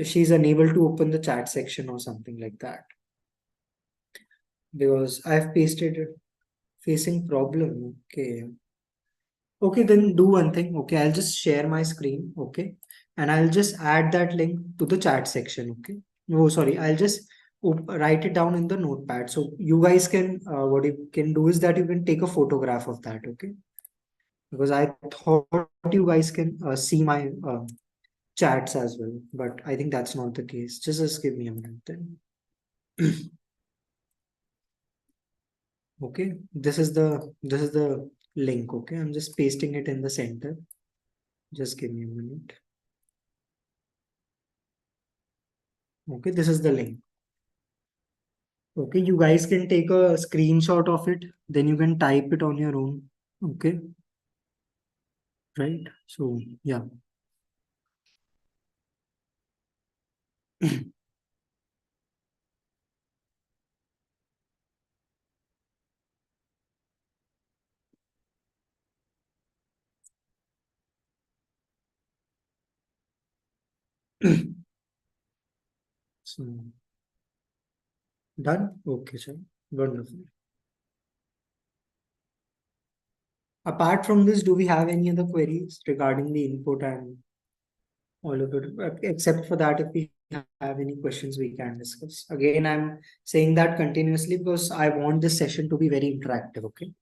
She's unable to open the chat section or something like that. Because I've pasted it, facing problem. Okay. Okay, then do one thing. Okay, I'll just share my screen. Okay. And I'll just add that link to the chat section. Okay. No, sorry. I'll just write it down in the notepad. So you guys can, what you can do is that you can take a photograph of that. Okay. Because I thought you guys can see my chats as well. But I think that's not the case. Just give me a minute then. Okay. This is the link. Okay. I'm just pasting it in the center. Just give me a minute. Okay, this is the link. Okay, you guys can take a screenshot of it, then you can type it on your own. Okay, right? So, yeah. So, done? Okay, sir. Wonderful. Apart from this, do we have any other queries regarding the input and all of it? Except for that, if we have any questions, we can discuss. Again, I'm saying that continuously because I want this session to be very interactive. Okay.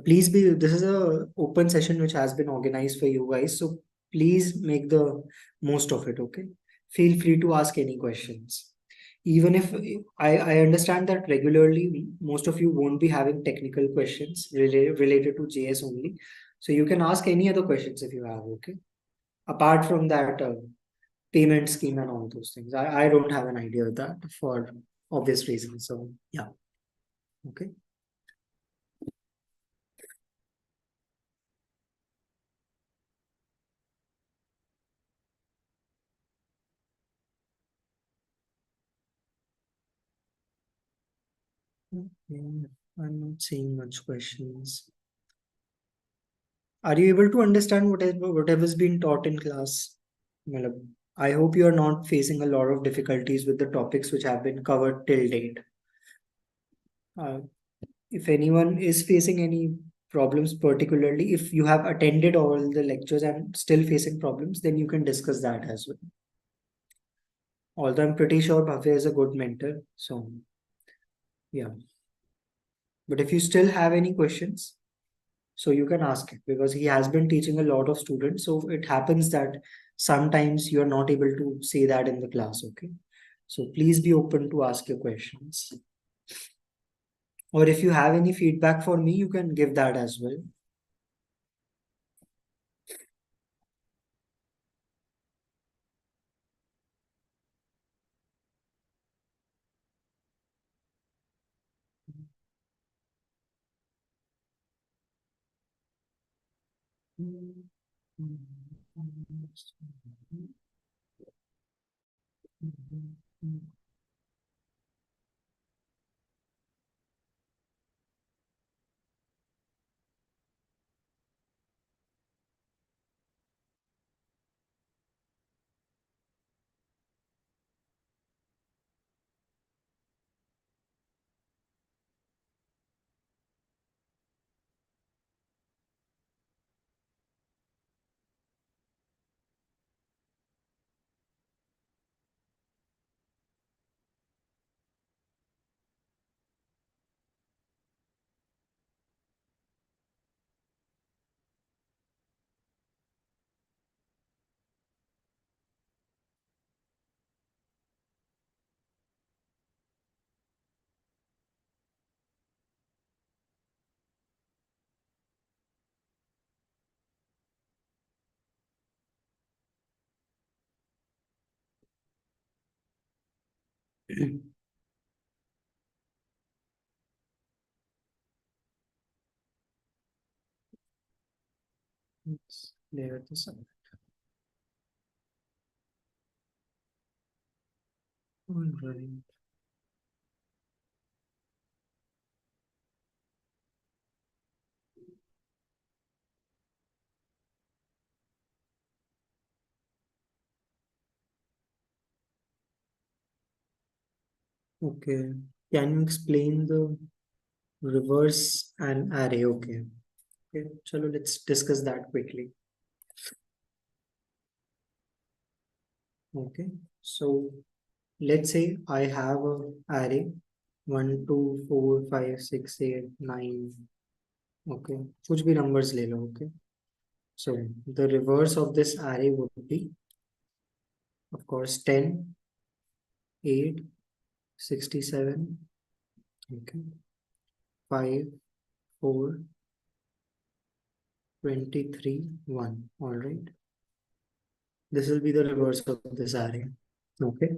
Please this is a open session which has been organized for you guys. So please make the most of it. Okay. Feel free to ask any questions. Even if I understand that regularly, most of you won't be having technical questions related to JS only. So you can ask any other questions if you have. Okay. Apart from that, payment scheme and all those things. I don't have an idea of that for obvious reasons. So yeah. Okay. Okay, I'm not seeing much questions. Are you able to understand whatever's been taught in class? Matlab, I hope you are not facing a lot of difficulties with the topics which have been covered till date. Uh, if anyone is facing any problems, particularly if you have attended all the lectures and still facing problems, then you can discuss that as well. Although I'm pretty sure Bhavya is a good mentor, so yeah. But if you still have any questions, so you can ask it because he has been teaching a lot of students. So it happens that sometimes you are not able to say that in the class. Okay. So please be open to ask your questions. Or if you have any feedback for me, you can give that as well. Let's clear this up. All right. Okay. Can you explain the reverse and array? Okay. Okay. Chalo, let's discuss that quickly. Okay. So let's say I have a array 1, 2, 4, 5, 6, 8, 9. Okay. कुछ भी numbers ले लो. Okay. So the reverse of this array would be, of course, 10, 8, 67. Okay. 5, 4, 23, 1. All right. This will be the reverse of this array. Okay.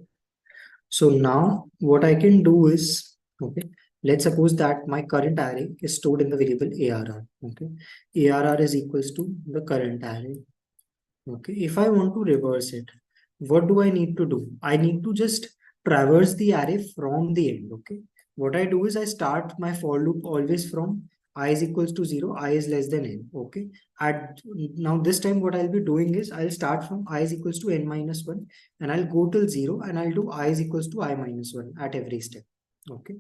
So now what I can do is, okay, let's suppose that my current array is stored in the variable ARR. Okay. ARR is equals to the current array. Okay. If I want to reverse it, what do I need to do? I need to just traverse the array from the end. Okay. What I do is I start my for loop always from I is equals to 0, I is less than n. Okay. Now this time what I'll be doing is I'll start from I is equals to n minus 1 and I'll go till 0 and I'll do I is equals to I minus 1 at every step. Okay.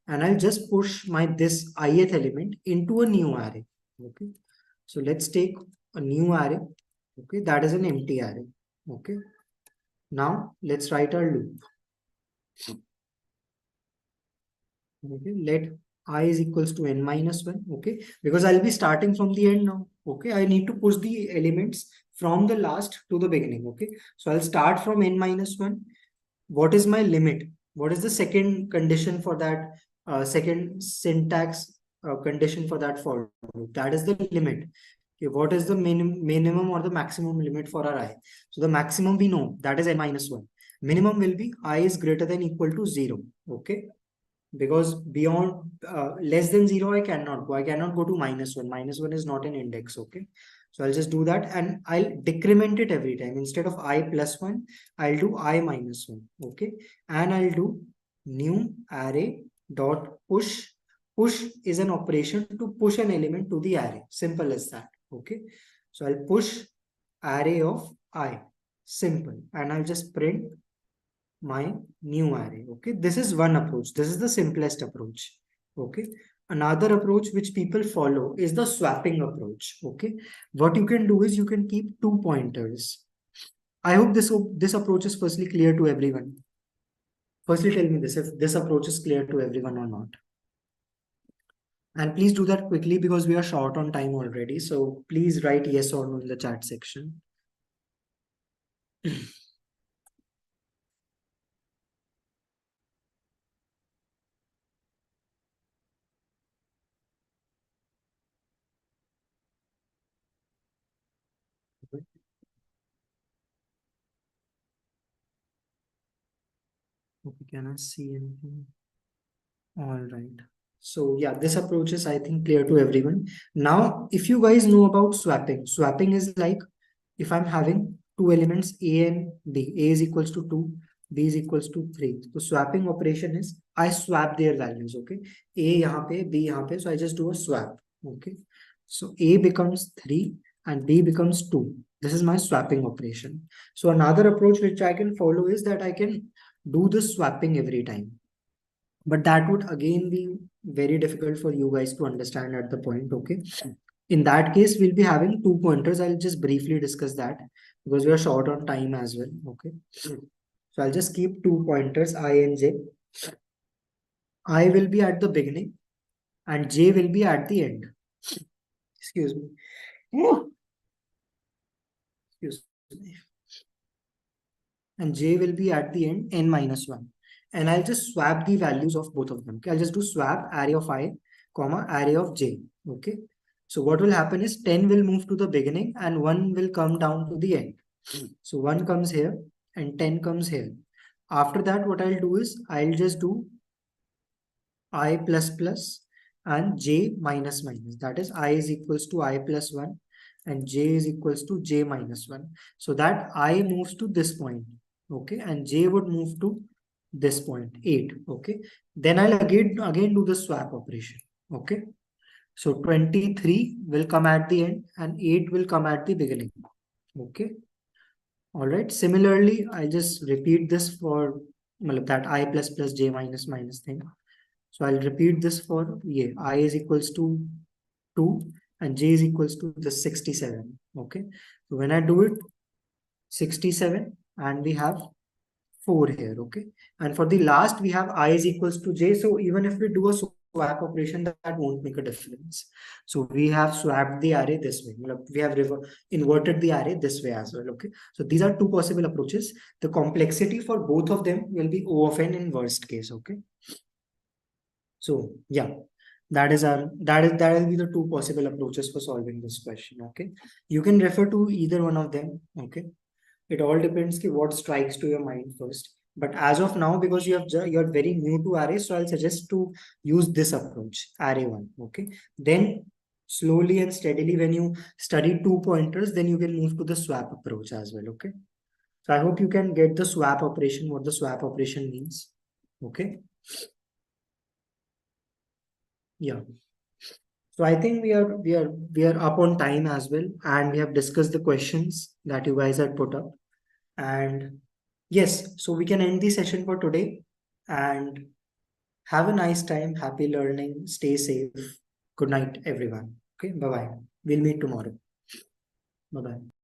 And I'll just push my this ith element into a new array. Okay. So let's take a new array. Okay. That is an empty array. Okay. Now let's write our loop. Okay, let I is equals to n minus 1. Okay, because I'll be starting from the end now. Okay, I need to push the elements from the last to the beginning. Okay, so I'll start from n minus 1. What is my limit? What is the second condition for that second syntax condition for that for loop? That is the limit. Okay, what is the minimum or the maximum limit for our I? So the maximum we know, that is n minus 1. Minimum will be I is greater than equal to 0. Okay, because beyond less than 0 I cannot go to -1 is not an index. Okay, so I'll just do that and I'll decrement it every time. Instead of I plus 1, I'll do I minus 1. Okay, and I'll do new array dot push. Push is an operation to push an element to the array, simple as that. Okay, so I'll push array of I, simple, and I'll just print my new array. Okay, this is one approach. This is the simplest approach. Okay, another approach which people follow is the swapping approach. Okay, what you can do is you can keep 2 pointers. I hope this approach is firstly clear to everyone. Firstly, tell me this, if this approach is clear to everyone or not. And please do that quickly because we are short on time already. So please write yes or no in the chat section. Okay, can I see anything? All right. So yeah, this approach is, I think, clear to everyone. Now, if you guys know about swapping, swapping is like if I'm having two elements A and B, A is equals to 2, B is equals to 3. So swapping operation is I swap their values. Okay, A यहाँ पे, B यहाँ पे, so I just do a swap. Okay, so A becomes 3 and B becomes 2. This is my swapping operation. So another approach which I can follow is that I can do the swapping every time. But that would again be very difficult for you guys to understand at the point. Okay, in that case we'll be having 2 pointers. I'll just briefly discuss that because we are short on time as well. Okay, so I'll just keep 2 pointers, I and J. I will be at the beginning and J will be at the end. Excuse me. Excuse me. And J will be at the end, n minus 1. And I'll just swap the values of both of them. Okay, I'll just do swap array of I, comma, array of J. Okay, so what will happen is 10 will move to the beginning and 1 will come down to the end. So 1 comes here and 10 comes here. After that, what I'll do is I'll just do I plus plus and j minus minus. That is I is equals to I plus 1 and j is equals to j minus 1. So that I moves to this point, okay, and j would move to this point, 8, okay. Then I'll again do the swap operation, okay. So 23 will come at the end and 8 will come at the beginning, okay. All right. Similarly, I'll just repeat this for that I plus plus j minus minus thing. So I'll repeat this for I is equals to 2 and j is equals to the 67. Okay. So when I do it, 67 and we have 4 here. Okay. And for the last, we have I is equals to j. So even if we do a swap operation, that won't make a difference. So we have swapped the array this way. We have inverted the array this way as well. Okay. So these are two possible approaches. The complexity for both of them will be O of n in worst case. Okay. So yeah, that will be the two possible approaches for solving this question. Okay. You can refer to either one of them. Okay. It all depends on what strikes to your mind first. But as of now, because you're very new to array, so I'll suggest to use this approach, array one. Okay. Then slowly and steadily, when you study 2 pointers, then you can move to the swap approach as well. Okay. So I hope you can get the swap operation, what the swap operation means. Okay. Yeah. So I think we are up on time as well, and we have discussed the questions that you guys had put up. And yes, so we can end the session for today and have a nice time. Happy learning. Stay safe. Good night, everyone. Okay, bye bye. We'll meet tomorrow. Bye bye.